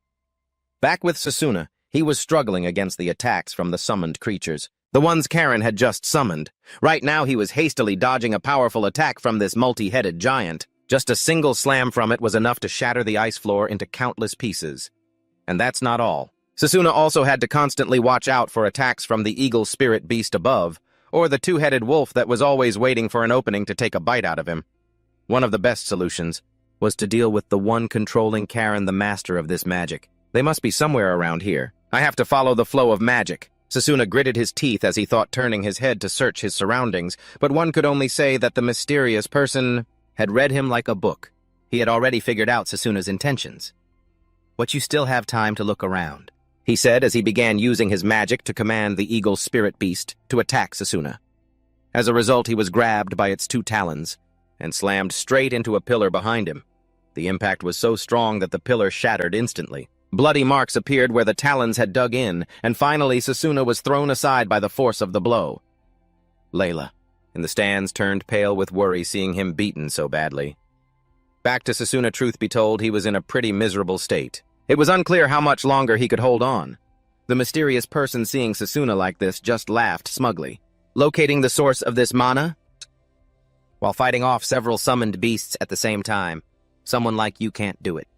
Back with Sasuna, he was struggling against the attacks from the summoned creatures, the ones Karen had just summoned. Right now he was hastily dodging a powerful attack from this multi-headed giant. Just a single slam from it was enough to shatter the ice floor into countless pieces. And that's not all. Sasuna also had to constantly watch out for attacks from the eagle spirit beast above, or the 2-headed wolf that was always waiting for an opening to take a bite out of him. One of the best solutions was to deal with the one controlling Karen, the master of this magic. They must be somewhere around here. I have to follow the flow of magic. Sasuna gritted his teeth as he thought, turning his head to search his surroundings, but one could only say that the mysterious person had read him like a book. He had already figured out Sasuna's intentions. "But you still have time to look around," he said as he began using his magic to command the eagle spirit beast to attack Sasuna. As a result, he was grabbed by its 2 talons and slammed straight into a pillar behind him. The impact was so strong that the pillar shattered instantly. Bloody marks appeared where the talons had dug in, and finally Sasuna was thrown aside by the force of the blow. Layla, in the stands, turned pale with worry seeing him beaten so badly. Back to Sasuna, truth be told, he was in a pretty miserable state. It was unclear how much longer he could hold on. The mysterious person seeing Sasuna like this just laughed smugly. Locating the source of this mana? While fighting off several summoned beasts at the same time, someone like you can't do it.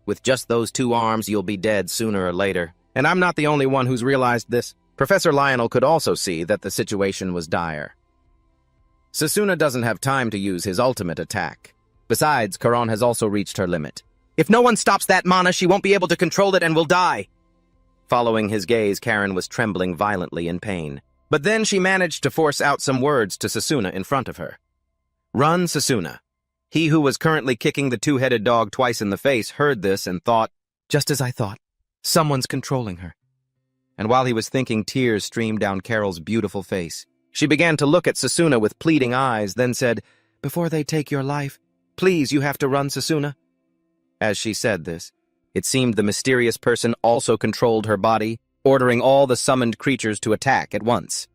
With just those 2 arms, you'll be dead sooner or later. And I'm not the only one who's realized this. Professor Lionel could also see that the situation was dire. Sasuna doesn't have time to use his ultimate attack. Besides, Karan has also reached her limit. If no one stops that mana, she won't be able to control it and will die. Following his gaze, Karen was trembling violently in pain. But then she managed to force out some words to Sasuna in front of her. "Run, Sasuna." He who was currently kicking the 2-headed dog twice in the face heard this and thought, "Just as I thought, someone's controlling her." And while he was thinking, tears streamed down Carol's beautiful face. She began to look at Sasuna with pleading eyes, then said, "Before they take your life, please, you have to run, Sasuna." As she said this, it seemed the mysterious person also controlled her body, ordering all the summoned creatures to attack at once.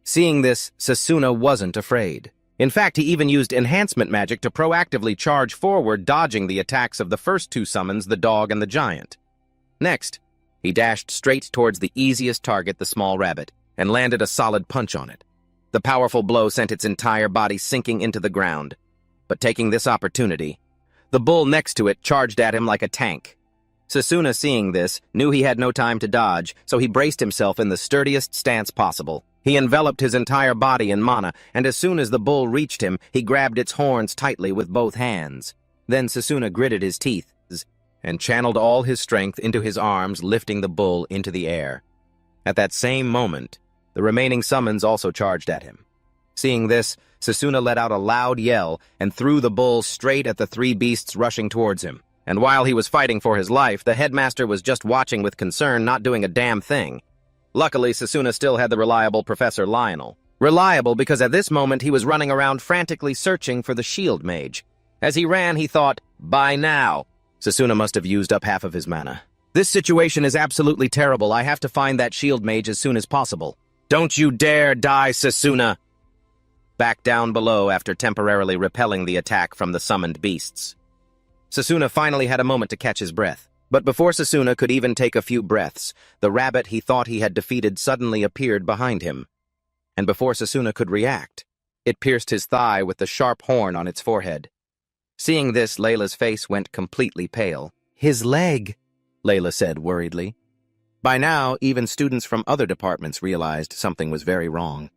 Seeing this, Sasuna wasn't afraid. In fact, he even used enhancement magic to proactively charge forward, dodging the attacks of the first 2 summons, the dog and the giant. Next, he dashed straight towards the easiest target, the small rabbit, and landed a solid punch on it. The powerful blow sent its entire body sinking into the ground. But taking this opportunity, the bull next to it charged at him like a tank. Sasuna, seeing this, knew he had no time to dodge, so he braced himself in the sturdiest stance possible. He enveloped his entire body in mana, and as soon as the bull reached him, he grabbed its horns tightly with both hands. Then Sasuna gritted his teeth and channeled all his strength into his arms, lifting the bull into the air. At that same moment, The remaining summons also charged at him. Seeing this, Sasuna let out a loud yell and threw the bull straight at the three beasts rushing towards him. And while he was fighting for his life, the headmaster was just watching with concern, not doing a damn thing. Luckily, Sasuna still had the reliable Professor Lionel. Reliable because at this moment he was running around frantically searching for the shield mage. As he ran, he thought, by now. Sasuna must have used up half of his mana. This situation is absolutely terrible. I have to find that shield mage as soon as possible. Don't you dare die, Sasuna! Back down below after temporarily repelling the attack from the summoned beasts. Sasuna finally had a moment to catch his breath. But before Sasuna could even take a few breaths, the rabbit he thought he had defeated suddenly appeared behind him. And before Sasuna could react, it pierced his thigh with the sharp horn on its forehead. Seeing this, Layla's face went completely pale. His leg, Layla said worriedly. By now, even students from other departments realized something was very wrong.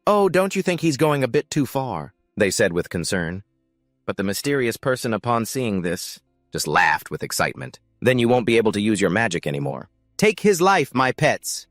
Oh, don't you think he's going a bit too far? They said with concern. But the mysterious person, upon seeing this, just laughed with excitement. Then you won't be able to use your magic anymore. Take his life, my pets!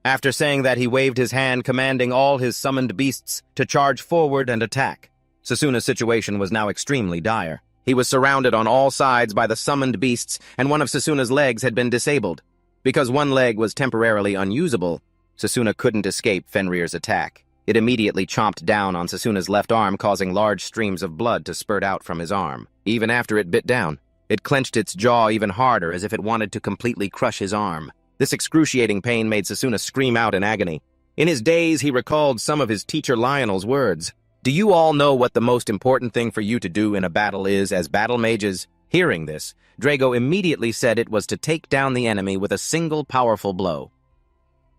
After saying that, he waved his hand, commanding all his summoned beasts to charge forward and attack. Sasuna's situation was now extremely dire. He was surrounded on all sides by the summoned beasts, and one of Sasuna's legs had been disabled. Because one leg was temporarily unusable, Sasuna couldn't escape Fenrir's attack. It immediately chomped down on Sasuna's left arm, causing large streams of blood to spurt out from his arm. Even after it bit down, it clenched its jaw even harder as if it wanted to completely crush his arm. This excruciating pain made Sasuna scream out in agony. In his daze, he recalled some of his teacher Lionel's words. Do you all know what the most important thing for you to do in a battle is as battle mages? Hearing this, Drago immediately said it was to take down the enemy with a single powerful blow.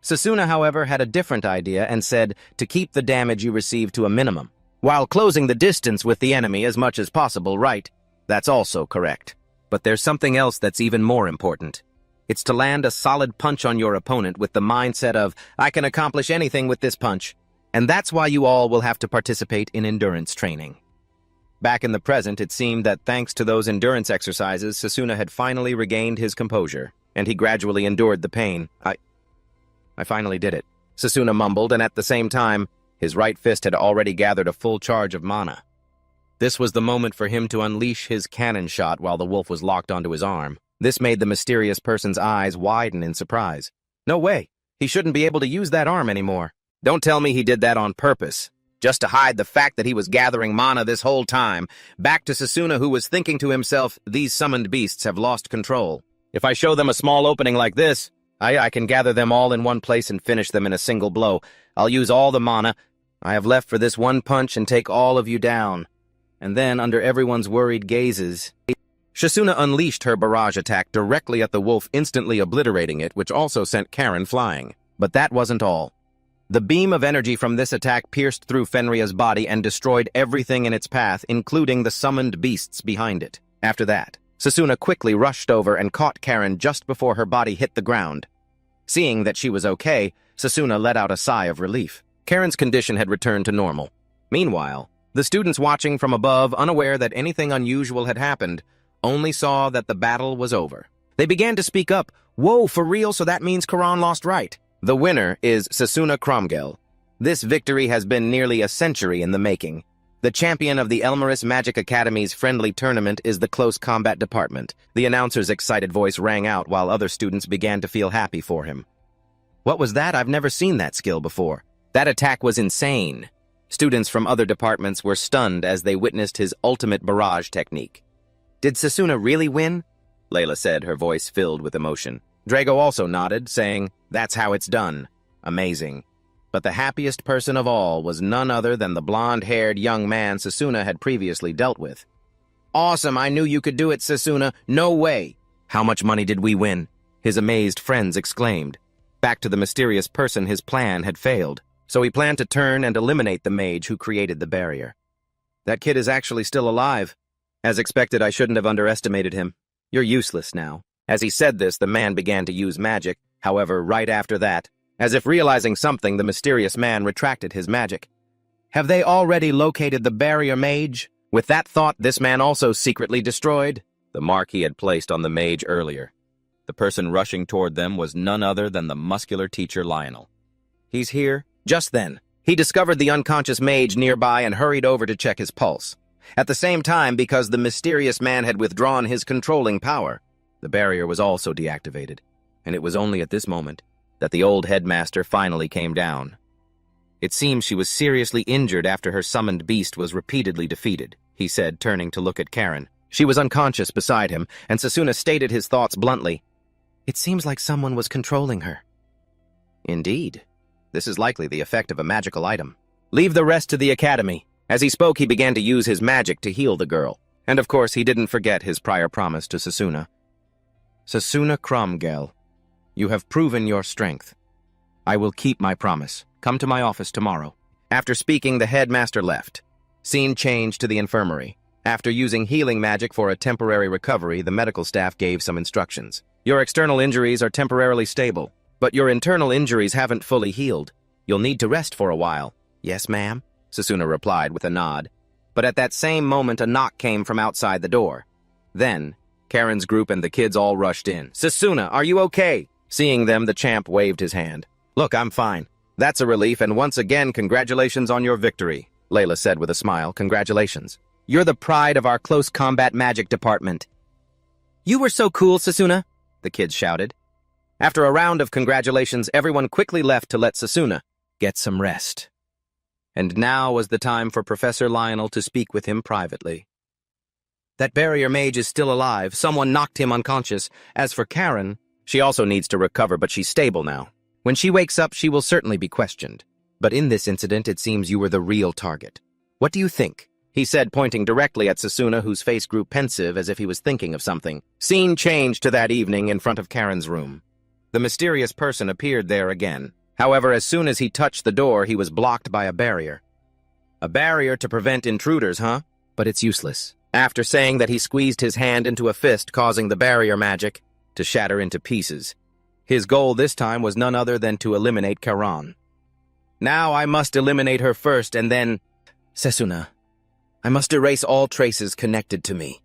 Sasuna, however, had a different idea and said to keep the damage you receive to a minimum, while closing the distance with the enemy as much as possible, right? That's also correct. But there's something else that's even more important. It's to land a solid punch on your opponent with the mindset of, I can accomplish anything with this punch. And that's why you all will have to participate in endurance training. Back in the present, it seemed that thanks to those endurance exercises, Sasuna had finally regained his composure, and he gradually endured the pain. I finally did it, Sasuna mumbled, and at the same time, his right fist had already gathered a full charge of mana. This was the moment for him to unleash his cannon shot while the wolf was locked onto his arm. This made the mysterious person's eyes widen in surprise. No way, he shouldn't be able to use that arm anymore. Don't tell me he did that on purpose, just to hide the fact that he was gathering mana this whole time. Back to Sasuna, who was thinking to himself, these summoned beasts have lost control. If I show them a small opening like this, I can gather them all in one place and finish them in a single blow. I'll use all the mana I have left for this one punch and take all of you down. And then, under everyone's worried gazes, Sasuna unleashed her barrage attack directly at the wolf, instantly obliterating it, which also sent Karen flying. But that wasn't all. The beam of energy from this attack pierced through Fenrir's body and destroyed everything in its path, including the summoned beasts behind it. After that, Sasuna quickly rushed over and caught Karen just before her body hit the ground. Seeing that she was okay, Sasuna let out a sigh of relief. Karen's condition had returned to normal. Meanwhile, the students watching from above, unaware that anything unusual had happened, only saw that the battle was over. They began to speak up. Whoa, for real? So that means Karan lost, right? The winner is Sasuna Cromgel. This victory has been nearly a century in the making. The champion of the Elmerus Magic Academy's friendly tournament is the Close Combat Department. The announcer's excited voice rang out while other students began to feel happy for him. What was that? I've never seen that skill before. That attack was insane. Students from other departments were stunned as they witnessed his ultimate barrage technique. Did Sasuna really win? Layla said, her voice filled with emotion. Drago also nodded, saying, that's how it's done. Amazing. But the happiest person of all was none other than the blonde-haired young man Sasuna had previously dealt with. Awesome, I knew you could do it, Sasuna. No way. How much money did we win? His amazed friends exclaimed. Back to the mysterious person, his plan had failed. So he planned to turn and eliminate the mage who created the barrier. That kid is actually still alive. As expected, I shouldn't have underestimated him. You're useless now. As he said this, the man began to use magic. However, right after that, as if realizing something, the mysterious man retracted his magic. Have they already located the barrier mage? With that thought, this man also secretly destroyed the mark he had placed on the mage earlier. The person rushing toward them was none other than the muscular teacher Lionel. He's here. Just then, he discovered the unconscious mage nearby and hurried over to check his pulse. At the same time, because the mysterious man had withdrawn his controlling power, the barrier was also deactivated, and it was only at this moment that the old headmaster finally came down. It seems she was seriously injured after her summoned beast was repeatedly defeated, he said, turning to look at Karen. She was unconscious beside him, and Sasuna stated his thoughts bluntly. It seems like someone was controlling her. Indeed. This is likely the effect of a magical item. Leave the rest to the academy. As he spoke, he began to use his magic to heal the girl. And of course, he didn't forget his prior promise to Sasuna. Sasuna Cromgel, you have proven your strength. I will keep my promise. Come to my office tomorrow. After speaking, the headmaster left. Scene changed to the infirmary. After using healing magic for a temporary recovery, the medical staff gave some instructions. Your external injuries are temporarily stable, but your internal injuries haven't fully healed. You'll need to rest for a while. Yes, ma'am, Sasuna replied with a nod. But at that same moment, a knock came from outside the door. Then, Karen's group and the kids all rushed in. Sasuna, are you okay? Seeing them, the champ waved his hand. Look, I'm fine. That's a relief, and once again, congratulations on your victory, Layla said with a smile. Congratulations. You're the pride of our close combat magic department. You were so cool, Sasuna, the kids shouted. After a round of congratulations, everyone quickly left to let Sasuna get some rest. And now was the time for Professor Lionel to speak with him privately. That barrier mage is still alive. Someone knocked him unconscious. As for Karen, she also needs to recover, but she's stable now. When she wakes up, she will certainly be questioned. But in this incident, it seems you were the real target. What do you think? He said, pointing directly at Sasuna, whose face grew pensive as if he was thinking of something. Scene changed to that evening in front of Karen's room. The mysterious person appeared there again. However, as soon as he touched the door, he was blocked by a barrier. A barrier to prevent intruders, huh? But it's useless. After saying that, he squeezed his hand into a fist, causing the barrier magic to shatter into pieces. His goal this time was none other than to eliminate Karen. Now I must eliminate her first, and then... Sasuna, I must erase all traces connected to me.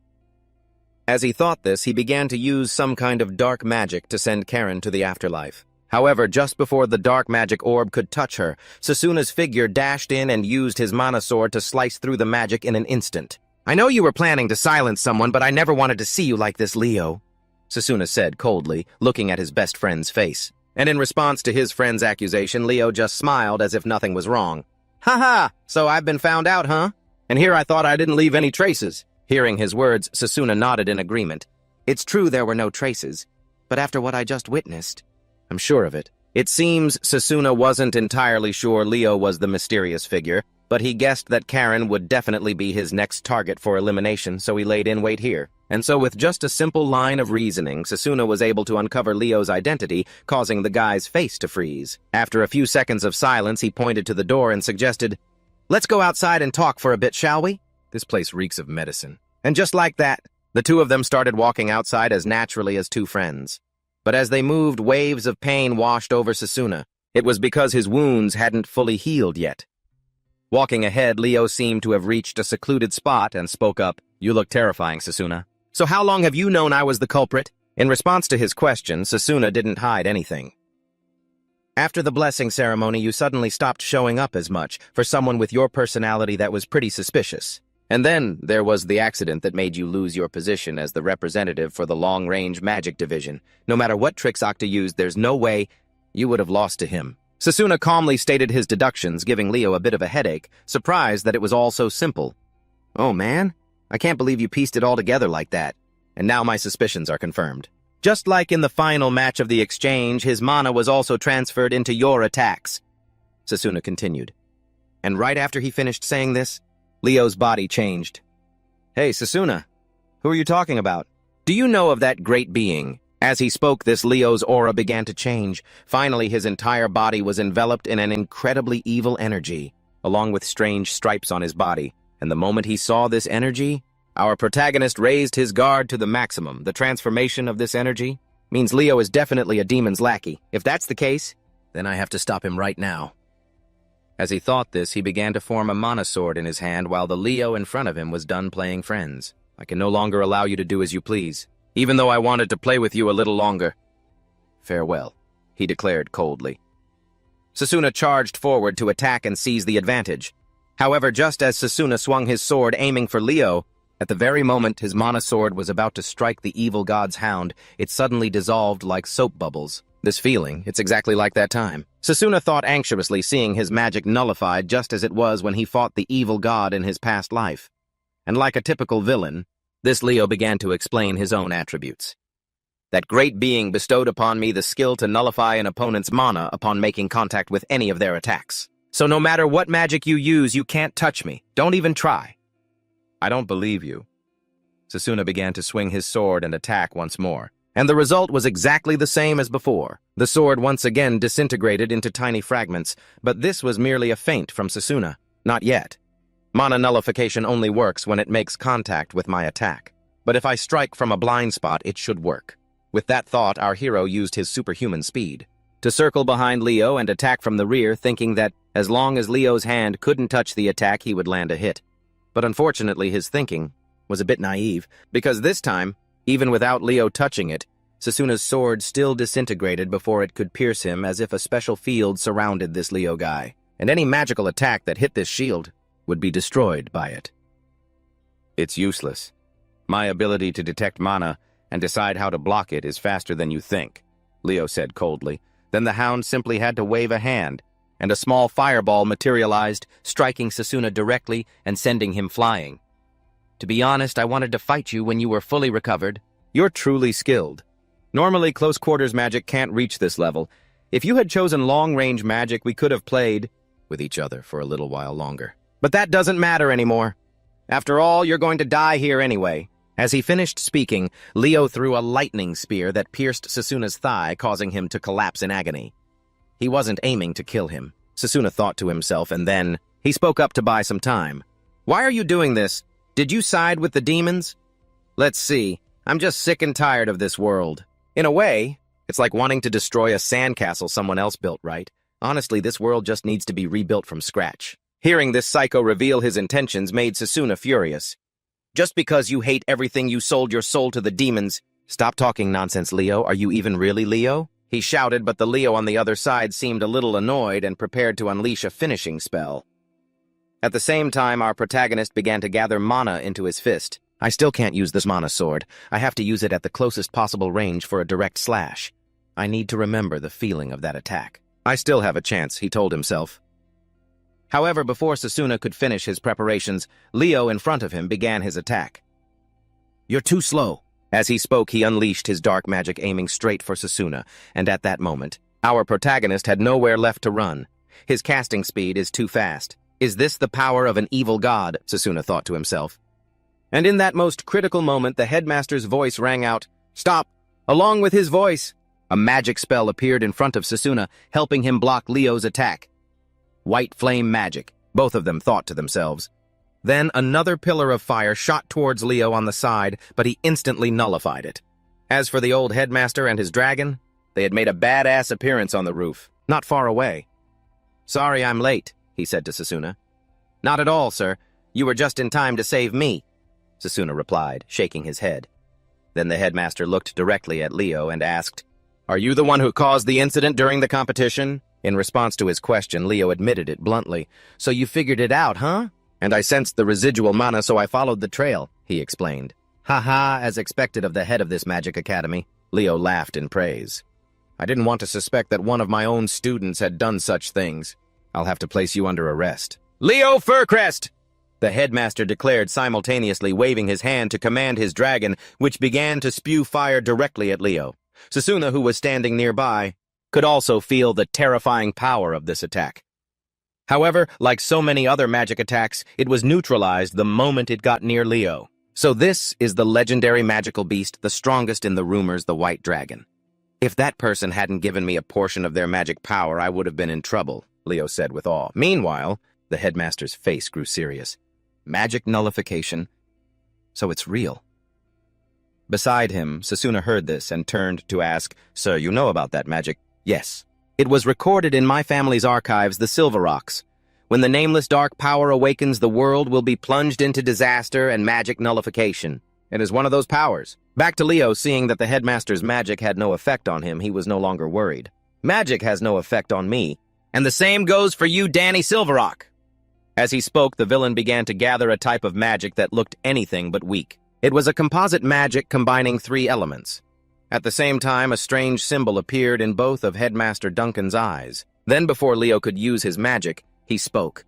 As he thought this, he began to use some kind of dark magic to send Karen to the afterlife. However, just before the dark magic orb could touch her, Sasuna's figure dashed in and used his mana sword to slice through the magic in an instant. I know you were planning to silence someone, but I never wanted to see you like this, Leo, Sasuna said coldly, looking at his best friend's face. And in response to his friend's accusation, Leo just smiled as if nothing was wrong. Ha! So I've been found out, huh? And here I thought I didn't leave any traces. Hearing his words, Sasuna nodded in agreement. It's true there were no traces, but after what I just witnessed, I'm sure of it. It seems Sasuna wasn't entirely sure Leo was the mysterious figure, but he guessed that Karen would definitely be his next target for elimination, so he laid in wait here. And so with just a simple line of reasoning, Sasuna was able to uncover Leo's identity, causing the guy's face to freeze. After a few seconds of silence, he pointed to the door and suggested, Let's go outside and talk for a bit, shall we? This place reeks of medicine. And just like that, the two of them started walking outside as naturally as two friends. But as they moved, waves of pain washed over Sasuna. It was because his wounds hadn't fully healed yet. Walking ahead, Leo seemed to have reached a secluded spot and spoke up. You look terrifying, Sasuna. So how long have you known I was the culprit? In response to his question, Sasuna didn't hide anything. After the blessing ceremony, you suddenly stopped showing up as much. For someone with your personality, that was pretty suspicious. And then there was the accident that made you lose your position as the representative for the long-range magic division. No matter what tricks Octa used, there's no way you would have lost to him. Sasuna calmly stated his deductions, giving Leo a bit of a headache, surprised that it was all so simple. Oh man, I can't believe you pieced it all together like that. And now my suspicions are confirmed. Just like in the final match of the exchange, his mana was also transferred into your attacks, Sasuna continued. And right after he finished saying this, Leo's body changed. Hey, Sasuna, who are you talking about? Do you know of that great being? As he spoke this, Leo's aura began to change. Finally, his entire body was enveloped in an incredibly evil energy, along with strange stripes on his body. And the moment he saw this energy, our protagonist raised his guard to the maximum. The transformation of this energy means Leo is definitely a demon's lackey. If that's the case, then I have to stop him right now. As he thought this, he began to form a mana sword in his hand while the Leo in front of him was done playing friends. I can no longer allow you to do as you please, even though I wanted to play with you a little longer. Farewell, he declared coldly. Sasuna charged forward to attack and seize the advantage. However, just as Sasuna swung his sword aiming for Leo, at the very moment his mana sword was about to strike the evil god's hound, it suddenly dissolved like soap bubbles. This feeling, it's exactly like that time. Sasuna thought anxiously, seeing his magic nullified just as it was when he fought the evil god in his past life. And like a typical villain, this Leo began to explain his own attributes. That great being bestowed upon me the skill to nullify an opponent's mana upon making contact with any of their attacks. So no matter what magic you use, you can't touch me. Don't even try. I don't believe you. Sasuna began to swing his sword and attack once more. And the result was exactly the same as before. The sword once again disintegrated into tiny fragments, but this was merely a feint from Sasuna. Not yet. Mana nullification only works when it makes contact with my attack. But if I strike from a blind spot, it should work. With that thought, our hero used his superhuman speed to circle behind Leo and attack from the rear, thinking that as long as Leo's hand couldn't touch the attack, he would land a hit. But unfortunately, his thinking was a bit naive, because this time, even without Leo touching it, Sasuna's sword still disintegrated before it could pierce him, as if a special field surrounded this Leo guy, and any magical attack that hit this shield would be destroyed by it. It's useless. My ability to detect mana and decide how to block it is faster than you think, Leo said coldly. Then the hound simply had to wave a hand, and a small fireball materialized, striking Sasuna directly and sending him flying. To be honest, I wanted to fight you when you were fully recovered. You're truly skilled. Normally, close-quarters magic can't reach this level. If you had chosen long-range magic, we could have played with each other for a little while longer. But that doesn't matter anymore. After all, you're going to die here anyway. As he finished speaking, Leo threw a lightning spear that pierced Sasuna's thigh, causing him to collapse in agony. He wasn't aiming to kill him, Sasuna thought to himself, and then he spoke up to buy some time. Why are you doing this? Did you side with the demons? Let's see. I'm just sick and tired of this world. In a way, it's like wanting to destroy a sandcastle someone else built, right? Honestly, this world just needs to be rebuilt from scratch. Hearing this psycho reveal his intentions made Sasuna furious. Just because you hate everything, you sold your soul to the demons. Stop talking nonsense, Leo. Are you even really Leo? He shouted, but the Leo on the other side seemed a little annoyed and prepared to unleash a finishing spell. At the same time, our protagonist began to gather mana into his fist. I still can't use this mana sword. I have to use it at the closest possible range for a direct slash. I need to remember the feeling of that attack. I still have a chance, he told himself. However, before Sasuna could finish his preparations, Leo in front of him began his attack. You're too slow. As he spoke, he unleashed his dark magic, aiming straight for Sasuna, and at that moment, our protagonist had nowhere left to run. His casting speed is too fast. Is this the power of an evil god? Sasuna thought to himself. And in that most critical moment, the headmaster's voice rang out, Stop! Along with his voice, a magic spell appeared in front of Sasuna, helping him block Leo's attack. White flame magic, both of them thought to themselves. Then another pillar of fire shot towards Leo on the side, but he instantly nullified it. As for the old headmaster and his dragon, they had made a badass appearance on the roof, not far away. Sorry I'm late, he said to Sasuna. Not at all, sir. You were just in time to save me, Sasuna replied, shaking his head. Then the headmaster looked directly at Leo and asked, Are you the one who caused the incident during the competition? In response to his question, Leo admitted it bluntly. So you figured it out, huh? And I sensed the residual mana, so I followed the trail, he explained. Ha, as expected of the head of this magic academy. Leo laughed in praise. I didn't want to suspect that one of my own students had done such things. I'll have to place you under arrest. Leo Furcrest! The headmaster declared, simultaneously waving his hand to command his dragon, which began to spew fire directly at Leo. Sasuna, who was standing nearby, could also feel the terrifying power of this attack. However, like so many other magic attacks, it was neutralized the moment it got near Leo. So this is the legendary magical beast, the strongest in the rumors, the White Dragon. If that person hadn't given me a portion of their magic power, I would have been in trouble, Leo said with awe. Meanwhile, the headmaster's face grew serious. Magic nullification? So it's real. Beside him, Sasuna heard this and turned to ask, Sir, you know about that magic? Yes. It was recorded in my family's archives, the Silver Rocks. When the nameless dark power awakens, the world will be plunged into disaster and magic nullification. It is one of those powers. Back to Leo, seeing that the headmaster's magic had no effect on him, he was no longer worried. Magic has no effect on me. And the same goes for you, Danny Silverrock. As he spoke, the villain began to gather a type of magic that looked anything but weak. It was a composite magic combining 3 elements. At the same time, a strange symbol appeared in both of Headmaster Duncan's eyes. Then, before Leo could use his magic, he spoke.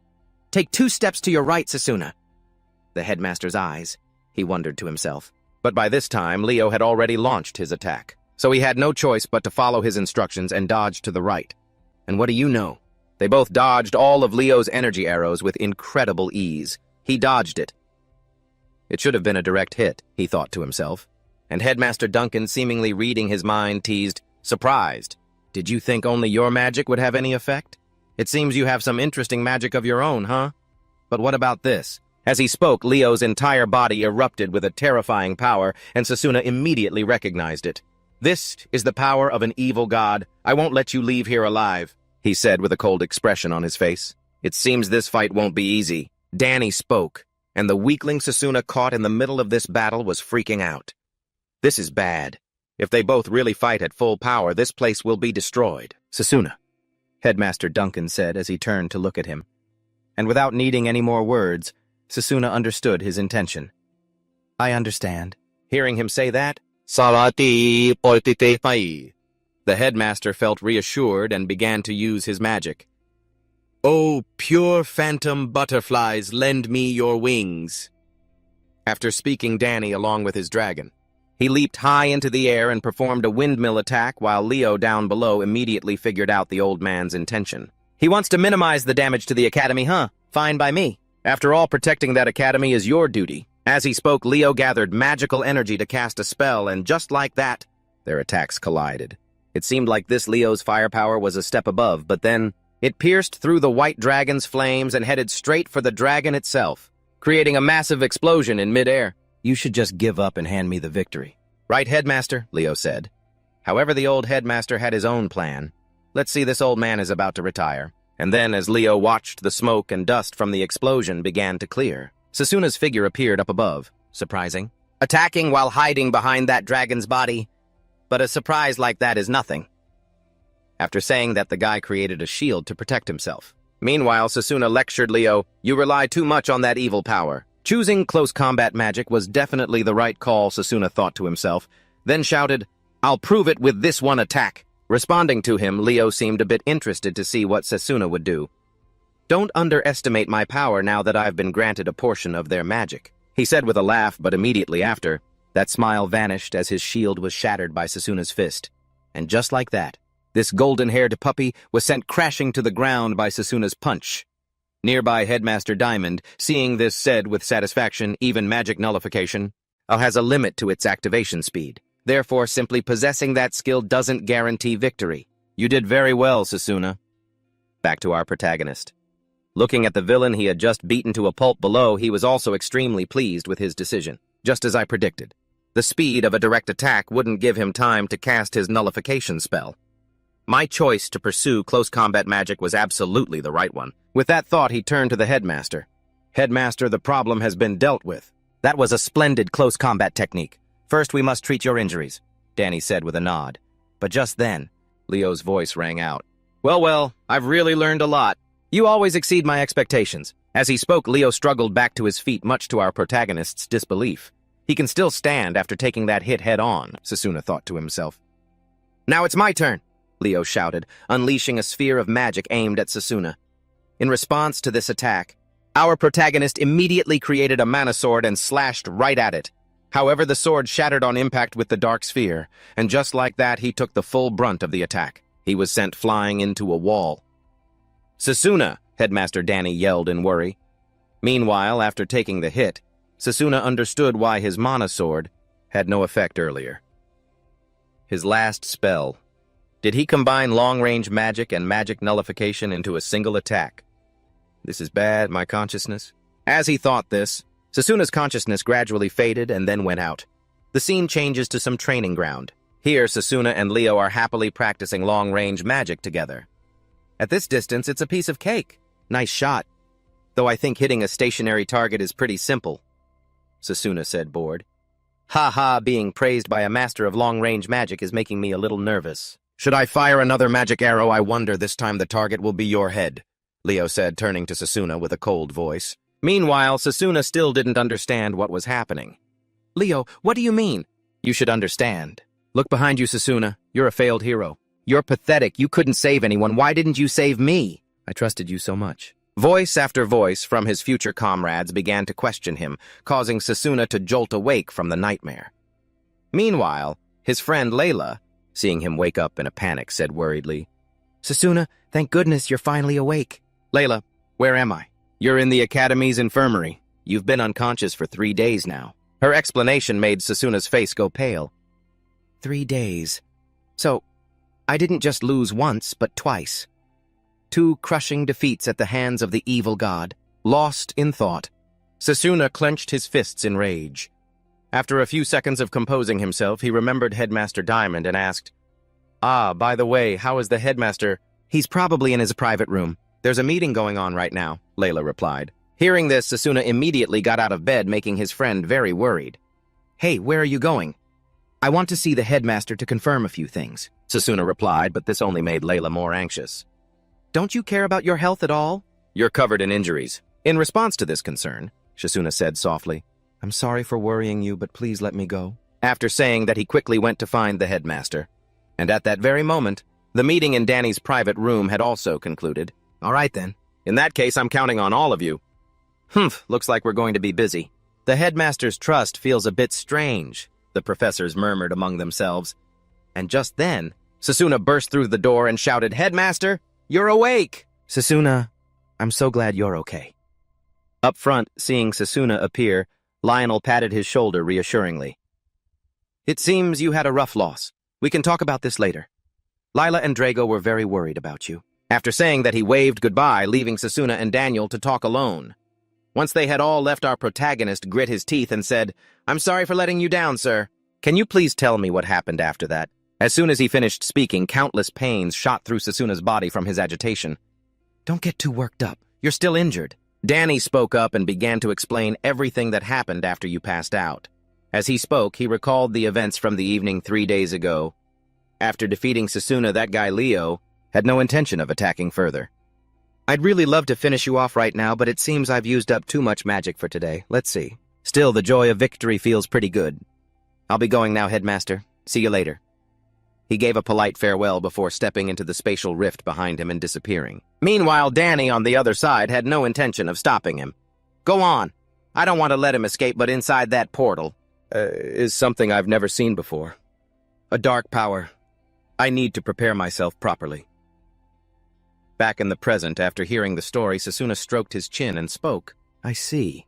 "Take 2 steps to your right, Sasuna." The Headmaster's eyes, he wondered to himself. But by this time, Leo had already launched his attack, so he had no choice but to follow his instructions and dodge to the right. And what do you know? They both dodged all of Leo's energy arrows with incredible ease. He dodged it. It should have been a direct hit, he thought to himself. And Headmaster Duncan, seemingly reading his mind, teased, "Surprised. Did you think only your magic would have any effect? It seems you have some interesting magic of your own, huh? But what about this?" As he spoke, Leo's entire body erupted with a terrifying power, and Sasuna immediately recognized it. "This is the power of an evil god. I won't let you leave here alive," he said with a cold expression on his face. "It seems this fight won't be easy." Danny spoke, and the weakling Sasuna caught in the middle of this battle was freaking out. "This is bad. If they both really fight at full power, this place will be destroyed." "Sasuna," Headmaster Duncan said as he turned to look at him. And without needing any more words, Sasuna understood his intention. "I understand." Hearing him say that, "Sarati portite pai," the Headmaster felt reassured and began to use his magic. "Oh, pure phantom butterflies, lend me your wings." After speaking Danny along with his dragon, he leaped high into the air and performed a windmill attack while Leo down below immediately figured out the old man's intention. "He wants to minimize the damage to the academy, huh? Fine by me. After all, protecting that academy is your duty." As he spoke, Leo gathered magical energy to cast a spell, and just like that, their attacks collided. It seemed like this Leo's firepower was a step above, but then it pierced through the white dragon's flames and headed straight for the dragon itself, creating a massive explosion in midair. "You should just give up and hand me the victory." "Right, Headmaster," Leo said. However, the old Headmaster had his own plan. "Let's see, this old man is about to retire." And then, as Leo watched, the smoke and dust from the explosion began to clear. Sasuna's figure appeared up above. Surprising. Attacking while hiding behind that dragon's body. But a surprise like that is nothing. After saying that, the guy created a shield to protect himself. Meanwhile, Sasuna lectured Leo, "You rely too much on that evil power." Choosing close combat magic was definitely the right call, Sasuna thought to himself, then shouted, "I'll prove it with this one attack." Responding to him, Leo seemed a bit interested to see what Sasuna would do. "Don't underestimate my power now that I've been granted a portion of their magic," he said with a laugh, but immediately after, that smile vanished as his shield was shattered by Sasuna's fist. And just like that, this golden-haired puppy was sent crashing to the ground by Sasuna's punch. Nearby Headmaster Diamond, seeing this, said with satisfaction, "Even magic nullification has a limit to its activation speed. Therefore, simply possessing that skill doesn't guarantee victory. You did very well, Sasuna." Back to our protagonist. Looking at the villain he had just beaten to a pulp below, he was also extremely pleased with his decision. Just as I predicted. The speed of a direct attack wouldn't give him time to cast his nullification spell. My choice to pursue close combat magic was absolutely the right one. With that thought, he turned to the Headmaster. "Headmaster, the problem has been dealt with." "That was a splendid close combat technique. First, we must treat your injuries," Danny said with a nod. But just then, Leo's voice rang out. Well, I've really learned a lot. You always exceed my expectations." As he spoke, Leo struggled back to his feet, much to our protagonist's disbelief. He can still stand after taking that hit head-on, Sasuna thought to himself. "Now it's my turn," Leo shouted, unleashing a sphere of magic aimed at Sasuna. In response to this attack, our protagonist immediately created a mana sword and slashed right at it. However, the sword shattered on impact with the dark sphere, and just like that, he took the full brunt of the attack. He was sent flying into a wall. "Sasuna!" Headmaster Danny yelled in worry. Meanwhile, after taking the hit, Sasuna understood why his mana sword had no effect earlier. His last spell. Did he combine long-range magic and magic nullification into a single attack? This is bad, my consciousness. As he thought this, Sasuna's consciousness gradually faded and then went out. The scene changes to some training ground. Here, Sasuna and Leo are happily practicing long-range magic together. At this distance, it's a piece of cake. Nice shot. Though I think hitting a stationary target is pretty simple, Sasuna said, bored. Ha ha, being praised by a master of long-range magic is making me a little nervous. Should I fire another magic arrow, I wonder this time the target will be your head, Leo said, turning to Sasuna with a cold voice. Meanwhile, Sasuna still didn't understand what was happening. Leo, what do you mean? You should understand. Look behind you, Sasuna. You're a failed hero. You're pathetic. You couldn't save anyone. Why didn't you save me? I trusted you so much. Voice after voice from his future comrades began to question him, causing Sasuna to jolt awake from the nightmare. Meanwhile, his friend Layla, seeing him wake up in a panic, said worriedly, Sasuna, thank goodness you're finally awake. Layla, where am I? You're in the Academy's infirmary. You've been unconscious for 3 days now. Her explanation made Sasuna's face go pale. 3 days. So, I didn't just lose once, but twice. 2 crushing defeats at the hands of the evil god. Lost in thought, Sasuna clenched his fists in rage. After a few seconds of composing himself, he remembered Headmaster Diamond and asked, by the way, how is the headmaster? He's probably in his private room. There's a meeting going on right now, Layla replied. Hearing this, Sasuna immediately got out of bed, making his friend very worried. Hey, where are you going? I want to see the headmaster to confirm a few things, Sasuna replied, but this only made Layla more anxious. Don't you care about your health at all? You're covered in injuries. In response to this concern, Sasuna said softly, I'm sorry for worrying you, but please let me go. After saying that, he quickly went to find the headmaster. And at that very moment, the meeting in Danny's private room had also concluded. All right then. In that case, I'm counting on all of you. Looks like we're going to be busy. The headmaster's trust feels a bit strange, the professors murmured among themselves. And just then, Sasuna burst through the door and shouted, Headmaster, you're awake! Sasuna, I'm so glad you're okay. Up front, seeing Sasuna appear, Lionel patted his shoulder reassuringly. It seems you had a rough loss. We can talk about this later. Lila and Drago were very worried about you. After saying that, he waved goodbye, leaving Sasuna and Daniel to talk alone. Once they had all left, our protagonist grit his teeth and said, I'm sorry for letting you down, sir. Can you please tell me what happened after that? As soon as he finished speaking, countless pains shot through Sasuna's body from his agitation. Don't get too worked up. You're still injured. Danny spoke up and began to explain everything that happened after you passed out. As he spoke, he recalled the events from the evening 3 days ago. After defeating Sasuna, that guy Leo had no intention of attacking further. I'd really love to finish you off right now, but it seems I've used up too much magic for today. Let's see. Still, the joy of victory feels pretty good. I'll be going now, Headmaster. See you later. He gave a polite farewell before stepping into the spatial rift behind him and disappearing. Meanwhile, Danny on the other side had no intention of stopping him. Go on. I don't want to let him escape, but inside that portal is something I've never seen before. A dark power. I need to prepare myself properly. Back in the present, after hearing the story, Sasuna stroked his chin and spoke. I see.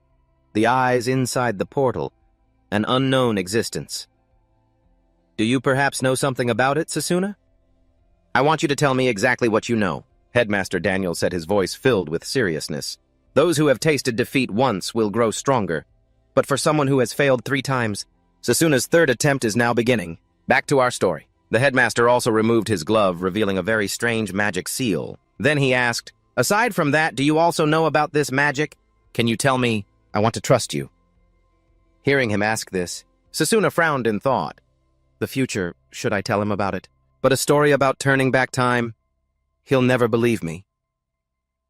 The eyes inside the portal. An unknown existence. Do you perhaps know something about it, Sasuna? I want you to tell me exactly what you know. Headmaster Daniel said, his voice filled with seriousness. Those who have tasted defeat once will grow stronger. But for someone who has failed 3 times, Sasuna's 3rd attempt is now beginning. Back to our story. The headmaster also removed his glove, revealing a very strange magic seal. Then he asked, aside from that, do you also know about this magic? Can you tell me? I want to trust you. Hearing him ask this, Sasuna frowned in thought. The future, should I tell him about it? But a story about turning back time? He'll never believe me.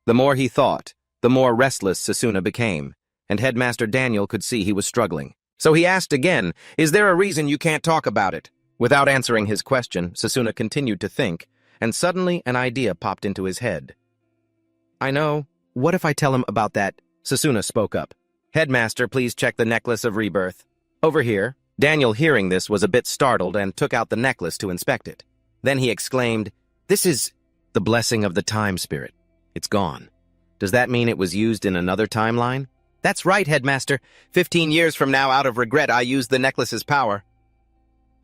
The more he thought, the more restless Sasuna became, and Headmaster Daniel could see he was struggling. So he asked again, is there a reason you can't talk about it? Without answering his question, Sasuna continued to think, and suddenly an idea popped into his head. I know. What if I tell him about that? Sasuna spoke up. Headmaster, please check the necklace of rebirth. Over here. Daniel, hearing this, was a bit startled and took out the necklace to inspect it. Then he exclaimed, this is the blessing of the time spirit. It's gone. Does that mean it was used in another timeline? That's right, Headmaster. 15 years from now, out of regret, I used the necklace's power.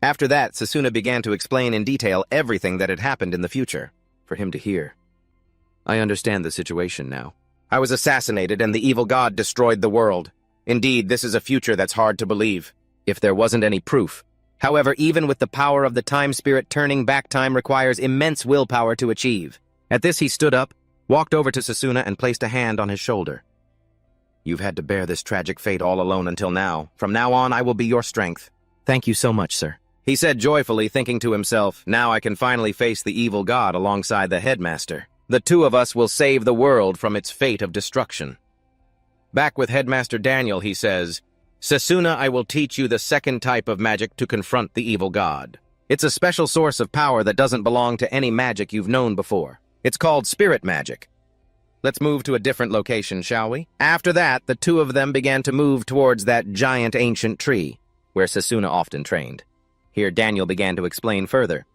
After that, Sasuna began to explain in detail everything that had happened in the future, for him to hear. I understand the situation now. I was assassinated and the evil god destroyed the world. Indeed, this is a future that's hard to believe, if there wasn't any proof. However, even with the power of the time spirit, turning back time requires immense willpower to achieve. At this, he stood up, walked over to Sasuna, and placed a hand on his shoulder. You've had to bear this tragic fate all alone until now. From now on, I will be your strength. Thank you so much, sir. he said joyfully, thinking to himself, now I can finally face the evil god alongside the headmaster. The two of us will save the world from its fate of destruction. Back with Headmaster Daniel, he says, Sasuna, I will teach you the second type of magic to confront the evil god. It's a special source of power that doesn't belong to any magic you've known before. It's called spirit magic. Let's move to a different location, shall we? After that, the two of them began to move towards that giant ancient tree, where Sasuna often trained. Here, Daniel began to explain further.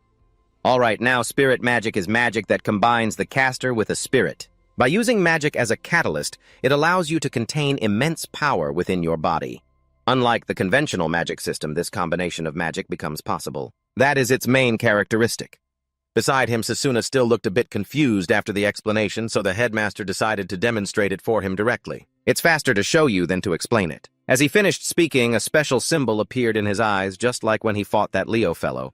All right, now spirit magic is magic that combines the caster with a spirit. By using magic as a catalyst, it allows you to contain immense power within your body. Unlike the conventional magic system, this combination of magic becomes possible. That is its main characteristic. Beside him, Sasuna still looked a bit confused after the explanation, so the headmaster decided to demonstrate it for him directly. It's faster to show you than to explain it. As he finished speaking, a special symbol appeared in his eyes, just like when he fought that Leo fellow.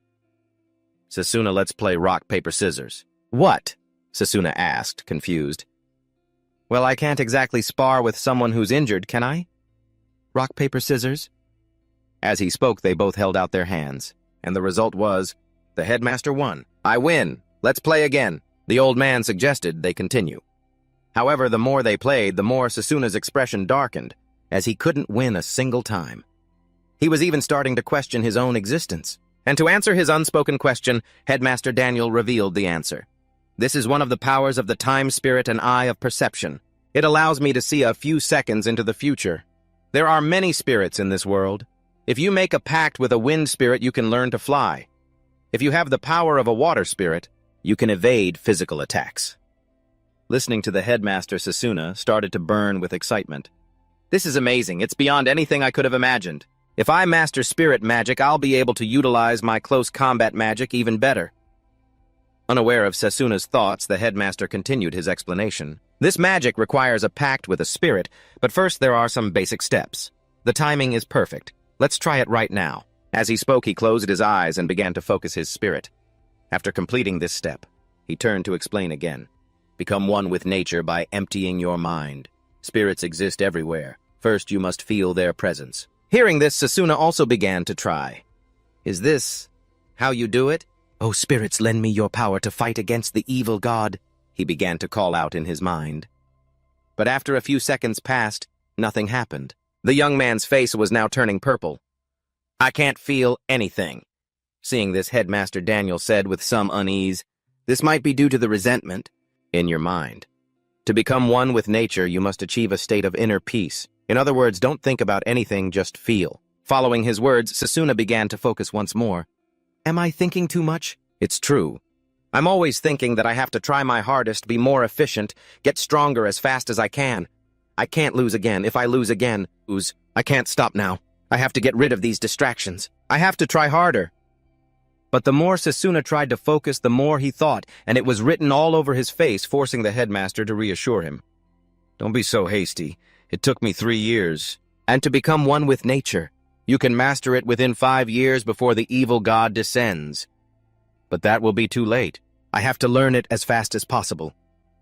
Sasuna, let's play rock, paper, scissors. What? Sasuna asked, confused. Well, I can't exactly spar with someone who's injured, can I? Rock, paper, scissors? As he spoke, they both held out their hands, and the result was, the headmaster won. I win. Let's play again. The old man suggested they continue. However, the more they played, the more Sasuna's expression darkened, as he couldn't win a single time. He was even starting to question his own existence. And to answer his unspoken question, Headmaster Daniel revealed the answer. This is one of the powers of the time spirit and eye of perception. It allows me to see a few seconds into the future. There are many spirits in this world. If you make a pact with a wind spirit, you can learn to fly. If you have the power of a water spirit, you can evade physical attacks. Listening to the headmaster, Sasuna started to burn with excitement. This is amazing. It's beyond anything I could have imagined. If I master spirit magic, I'll be able to utilize my close combat magic even better. Unaware of Sasuna's thoughts, the headmaster continued his explanation. This magic requires a pact with a spirit, but first there are some basic steps. The timing is perfect. Let's try it right now. As he spoke, he closed his eyes and began to focus his spirit. After completing this step, he turned to explain again. Become one with nature by emptying your mind. Spirits exist everywhere. First, you must feel their presence. Hearing this, Sasuna also began to try. Is this how you do it? Oh, spirits, lend me your power to fight against the evil god, he began to call out in his mind. But after a few seconds passed, nothing happened. The young man's face was now turning purple. I can't feel anything. Seeing this, Headmaster Daniel said with some unease, this might be due to the resentment in your mind. To become one with nature, you must achieve a state of inner peace. In other words, don't think about anything, just feel. Following his words, Sasuna began to focus once more. Am I thinking too much? It's true. I'm always thinking that I have to try my hardest, be more efficient, get stronger as fast as I can. I can't lose again. If I lose again, I can't stop now. I have to get rid of these distractions. I have to try harder. But the more Sasuna tried to focus, the more he thought, and it was written all over his face, forcing the headmaster to reassure him. Don't be so hasty. It took me 3 years. And to become one with nature, you can master it within 5 years before the evil god descends. But that will be too late. I have to learn it as fast as possible.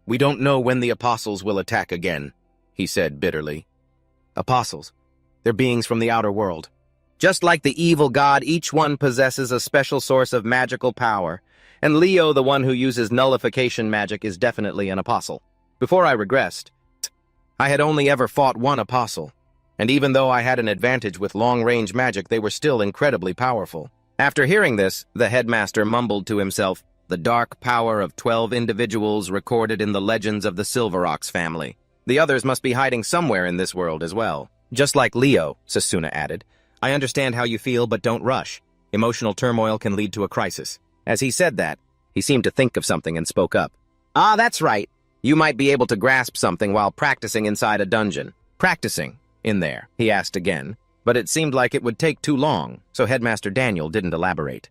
We don't know when the apostles will attack again, he said bitterly. Apostles? They're beings from the outer world. Just like the evil god, each one possesses a special source of magical power, and Leo, the one who uses nullification magic, is definitely an apostle. Before I regressed, I had only ever fought one apostle, and even though I had an advantage with long-range magic, they were still incredibly powerful. After hearing this, the headmaster mumbled to himself, the dark power of 12 individuals recorded in the legends of the Silverox family. The others must be hiding somewhere in this world as well. Just like Leo, Sasuna added. I understand how you feel, but don't rush. Emotional turmoil can lead to a crisis. As he said that, he seemed to think of something and spoke up. Ah, that's right. You might be able to grasp something while practicing inside a dungeon. Practicing in there, he asked again, but it seemed like it would take too long, so Headmaster Daniel didn't elaborate.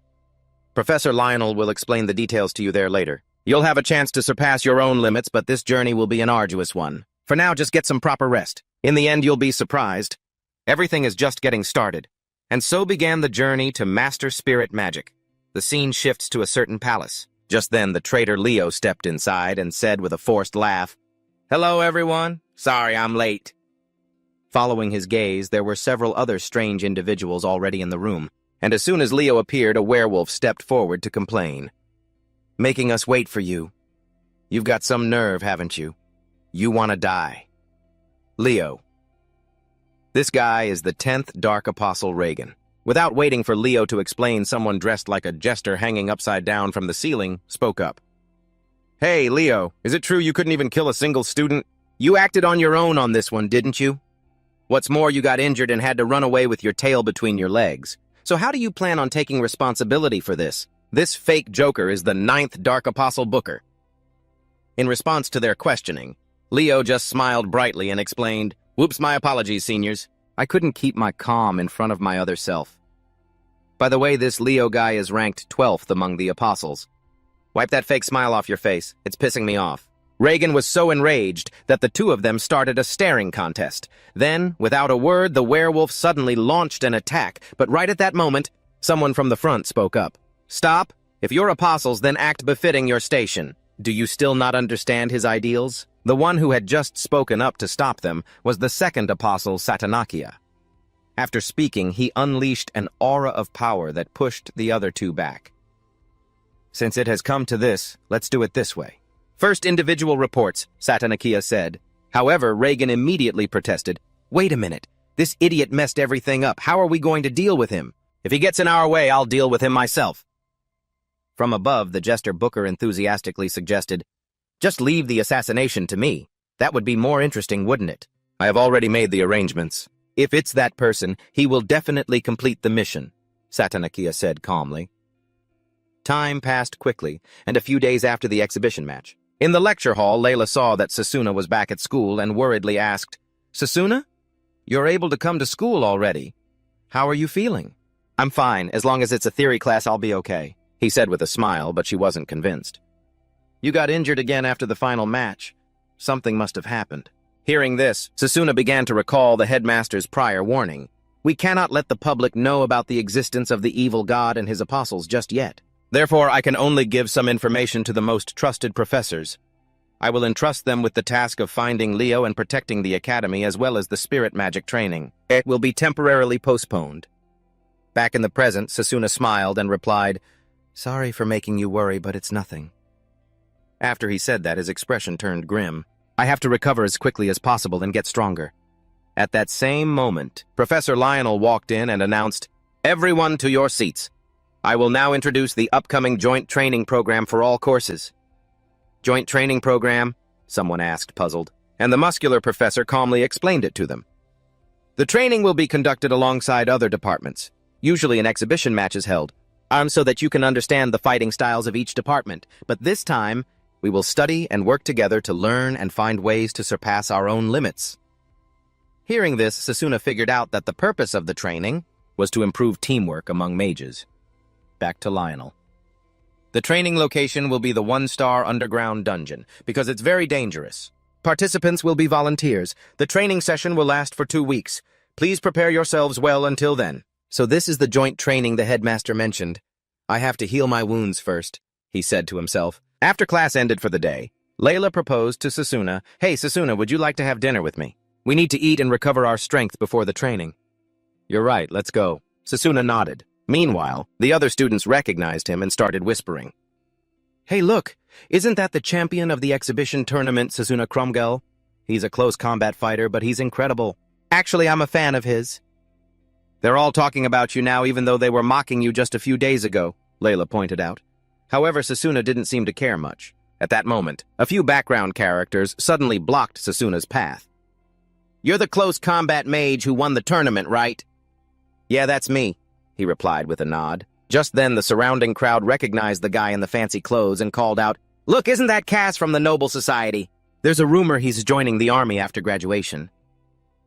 Professor Lionel will explain the details to you there later. You'll have a chance to surpass your own limits, but this journey will be an arduous one. For now, just get some proper rest. In the end, you'll be surprised. Everything is just getting started. And so began the journey to master spirit magic. The scene shifts to a certain palace. Just then, the traitor Leo stepped inside and said with a forced laugh, "Hello, everyone. Sorry I'm late." Following his gaze, there were several other strange individuals already in the room. And as soon as Leo appeared, a werewolf stepped forward to complain. "Making us wait for you. You've got some nerve, haven't you? You want to die." Leo. This guy is the 10th Dark Apostle Reagan. Without waiting for Leo to explain, someone dressed like a jester hanging upside down from the ceiling spoke up. "Hey, Leo, is it true you couldn't even kill a single student? You acted on your own on this one, didn't you? What's more, you got injured and had to run away with your tail between your legs. So how do you plan on taking responsibility for this? This fake joker is the 9th Dark Apostle Booker." In response to their questioning, Leo just smiled brightly and explained, "Whoops, my apologies, seniors. I couldn't keep my calm in front of my other self. By the way, this Leo guy is ranked 12th among the apostles. Wipe that fake smile off your face. It's pissing me off." Reagan was so enraged that the two of them started a staring contest. Then, without a word, the werewolf suddenly launched an attack, but right at that moment, someone from the front spoke up. "Stop. If you're apostles, then act befitting your station. Do you still not understand his ideals?" The one who had just spoken up to stop them was the second apostle, Satanakia. After speaking, he unleashed an aura of power that pushed the other two back. "Since it has come to this, let's do it this way. First individual reports," Satanakia said. However, Reagan immediately protested. "Wait a minute. This idiot messed everything up. How are we going to deal with him? If he gets in our way, I'll deal with him myself." From above, the jester Booker enthusiastically suggested, "Just leave the assassination to me. That would be more interesting, wouldn't it? I have already made the arrangements. If it's that person, he will definitely complete the mission," Satanakia said calmly. Time passed quickly, and a few days after the exhibition match. In the lecture hall, Layla saw that Sasuna was back at school and worriedly asked, "Sasuna? You're able to come to school already. How are you feeling?" "I'm fine. As long as it's a theory class, I'll be okay," he said with a smile, but she wasn't convinced. "You got injured again after the final match. Something must have happened." Hearing this, Sasuna began to recall the headmaster's prior warning. "We cannot let the public know about the existence of the evil god and his apostles just yet. Therefore, I can only give some information to the most trusted professors. I will entrust them with the task of finding Leo and protecting the academy as well as the spirit magic training. It will be temporarily postponed." Back in the present, Sasuna smiled and replied, "Sorry for making you worry, but it's nothing." After he said that, his expression turned grim. "I have to recover as quickly as possible and get stronger." At that same moment, Professor Lionel walked in and announced, "Everyone to your seats. I will now introduce the upcoming joint training program for all courses." "Joint training program?" someone asked, puzzled, and the muscular professor calmly explained it to them. "The training will be conducted alongside other departments. Usually an exhibition match is held, so that you can understand the fighting styles of each department. But this time, we will study and work together to learn and find ways to surpass our own limits." Hearing this, Sasuna figured out that the purpose of the training was to improve teamwork among mages. Back to Lionel. "The training location will be the 1-star underground dungeon, because it's very dangerous. Participants will be volunteers. The training session will last for 2 weeks. Please prepare yourselves well until then." So this is the joint training the headmaster mentioned. "I have to heal my wounds first," he said to himself. After class ended for the day, Layla proposed to Sasuna, "Hey, Sasuna, would you like to have dinner with me? We need to eat and recover our strength before the training." "You're right, let's go." Sasuna nodded. Meanwhile, the other students recognized him and started whispering. "Hey, look, isn't that the champion of the exhibition tournament, Sasuna Krumgel? He's a close combat fighter, but he's incredible. Actually, I'm a fan of his." "They're all talking about you now, even though they were mocking you just a few days ago," Layla pointed out. However, Sasuna didn't seem to care much. At that moment, a few background characters suddenly blocked Sasuna's path. "You're the close combat mage who won the tournament, right?" "Yeah, that's me," he replied with a nod. Just then, the surrounding crowd recognized the guy in the fancy clothes and called out, "Look, isn't that Cass from the Noble Society? There's a rumor he's joining the army after graduation."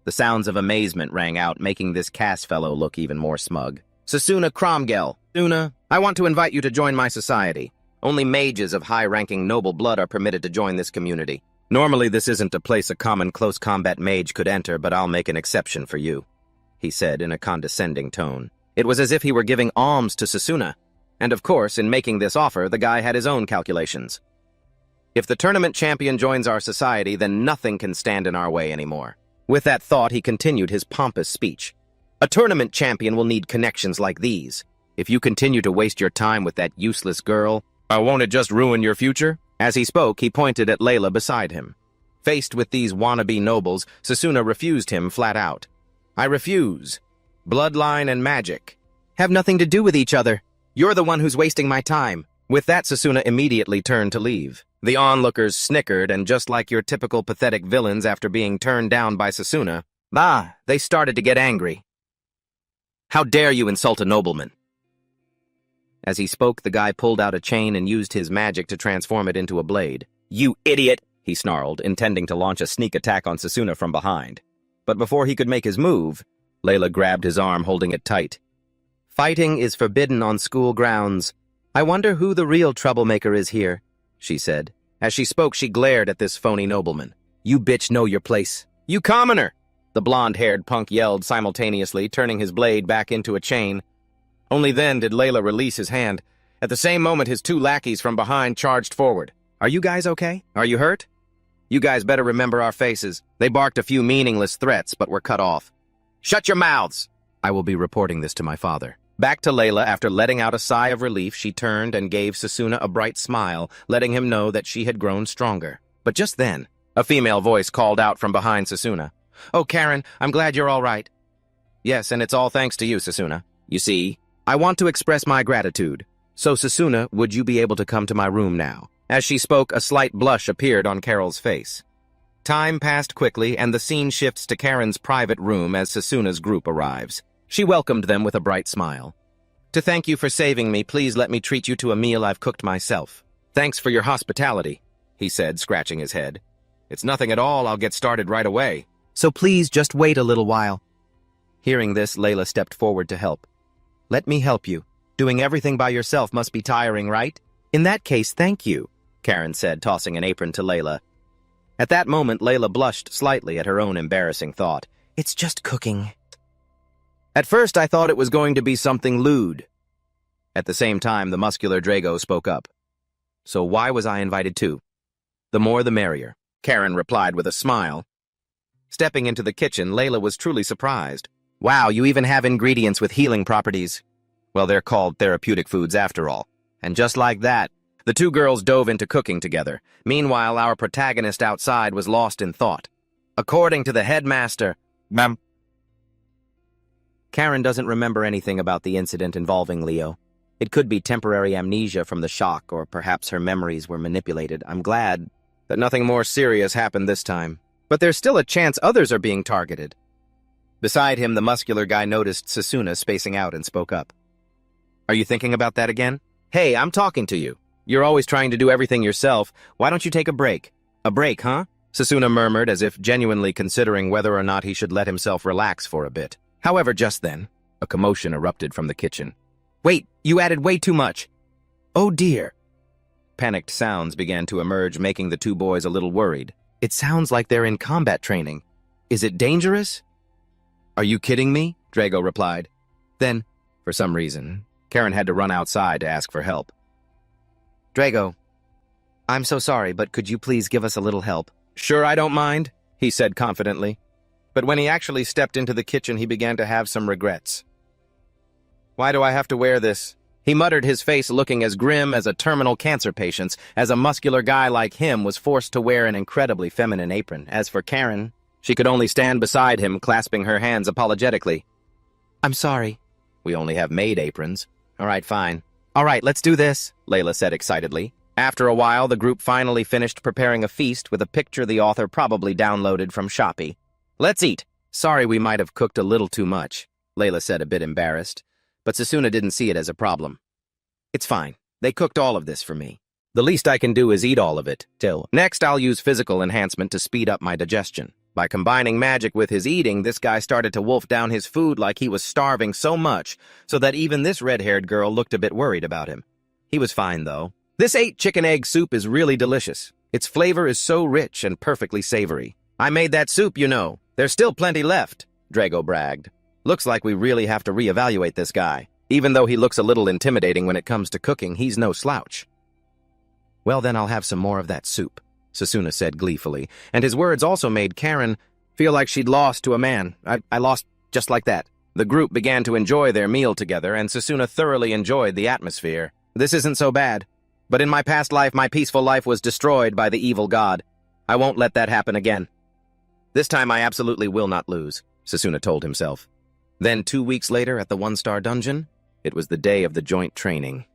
The sounds of amazement rang out, making this Cass fellow look even more smug. "Sasuna Kromgel. Sasuna, I want to invite you to join my society. Only mages of high-ranking noble blood are permitted to join this community. Normally, this isn't a place a common close combat mage could enter, but I'll make an exception for you," he said in a condescending tone. It was as if he were giving alms to Sasuna. And of course, in making this offer, the guy had his own calculations. If the tournament champion joins our society, then nothing can stand in our way anymore. With that thought, he continued his pompous speech. A tournament champion will need connections like these. If you continue to waste your time with that useless girl, won't it just ruin your future? As he spoke, he pointed at Layla beside him. Faced with these wannabe nobles, Sasuna refused him flat out. I refuse. Bloodline and magic have nothing to do with each other. You're the one who's wasting my time. With that, Sasuna immediately turned to leave. The onlookers snickered, and just like your typical pathetic villains after being turned down by Sasuna, they started to get angry. How dare you insult a nobleman? As he spoke, the guy pulled out a chain and used his magic to transform it into a blade. You idiot! He snarled, intending to launch a sneak attack on Sasuna from behind. But before he could make his move, Layla grabbed his arm, holding it tight. Fighting is forbidden on school grounds. I wonder who the real troublemaker is here, she said. As she spoke, she glared at this phony nobleman. You bitch know your place. You commoner! The blonde-haired punk yelled simultaneously, turning his blade back into a chain. Only then did Layla release his hand. At the same moment, his two lackeys from behind charged forward. Are you guys okay? Are you hurt? You guys better remember our faces. They barked a few meaningless threats, but were cut off. Shut your mouths! I will be reporting this to my father. Back to Layla, after letting out a sigh of relief, she turned and gave Sasuna a bright smile, letting him know that she had grown stronger. But just then, a female voice called out from behind Sasuna. Oh, Karen, I'm glad you're all right. Yes, and it's all thanks to you, Sasuna. You see, I want to express my gratitude. So, Sasuna, would you be able to come to my room now? As she spoke, a slight blush appeared on Carol's face. Time passed quickly, and the scene shifts to Karen's private room as Sasuna's group arrives. She welcomed them with a bright smile. To thank you for saving me, please let me treat you to a meal I've cooked myself. Thanks for your hospitality, he said, scratching his head. It's nothing at all, I'll get started right away. So please just wait a little while. Hearing this, Layla stepped forward to help. Let me help you. Doing everything by yourself must be tiring, right? In that case, thank you, Karen said, tossing an apron to Layla. At that moment, Layla blushed slightly at her own embarrassing thought. It's just cooking. At first, I thought it was going to be something lewd. At the same time, the muscular Drago spoke up. So why was I invited too? The more the merrier, Karen replied with a smile. Stepping into the kitchen, Layla was truly surprised. Wow, you even have ingredients with healing properties. Well, they're called therapeutic foods after all. And just like that, the two girls dove into cooking together. Meanwhile, our protagonist outside was lost in thought. According to the headmaster, Ma'am. Karen doesn't remember anything about the incident involving Leo. It could be temporary amnesia from the shock, or perhaps her memories were manipulated. I'm glad that nothing more serious happened this time. But there's still a chance others are being targeted. Beside him, the muscular guy noticed Sasuna spacing out and spoke up. Are you thinking about that again? Hey, I'm talking to you. You're always trying to do everything yourself. Why don't you take a break? A break, huh? Sasuna murmured, as if genuinely considering whether or not he should let himself relax for a bit. However, just then, a commotion erupted from the kitchen. Wait, you added way too much. Oh dear. Panicked sounds began to emerge, making the two boys a little worried. It sounds like they're in combat training. Is it dangerous? Are you kidding me? Drago replied. Then, for some reason, Karen had to run outside to ask for help. Drago, I'm so sorry, but could you please give us a little help? Sure, I don't mind, he said confidently. But when he actually stepped into the kitchen, he began to have some regrets. Why do I have to wear this? He muttered, his face looking as grim as a terminal cancer patient's, as a muscular guy like him was forced to wear an incredibly feminine apron. As for Karen, she could only stand beside him, clasping her hands apologetically. I'm sorry. We only have maid aprons. All right, fine. All right, let's do this, Layla said excitedly. After a while, the group finally finished preparing a feast with a picture the author probably downloaded from Shopee. Let's eat. Sorry we might have cooked a little too much, Layla said, a bit embarrassed. But Sasuna didn't see it as a problem. It's fine. They cooked all of this for me. The least I can do is eat all of it, till. Next, I'll use physical enhancement to speed up my digestion. By combining magic with his eating, this guy started to wolf down his food like he was starving so much, so that even this red-haired girl looked a bit worried about him. He was fine, though. This 8-chicken egg soup is really delicious. Its flavor is so rich and perfectly savory. I made that soup, you know. There's still plenty left, Drago bragged. Looks like we really have to reevaluate this guy. Even though he looks a little intimidating when it comes to cooking, he's no slouch. Well, then I'll have some more of that soup, Sasuna said gleefully, and his words also made Karen feel like she'd lost to a man. I lost just like that. The group began to enjoy their meal together, and Sasuna thoroughly enjoyed the atmosphere. This isn't so bad. But in my past life, my peaceful life was destroyed by the evil god. I won't let that happen again. This time I absolutely will not lose, Sasuna told himself. Then 2 weeks later at the one-star dungeon, it was the day of the joint training.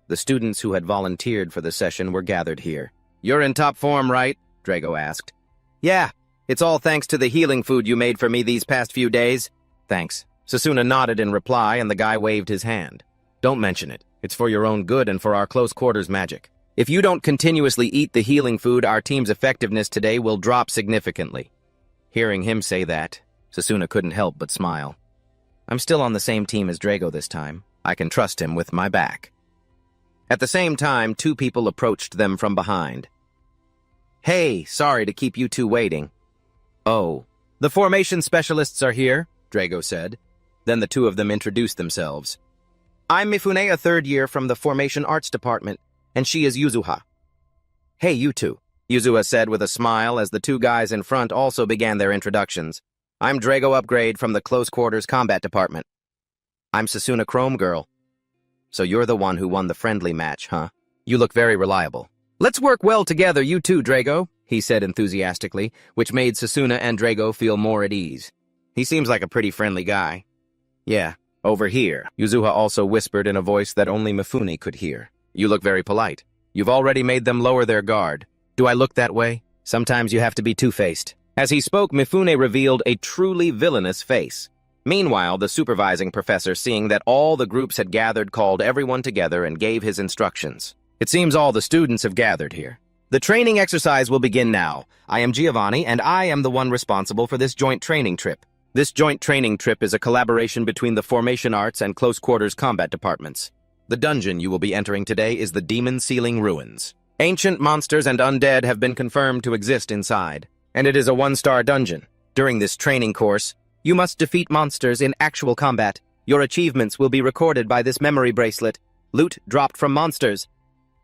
The students who had volunteered for the session were gathered here. "You're in top form, right?" Drago asked. "Yeah, it's all thanks to the healing food you made for me these past few days." "Thanks." Sasuna nodded in reply, and the guy waved his hand. "Don't mention it. It's for your own good and for our close quarters magic. If you don't continuously eat the healing food, our team's effectiveness today will drop significantly." Hearing him say that, Sasuna couldn't help but smile. I'm still on the same team as Drago this time. I can trust him with my back. At the same time, 2 people approached them from behind. "Hey, sorry to keep you two waiting." "Oh, the formation specialists are here," Drago said. Then the 2 of them introduced themselves. "I'm Mifune, a 3rd year from the Formation Arts Department, and she is Yuzuha." "Hey, you two," Yuzuha said with a smile as the 2 guys in front also began their introductions. "I'm Drago Upgrade from the Close Quarters Combat Department." "I'm Sasuna Chrome Girl." "So you're the one who won the friendly match, huh? You look very reliable." "Let's work well together, you two, Drago," he said enthusiastically, which made Sasuna and Drago feel more at ease. "He seems like a pretty friendly guy." "Yeah, over here," Yuzuha also whispered in a voice that only Mifune could hear. "You look very polite. You've already made them lower their guard. Do I look that way? Sometimes you have to be two-faced." As he spoke, Mifune revealed a truly villainous face. Meanwhile, the supervising professor, seeing that all the groups had gathered, called everyone together and gave his instructions. "It seems all the students have gathered here. The training exercise will begin now. I am Giovanni, and I am the one responsible for this joint training trip. This joint training trip is a collaboration between the Formation Arts and Close Quarters Combat Departments. The dungeon you will be entering today is the Demon Ceiling Ruins. Ancient monsters and undead have been confirmed to exist inside, and it is a 1-star dungeon. During this training course, you must defeat monsters in actual combat. Your achievements will be recorded by this memory bracelet. Loot dropped from monsters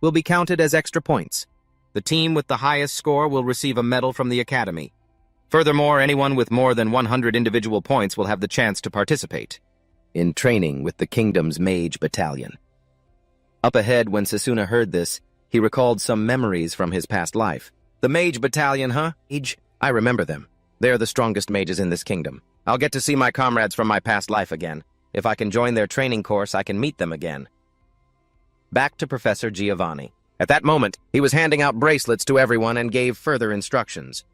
will be counted as extra points. The team with the highest score will receive a medal from the Academy. Furthermore, anyone with more than 100 individual points will have the chance to participate in training with the Kingdom's Mage Battalion." Up ahead, when Sasuna heard this, he recalled some memories from his past life. "The Mage Battalion, huh? Mage? I remember them. They're the strongest mages in this kingdom. I'll get to see my comrades from my past life again. If I can join their training course, I can meet them again." Back to Professor Giovanni. At that moment, he was handing out bracelets to everyone and gave further instructions.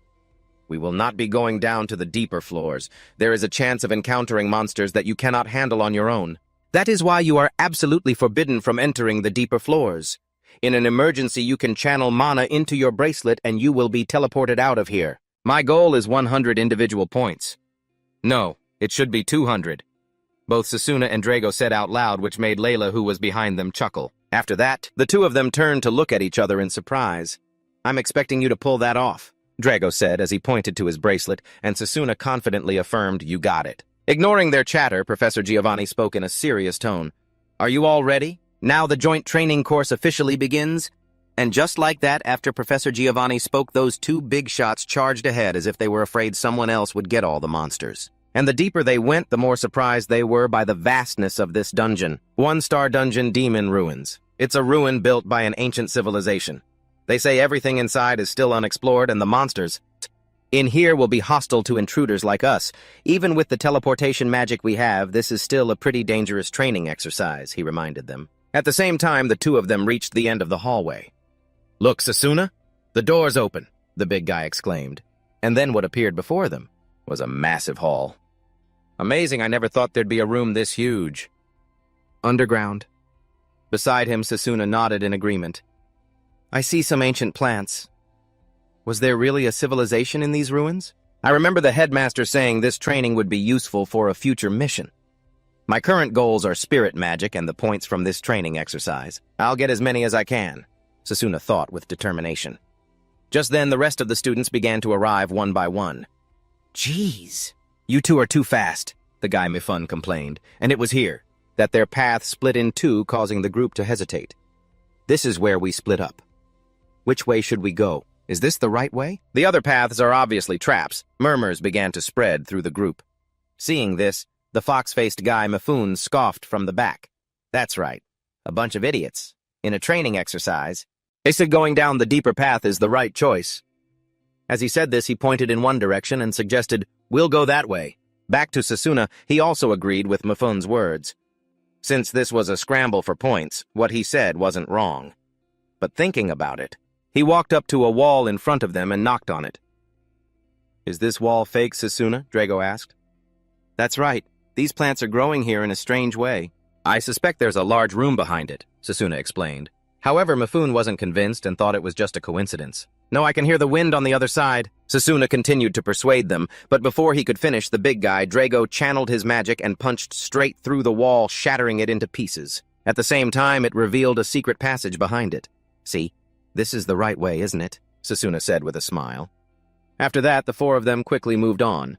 "We will not be going down to the deeper floors. There is a chance of encountering monsters that you cannot handle on your own. That is why you are absolutely forbidden from entering the deeper floors. In an emergency, you can channel mana into your bracelet and you will be teleported out of here. My goal is 100 individual points." "No, it should be 200. Both Sasuna and Drago said out loud, which made Layla, who was behind them, chuckle. After that, the 2 of them turned to look at each other in surprise. "I'm expecting you to pull that off," Drago said as he pointed to his bracelet, and Sasuna confidently affirmed, "You got it." Ignoring their chatter, Professor Giovanni spoke in a serious tone. "Are you all ready? Now the joint training course officially begins." And just like that, after Professor Giovanni spoke, those 2 big shots charged ahead as if they were afraid someone else would get all the monsters. And the deeper they went, the more surprised they were by the vastness of this dungeon. 1-star dungeon Demon Ruins. It's a ruin built by an ancient civilization. They say everything inside is still unexplored, and the monsters in here will be hostile to intruders like us. Even with the teleportation magic we have, this is still a pretty dangerous training exercise, he reminded them. At the same time, the 2 of them reached the end of the hallway. "Look, Sasuna, the door's open," the big guy exclaimed. And then what appeared before them was a massive hall. "Amazing, I never thought there'd be a room this huge." "Underground." Beside him, Sasuna nodded in agreement. "I see some ancient plants. Was there really a civilization in these ruins? I remember the headmaster saying this training would be useful for a future mission. My current goals are spirit magic and the points from this training exercise. I'll get as many as I can," Sasuna thought with determination. Just then, the rest of the students began to arrive one by one. "Jeez, you 2 are too fast," the guy Mifun complained, and it was here that their paths split in 2, causing the group to hesitate. "This is where we split up. Which way should we go? Is this the right way? The other paths are obviously traps." Murmurs began to spread through the group. Seeing this, The fox-faced guy Mifune scoffed from the back. That's right. A bunch of idiots. In a training exercise. They said going down the deeper path is the right choice. As he said this, he pointed in one direction and suggested, "We'll go that way." Back to Sasuna, he also agreed with Mifune's words. Since this was a scramble for points, what he said wasn't wrong. But thinking about it, he walked up to a wall in front of them and knocked on it. "Is this wall fake, Sasuna?" Drago asked. "That's right. These plants are growing here in a strange way. I suspect there's a large room behind it," Sasuna explained. However, Mifune wasn't convinced and thought it was just a coincidence. "No, I can hear the wind on the other side." Sasuna continued to persuade them, but before he could finish, the big guy, Drago, channeled his magic and punched straight through the wall, shattering it into pieces. At the same time, it revealed a secret passage behind it. "See, this is the right way, isn't it?" Sasuna said with a smile. After that, the four of them quickly moved on.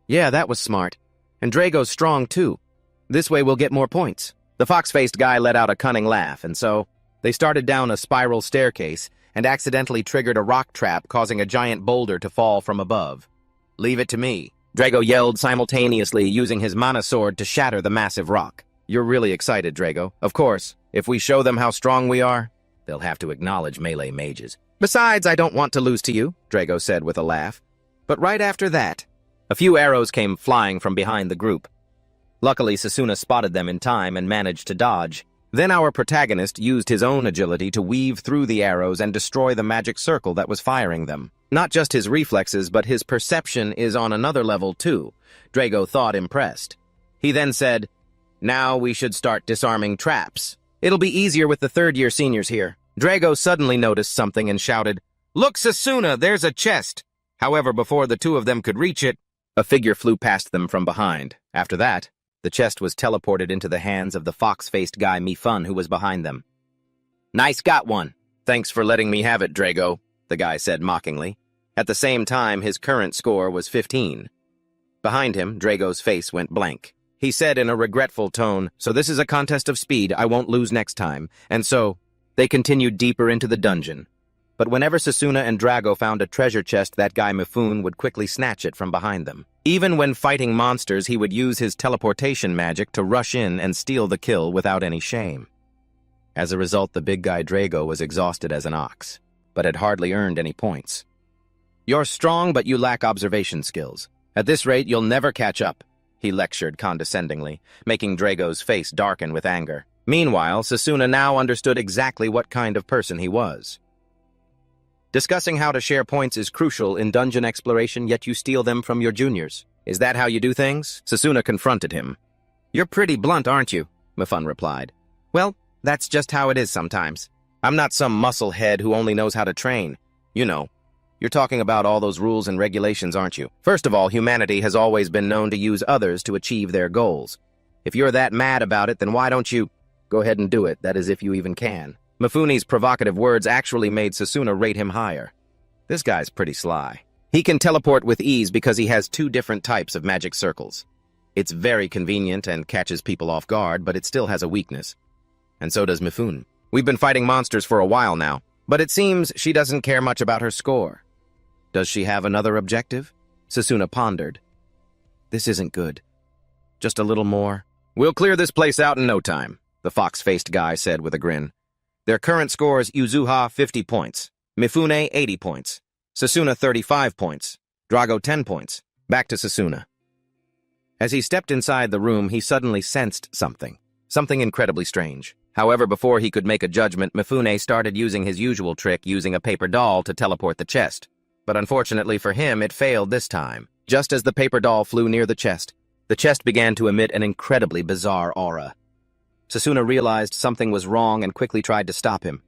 "Yeah, that was smart. And Drago's strong, too. This way we'll get more points." The fox-faced guy let out a cunning laugh, and so they started down a spiral staircase and accidentally triggered a rock trap, causing a giant boulder to fall from above. "Leave it to me," Drago yelled simultaneously, using his mana sword to shatter the massive rock. "You're really excited, Drago. Of course, if we show them how strong we are, they'll have to acknowledge melee mages. Besides, I don't want to lose to you," Drago said with a laugh. But right after that, a few arrows came flying from behind the group. Luckily, Sasuna spotted them in time and managed to dodge. Then our protagonist used his own agility to weave through the arrows and destroy the magic circle that was firing them. Not just his reflexes, but his perception is on another level too, Drago thought, impressed. He then said, "Now we should start disarming traps. It'll be easier with the third-year seniors here." Drago suddenly noticed something and shouted, "Look, Sasuna, there's a chest!" However, before the two of them could reach it, a figure flew past them from behind. After that, the chest was teleported into the hands of the fox-faced guy Mifune, who was behind them. "Nice got one. Thanks for letting me have it, Drago," the guy said mockingly. At the same time, his current score was 15. Behind him, Drago's face went blank. He said in a regretful tone, "So this is a contest of speed. I won't lose next time." And so, they continued deeper into the dungeon. But whenever Sasuna and Drago found a treasure chest, that guy Mifune would quickly snatch it from behind them. Even when fighting monsters, he would use his teleportation magic to rush in and steal the kill without any shame. As a result, the big guy Drago was exhausted as an ox, but had hardly earned any points. "You're strong, but you lack observation skills. At this rate, you'll never catch up," he lectured condescendingly, making Drago's face darken with anger. Meanwhile, Sasuna now understood exactly what kind of person he was. "Discussing how to share points is crucial in dungeon exploration, yet you steal them from your juniors. Is that how you do things?" Sasuna confronted him. "You're pretty blunt, aren't you?" Mifune replied. "Well, that's just how it is sometimes. I'm not some muscle head who only knows how to train. You know. You're talking about all those rules and regulations, aren't you? First of all, humanity has always been known to use others to achieve their goals. If you're that mad about it, then why don't you go ahead and do it, that is if you even can." Mifune's provocative words actually made Sasuna rate him higher. This guy's pretty sly. He can teleport with ease because he has two different types of magic circles. It's very convenient and catches people off guard, but it still has a weakness. And so does Mifune. We've been fighting monsters for a while now, but it seems she doesn't care much about her score. Does she have another objective? Sasuna pondered. This isn't good. Just a little more. We'll clear this place out in no time, the fox-faced guy said with a grin. Their current scores: Yuzuha 50 points, Mifune 80 points, Sasuna 35 points, Drago 10 points. Back to Sasuna. As he stepped inside the room, he suddenly sensed something incredibly strange. However, before he could make a judgment, Mifune started using his usual trick, using a paper doll to teleport the chest. But unfortunately for him, it failed this time. Just as the paper doll flew near the chest began to emit an incredibly bizarre aura. Sasuna realized something was wrong and quickly tried to stop him.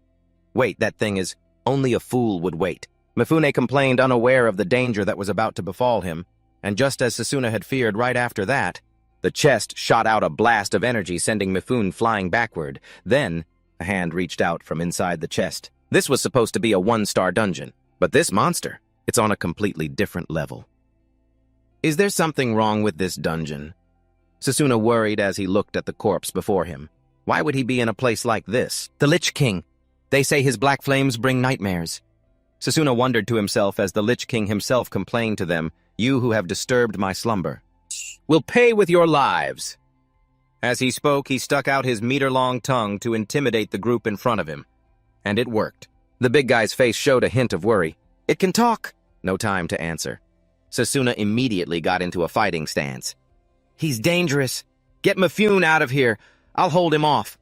"Wait, that thing is... only a fool would wait." Mifune complained, unaware of the danger that was about to befall him, and just as Sasuna had feared right after that, the chest shot out a blast of energy, sending Mifune flying backward. Then, a hand reached out from inside the chest. This was supposed to be a one-star dungeon, but this monster, it's on a completely different level. Is there something wrong with this dungeon? Sasuna worried as he looked at the corpse before him. Why would he be in a place like this? The Lich King. They say his black flames bring nightmares. Sasuna wondered to himself as the Lich King himself complained to them, "You who have disturbed my slumber." will pay with your lives." As he spoke, he stuck out his meter-long tongue to intimidate the group in front of him. And it worked. The big guy's face showed a hint of worry. "It can talk." No time to answer. Sasuna immediately got into a fighting stance. "He's dangerous. Get Mifune out of here. I'll hold him off."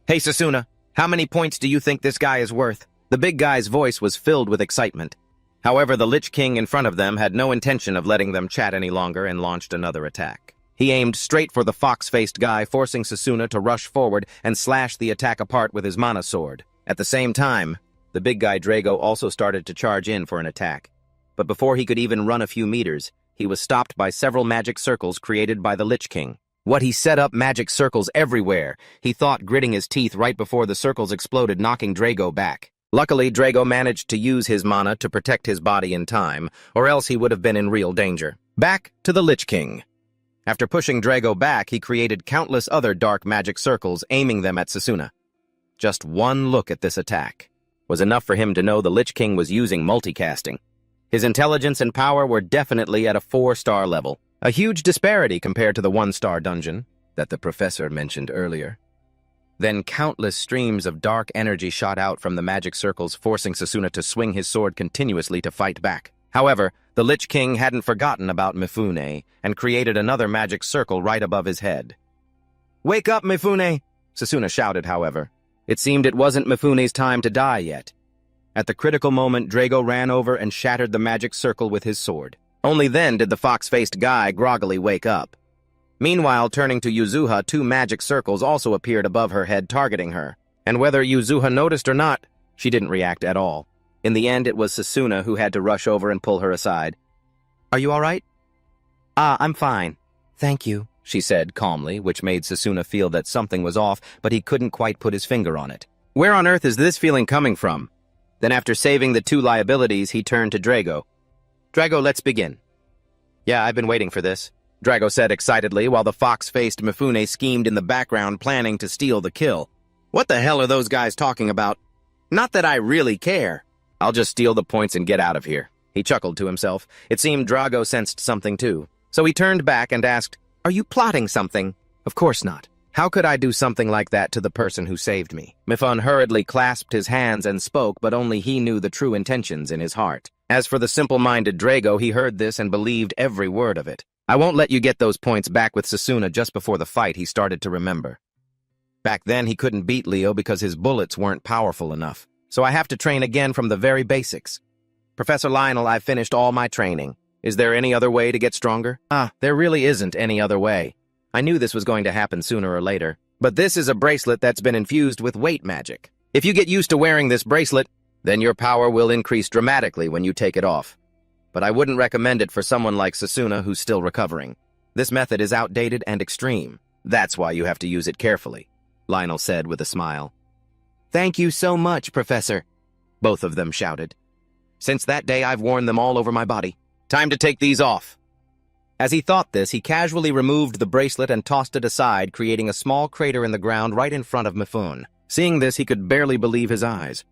"Hey, Sasuna, how many points do you think this guy is worth?" The big guy's voice was filled with excitement. However, the Lich King in front of them had no intention of letting them chat any longer and launched another attack. He aimed straight for the fox-faced guy, forcing Sasuna to rush forward and slash the attack apart with his mana sword. At the same time, the big guy Drago also started to charge in for an attack. But before he could even run a few meters, he was stopped by several magic circles created by the Lich King. What he set up magic circles everywhere, he thought, gritting his teeth right before the circles exploded, knocking Drago back. Luckily, Drago managed to use his mana to protect his body in time, or else he would have been in real danger. Back to the Lich King. After pushing Drago back, he created countless other dark magic circles, aiming them at Sasuna. Just one look at this attack was enough for him to know the Lich King was using multicasting. His intelligence and power were definitely at a 4-star level, a huge disparity compared to the 1-star dungeon that the professor mentioned earlier. Then countless streams of dark energy shot out from the magic circles, forcing Sasuna to swing his sword continuously to fight back. However, the Lich King hadn't forgotten about Mifune and created another magic circle right above his head. "Wake up, Mifune!" Sasuna shouted, however. It seemed it wasn't Mifune's time to die yet. At the critical moment, Drago ran over and shattered the magic circle with his sword. Only then did the fox-faced guy groggily wake up. Meanwhile, turning to Yuzuha, 2 magic circles also appeared above her head, targeting her. And whether Yuzuha noticed or not, she didn't react at all. In the end, it was Sasuna who had to rush over and pull her aside. "Are you all right?" "Ah, I'm fine. Thank you," she said calmly, which made Sasuna feel that something was off, but he couldn't quite put his finger on it. Where on earth is this feeling coming from? Then after saving the 2 liabilities, he turned to Drago. "Drago, let's begin." "Yeah, I've been waiting for this," Drago said excitedly, while the fox-faced Mifune schemed in the background, planning to steal the kill. "What the hell are those guys talking about? Not that I really care. I'll just steal the points and get out of here." He chuckled to himself. It seemed Drago sensed something too. So he turned back and asked, "Are you plotting something?" "Of course not. How could I do something like that to the person who saved me?" Mifune hurriedly clasped his hands and spoke, but only he knew the true intentions in his heart. As for the simple-minded Drago, he heard this and believed every word of it. "I won't let you get those points back with Sasuna." Just before the fight, he started to remember. Back then, he couldn't beat Leo because his bullets weren't powerful enough. So I have to train again from the very basics. "Professor Lionel, I've finished all my training. Is there any other way to get stronger?" There really isn't any other way. I knew this was going to happen sooner or later. But this is a bracelet that's been infused with weight magic. If you get used to wearing this bracelet, then your power will increase dramatically when you take it off. But I wouldn't recommend it for someone like Sasuna who's still recovering. This method is outdated and extreme. That's why you have to use it carefully," Lionel said with a smile. "Thank you so much, Professor," both of them shouted. "Since that day, I've worn them all over my body. Time to take these off." As he thought this, he casually removed the bracelet and tossed it aside, creating a small crater in the ground right in front of Mifune. Seeing this, he could barely believe his eyes.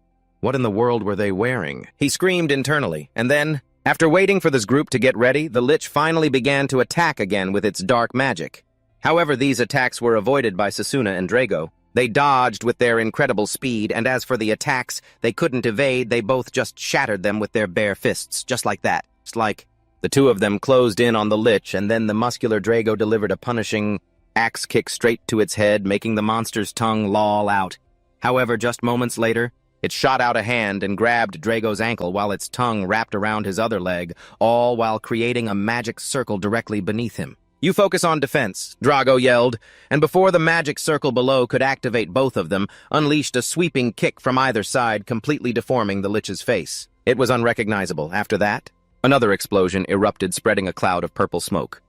What in the world were they wearing? He screamed internally, and then, after waiting for this group to get ready, the Lich finally began to attack again with its dark magic. However, these attacks were avoided by Sasuna and Drago. They dodged with their incredible speed, and as for the attacks, they couldn't evade. They both just shattered them with their bare fists, just like that. It's like the 2 of them closed in on the Lich, and then the muscular Drago delivered a punishing axe kick straight to its head, making the monster's tongue loll out. However, just moments later, it shot out a hand and grabbed Drago's ankle while its tongue wrapped around his other leg, all while creating a magic circle directly beneath him. "You focus on defense," Drago yelled, and before the magic circle below could activate, both of them unleashed a sweeping kick from either side, completely deforming the Lich's face. It was unrecognizable. After that, another explosion erupted, spreading a cloud of purple smoke.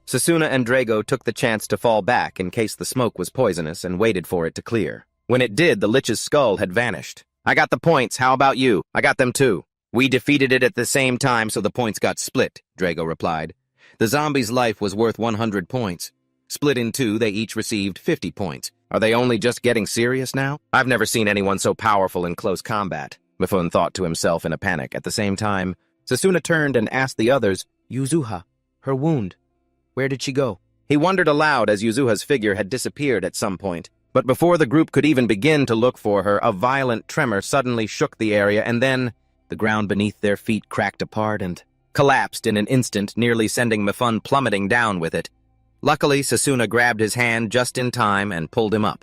Sasuna and Drago took the chance to fall back in case the smoke was poisonous and waited for it to clear. When it did, the Lich's skull had vanished. "I got the points. How about you?" "I got them too. We defeated it at the same time, so the points got split," Drago replied. The zombie's life was worth 100 points. Split in 2, they each received 50 points. Are they only just getting serious now? I've never seen anyone so powerful in close combat, Mifune thought to himself in a panic. At the same time, Sasuna turned and asked the others, "Yuzuha, her wound." Where did she go? He wondered aloud as Yuzuha's figure had disappeared at some point. But before the group could even begin to look for her, a violent tremor suddenly shook the area, and then the ground beneath their feet cracked apart and collapsed in an instant, nearly sending Mifune plummeting down with it. Luckily, Sasuna grabbed his hand just in time and pulled him up.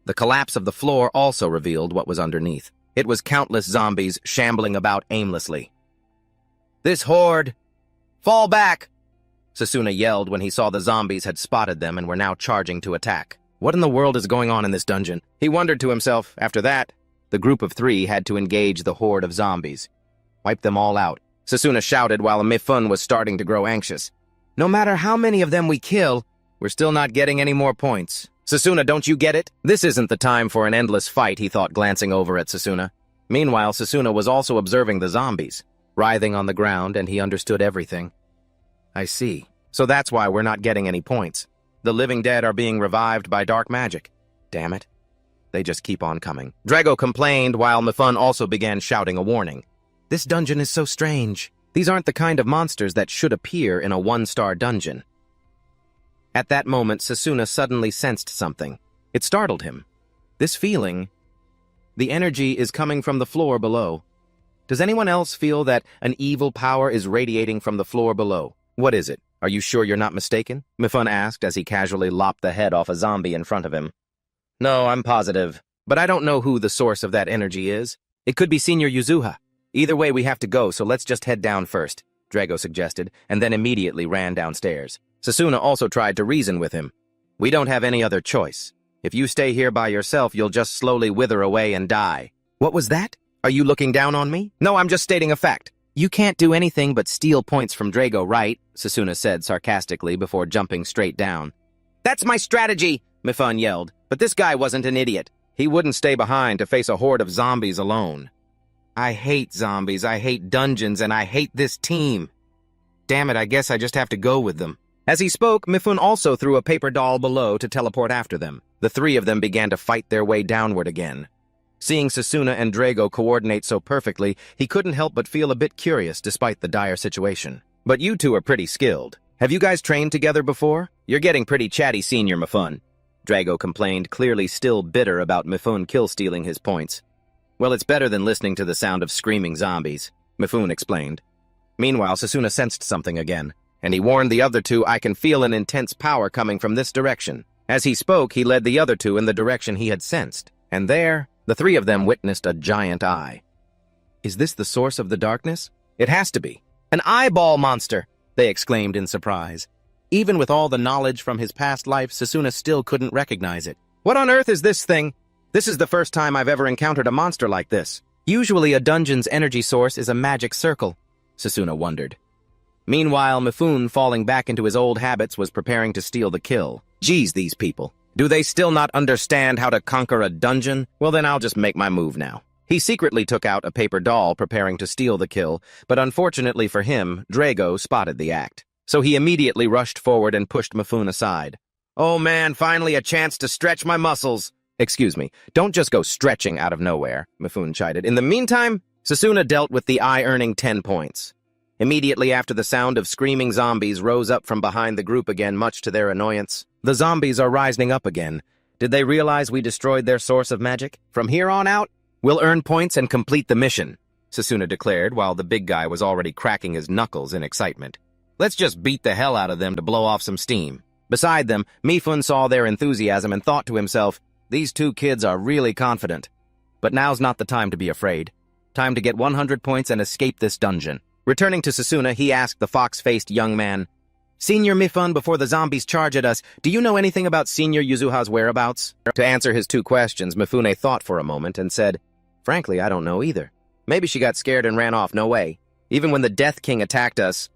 The collapse of the floor also revealed what was underneath. It was countless zombies shambling about aimlessly. "This horde! Fall back!" Sasuna yelled when he saw the zombies had spotted them and were now charging to attack. What in the world is going on in this dungeon? He wondered to himself. After that, the group of three had to engage the horde of zombies. Wipe them all out, Sasuna shouted while Mifune was starting to grow anxious. "No matter how many of them we kill, we're still not getting any more points. Sasuna, don't you get it? This isn't the time for an endless fight," he thought, glancing over at Sasuna. Meanwhile, Sasuna was also observing the zombies, writhing on the ground, and he understood everything. "I see. So that's why we're not getting any points. The living dead are being revived by dark magic. Damn it. They just keep on coming." Drago complained while Mifune also began shouting a warning. "This dungeon is so strange. These aren't the kind of monsters that should appear in a one-star dungeon." At that moment, Sasuna suddenly sensed something. It startled him. This feeling, the energy is coming from the floor below. Does anyone else feel that an evil power is radiating from the floor below? What is it? Are you sure you're not mistaken? Mifune asked as he casually lopped the head off a zombie in front of him. "No, I'm positive. But I don't know who the source of that energy is. It could be Senior Yuzuha. Either way, we have to go, so let's just head down first," Drago suggested, and then immediately ran downstairs. Sasuna also tried to reason with him. "We don't have any other choice. If you stay here by yourself, you'll just slowly wither away and die." "What was that? Are you looking down on me?" "No, I'm just stating a fact." "You can't do anything but steal points from Drago, right?" Sasuna said sarcastically before jumping straight down. "That's my strategy!" Mifune yelled. But this guy wasn't an idiot. He wouldn't stay behind to face a horde of zombies alone. "I hate zombies, I hate dungeons, and I hate this team. Damn it, I guess I just have to go with them." As he spoke, Mifune also threw a paper doll below to teleport after them. The three of them began to fight their way downward again. Seeing Sasuna and Drago coordinate so perfectly, he couldn't help but feel a bit curious despite the dire situation. "But you two are pretty skilled. Have you guys trained together before? You're getting pretty chatty, Senior Mifune," Drago complained, clearly still bitter about Mifune kill-stealing his points. "Well, it's better than listening to the sound of screaming zombies," Mifune explained. Meanwhile, Sasuna sensed something again, and he warned the other two, "I can feel an intense power coming from this direction." As he spoke, he led the other two in the direction he had sensed, and there, the three of them witnessed a giant eye. "Is this the source of the darkness?" "It has to be. An eyeball monster!" they exclaimed in surprise. Even with all the knowledge from his past life, Sasuna still couldn't recognize it. "What on earth is this thing? This is the first time I've ever encountered a monster like this. Usually a dungeon's energy source is a magic circle," Sasuna wondered. Meanwhile, Mifune, falling back into his old habits, was preparing to steal the kill. Geez, these people. Do they still not understand how to conquer a dungeon? Well, then I'll just make my move now. He secretly took out a paper doll, preparing to steal the kill, but unfortunately for him, Drago spotted the act. So he immediately rushed forward and pushed Mifune aside. "Oh man, finally a chance to stretch my muscles." "Excuse me, don't just go stretching out of nowhere," Mifune chided. In the meantime, Sasuna dealt with the eye, earning 10 points. Immediately after, the sound of screaming zombies rose up from behind the group again, much to their annoyance. "The zombies are rising up again. Did they realize we destroyed their source of magic? From here on out, we'll earn points and complete the mission," Sasuna declared, while the big guy was already cracking his knuckles in excitement. "Let's just beat the hell out of them to blow off some steam." Beside them, Mifune saw their enthusiasm and thought to himself, "These two kids are really confident. But now's not the time to be afraid. Time to get 100 points and escape this dungeon." Returning to Sasuna, he asked the fox-faced young man, "Senior Mifune, before the zombies charge at us, do you know anything about Senior Yuzuha's whereabouts?" To answer his two questions, Mifune thought for a moment and said, "Frankly, I don't know either. Maybe she got scared and ran off, no way. Even when the Death King attacked us,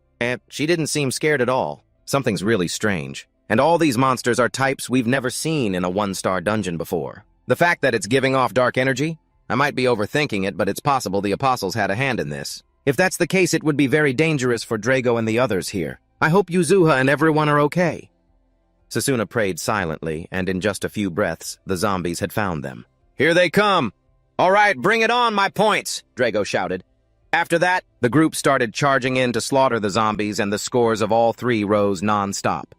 she didn't seem scared at all. Something's really strange. And all these monsters are types we've never seen in a one-star dungeon before. The fact that it's giving off dark energy? I might be overthinking it, but it's possible the apostles had a hand in this. If that's the case, it would be very dangerous for Drago and the others here. I hope Yuzuha and everyone are okay." Sasuna prayed silently, and in just a few breaths, the zombies had found them. "Here they come! All right, bring it on, my points!" Drago shouted. After that, the group started charging in to slaughter the zombies, and the scores of all three rose non-stop.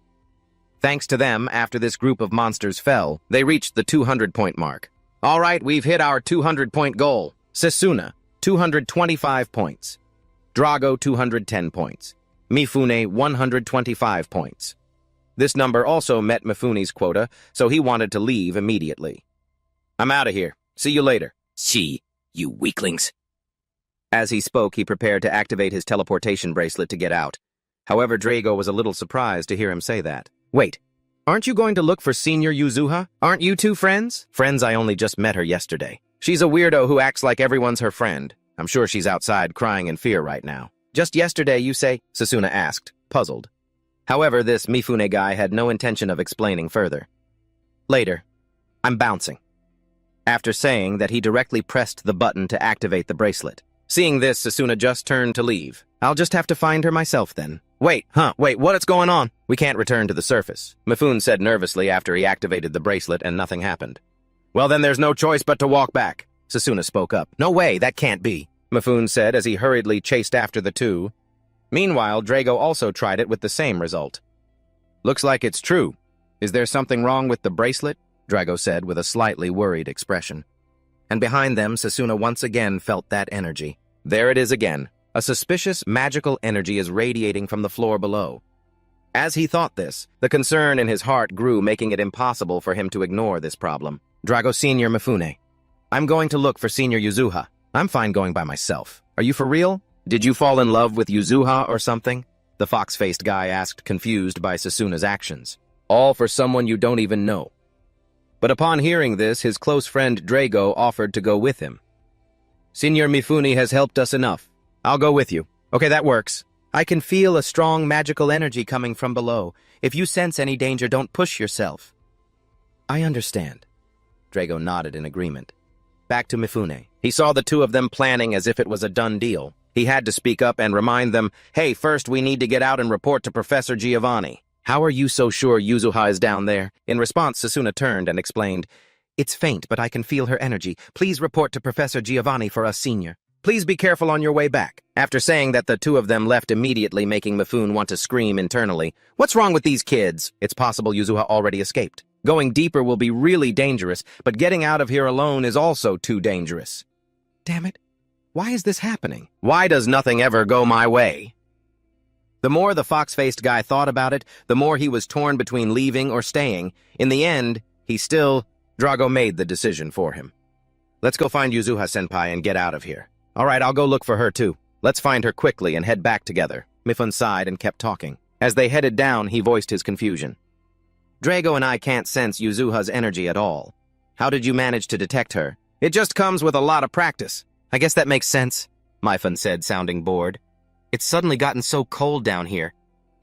Thanks to them, after this group of monsters fell, they reached the 200-point mark. All right, we've hit our 200-point goal. Sasuna, 225 points. Drago, 210 points. Mifune, 125 points. This number also met Mifune's quota, so he wanted to leave immediately. I'm out of here. See you later. See, you weaklings. As he spoke, he prepared to activate his teleportation bracelet to get out. However, Drago was a little surprised to hear him say that. Wait, aren't you going to look for Senior Yuzuha? Aren't you two friends? Friends, I only just met her yesterday. She's a weirdo who acts like everyone's her friend. I'm sure she's outside crying in fear right now. Just yesterday, you say? Sasuna asked, puzzled. However, this Mifune guy had no intention of explaining further. Later, I'm bouncing. After saying that, he directly pressed the button to activate the bracelet. Seeing this, Sasuna just turned to leave. I'll just have to find her myself then. Wait, what's going on? We can't return to the surface, Mifune said nervously after he activated the bracelet and nothing happened. Well, then there's no choice but to walk back, Sasuna spoke up. No way, that can't be, Mifune said as he hurriedly chased after the two. Meanwhile, Drago also tried it with the same result. Looks like it's true. Is there something wrong with the bracelet? Drago said with a slightly worried expression. And behind them, Sasuna once again felt that energy. There it is again. A suspicious, magical energy is radiating from the floor below. As he thought this, the concern in his heart grew, making it impossible for him to ignore this problem. Drago Senior Mifune. I'm going to look for Senior Yuzuha. I'm fine going by myself. Are you for real? Did you fall in love with Yuzuha or something? The fox-faced guy asked, confused by Sasuna's actions. All for someone you don't even know. But upon hearing this, his close friend Drago offered to go with him. Senior Mifune has helped us enough. I'll go with you. Okay, that works. I can feel a strong magical energy coming from below. If you sense any danger, don't push yourself. I understand. Drago nodded in agreement. Back to Mifune. He saw the two of them planning as if it was a done deal. He had to speak up and remind them, hey, first we need to get out and report to Professor Giovanni. How are you so sure Yuzuha is down there? In response, Sasuna turned and explained, it's faint, but I can feel her energy. Please report to Professor Giovanni for us, Senior. Please be careful on your way back. After saying that, the two of them left immediately, making Mifune want to scream internally. What's wrong with these kids? It's possible Yuzuha already escaped. Going deeper will be really dangerous, but getting out of here alone is also too dangerous. Damn it. Why is this happening? Why does nothing ever go my way? The more the fox-faced guy thought about it, the more he was torn between leaving or staying. In the end, Drago made the decision for him. Let's go find Yuzuha-senpai and get out of here. All right, I'll go look for her too. Let's find her quickly and head back together. Mifune sighed and kept talking. As they headed down, he voiced his confusion. Drago and I can't sense Yuzuha's energy at all. How did you manage to detect her? It just comes with a lot of practice. I guess that makes sense, Mifune said, sounding bored. It's suddenly gotten so cold down here,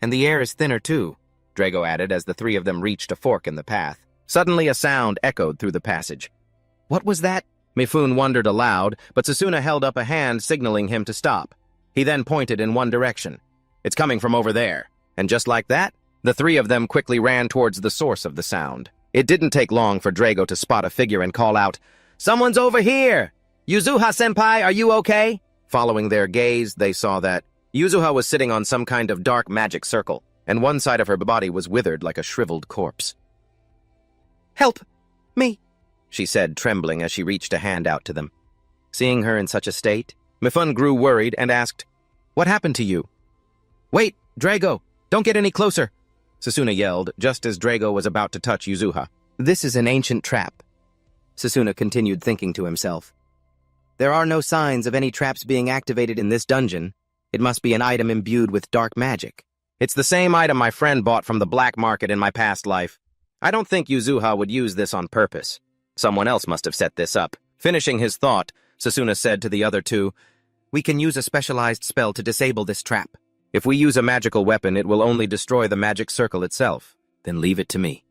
and the air is thinner too, Drago added as the three of them reached a fork in the path. Suddenly a sound echoed through the passage. What was that? Mifune wondered aloud, but Sasuna held up a hand signaling him to stop. He then pointed in one direction. It's coming from over there. And just like that, the three of them quickly ran towards the source of the sound. It didn't take long for Drago to spot a figure and call out, Someone's over here! Yuzuha-senpai, are you okay? Following their gaze, they saw that Yuzuha was sitting on some kind of dark magic circle, and one side of her body was withered like a shriveled corpse. Help! Me! She said, trembling as she reached a hand out to them. Seeing her in such a state, Mifune grew worried and asked, What happened to you? Wait, Drago! Don't get any closer! Sasuna yelled, just as Drago was about to touch Yuzuha. This is an ancient trap. Sasuna continued thinking to himself. There are no signs of any traps being activated in this dungeon. It must be an item imbued with dark magic. It's the same item my friend bought from the black market in my past life. I don't think Yuzuha would use this on purpose. Someone else must have set this up. Finishing his thought, Sasuna said to the other two, We can use a specialized spell to disable this trap. If we use a magical weapon, it will only destroy the magic circle itself. Then leave it to me.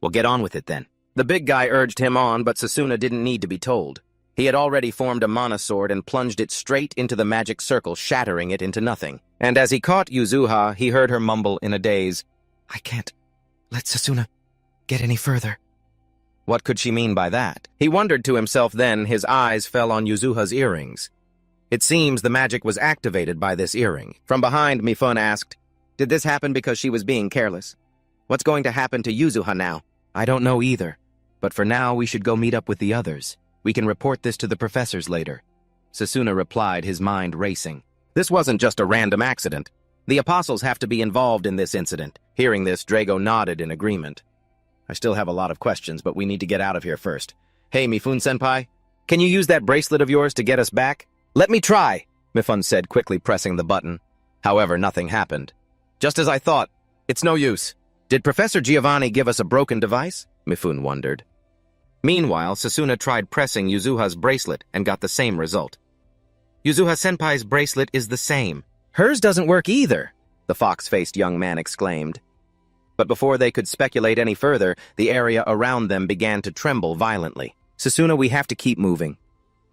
Well, get on with it then. The big guy urged him on, but Sasuna didn't need to be told. He had already formed a mana sword and plunged it straight into the magic circle, shattering it into nothing. And as he caught Yuzuha, he heard her mumble in a daze, I can't let Sasuna get any further. What could she mean by that? He wondered to himself then. His eyes fell on Yuzuha's earrings. It seems the magic was activated by this earring. From behind, Mifune asked, Did this happen because she was being careless? What's going to happen to Yuzuha now? I don't know either. But for now, we should go meet up with the others. We can report this to the professors later. Sasuna replied, his mind racing. This wasn't just a random accident. The apostles have to be involved in this incident. Hearing this, Drago nodded in agreement. I still have a lot of questions, but we need to get out of here first. Hey, Mifune-senpai, can you use that bracelet of yours to get us back? Let me try, Mifune said, quickly pressing the button. However, nothing happened. Just as I thought. It's no use. Did Professor Giovanni give us a broken device? Mifune wondered. Meanwhile, Sasuna tried pressing Yuzuha's bracelet and got the same result. Yuzuha-senpai's bracelet is the same. Hers doesn't work either, the fox-faced young man exclaimed. But before they could speculate any further, the area around them began to tremble violently. Sasuna, we have to keep moving.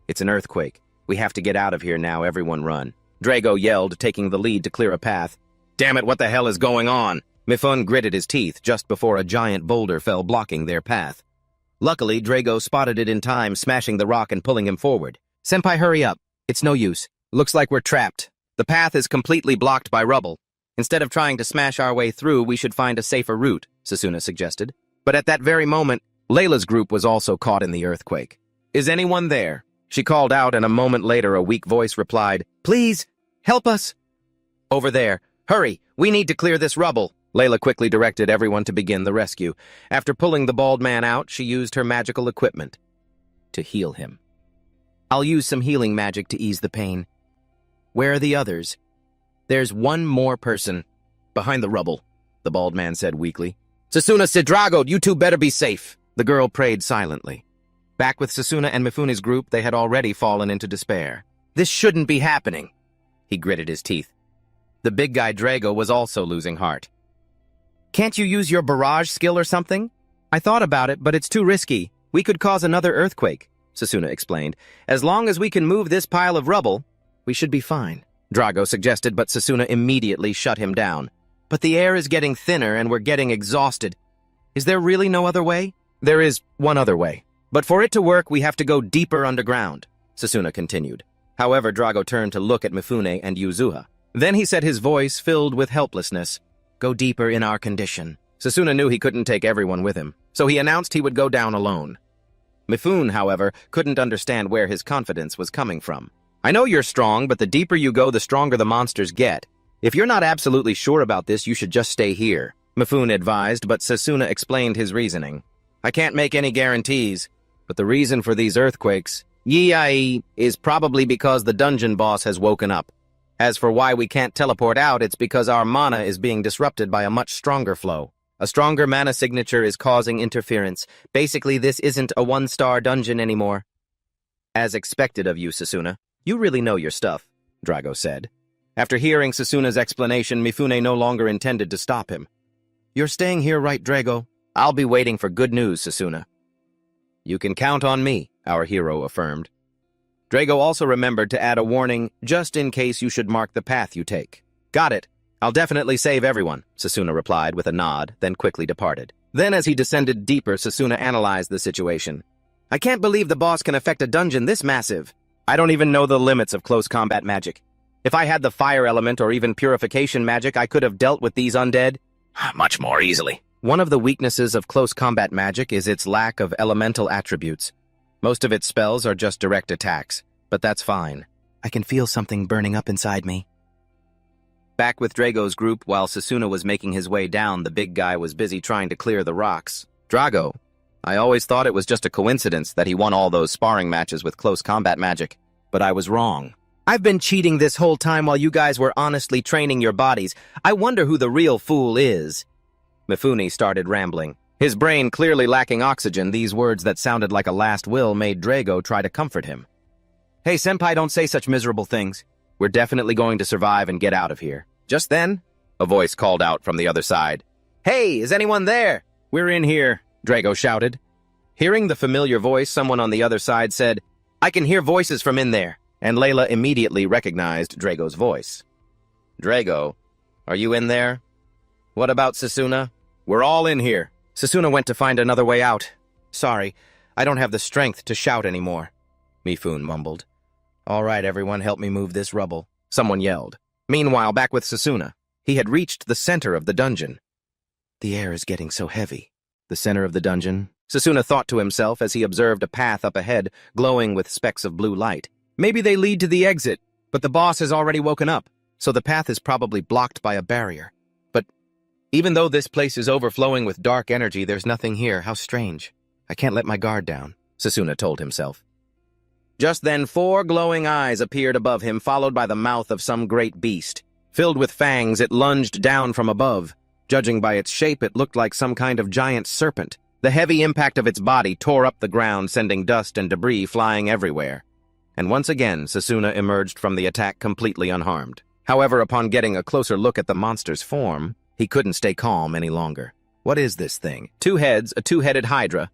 It's an earthquake. We have to get out of here now, everyone run. Drago yelled, taking the lead to clear a path. Damn it, what the hell is going on? Mifune gritted his teeth just before a giant boulder fell, blocking their path. Luckily, Drago spotted it in time, smashing the rock and pulling him forward. Senpai, hurry up. It's no use. Looks like we're trapped. The path is completely blocked by rubble. Instead of trying to smash our way through, we should find a safer route, Sasuna suggested. But at that very moment, Layla's group was also caught in the earthquake. Is anyone there? She called out, and a moment later a weak voice replied, Please, help us. Over there. Hurry, we need to clear this rubble. Layla quickly directed everyone to begin the rescue. After pulling the bald man out, she used her magical equipment to heal him. I'll use some healing magic to ease the pain. Where are the others? There's one more person. Behind the rubble, the bald man said weakly. Sasuna said, Drago, you two better be safe. The girl prayed silently. Back with Sasuna and Mifune's group, they had already fallen into despair. This shouldn't be happening. He gritted his teeth. The big guy Drago was also losing heart. Can't you use your barrage skill or something? I thought about it, but it's too risky. We could cause another earthquake, Sasuna explained. As long as we can move this pile of rubble, we should be fine. Drago suggested, but Sasuna immediately shut him down. But the air is getting thinner and we're getting exhausted. Is there really no other way? There is one other way. But for it to work, we have to go deeper underground, Sasuna continued. However, Drago turned to look at Mifune and Yuzuha. Then he said, his voice filled with helplessness, Go deeper in our condition. Sasuna knew he couldn't take everyone with him, so he announced he would go down alone. Mifune, however, couldn't understand where his confidence was coming from. I know you're strong, but the deeper you go, the stronger the monsters get. If you're not absolutely sure about this, you should just stay here, Mifune advised, but Sasuna explained his reasoning. I can't make any guarantees, but the reason for these earthquakes, is probably because the dungeon boss has woken up. As for why we can't teleport out, it's because our mana is being disrupted by a much stronger flow. A stronger mana signature is causing interference. Basically, this isn't a one-star dungeon anymore. As expected of you, Sasuna. You really know your stuff, Drago said. After hearing Sasuna's explanation, Mifune no longer intended to stop him. You're staying here, right, Drago? I'll be waiting for good news, Sasuna. You can count on me, our hero affirmed. Drago also remembered to add a warning, just in case you should mark the path you take. Got it. I'll definitely save everyone, Sasuna replied with a nod, then quickly departed. Then as he descended deeper, Sasuna analyzed the situation. I can't believe the boss can affect a dungeon this massive. I don't even know the limits of close combat magic. If I had the fire element or even purification magic, I could have dealt with these undead Much more easily. One of the weaknesses of close combat magic is its lack of elemental attributes. Most of its spells are just direct attacks, but that's fine. I can feel something burning up inside me. Back with Drago's group, while Sasuna was making his way down, the big guy was busy trying to clear the rocks. Drago, I always thought it was just a coincidence that he won all those sparring matches with close combat magic, but I was wrong. I've been cheating this whole time while you guys were honestly training your bodies. I wonder who the real fool is. Mifune started rambling. His brain clearly lacking oxygen, these words that sounded like a last will made Drago try to comfort him. Hey, Senpai, don't say such miserable things. We're definitely going to survive and get out of here. Just then, a voice called out from the other side. Hey, is anyone there? We're in here, Drago shouted. Hearing the familiar voice, someone on the other side said, I can hear voices from in there, and Layla immediately recognized Drago's voice. Drago, are you in there? What about Sasuna? We're all in here. Sasuna went to find another way out. Sorry, I don't have the strength to shout anymore, Mifune mumbled. All right, everyone, help me move this rubble, someone yelled. Meanwhile, back with Sasuna. He had reached the center of the dungeon. The air is getting so heavy. The center of the dungeon, Sasuna thought to himself as he observed a path up ahead, glowing with specks of blue light. Maybe they lead to the exit, but the boss has already woken up, so the path is probably blocked by a barrier. But even though this place is overflowing with dark energy, there's nothing here. How strange. I can't let my guard down, Sasuna told himself. Just then 4 glowing eyes appeared above him, followed by the mouth of some great beast. Filled with fangs, it lunged down from above. Judging by its shape, it looked like some kind of giant serpent. The heavy impact of its body tore up the ground, sending dust and debris flying everywhere. And once again, Sasuna emerged from the attack completely unharmed. However, upon getting a closer look at the monster's form, he couldn't stay calm any longer. What is this thing? 2 heads, a 2-headed hydra,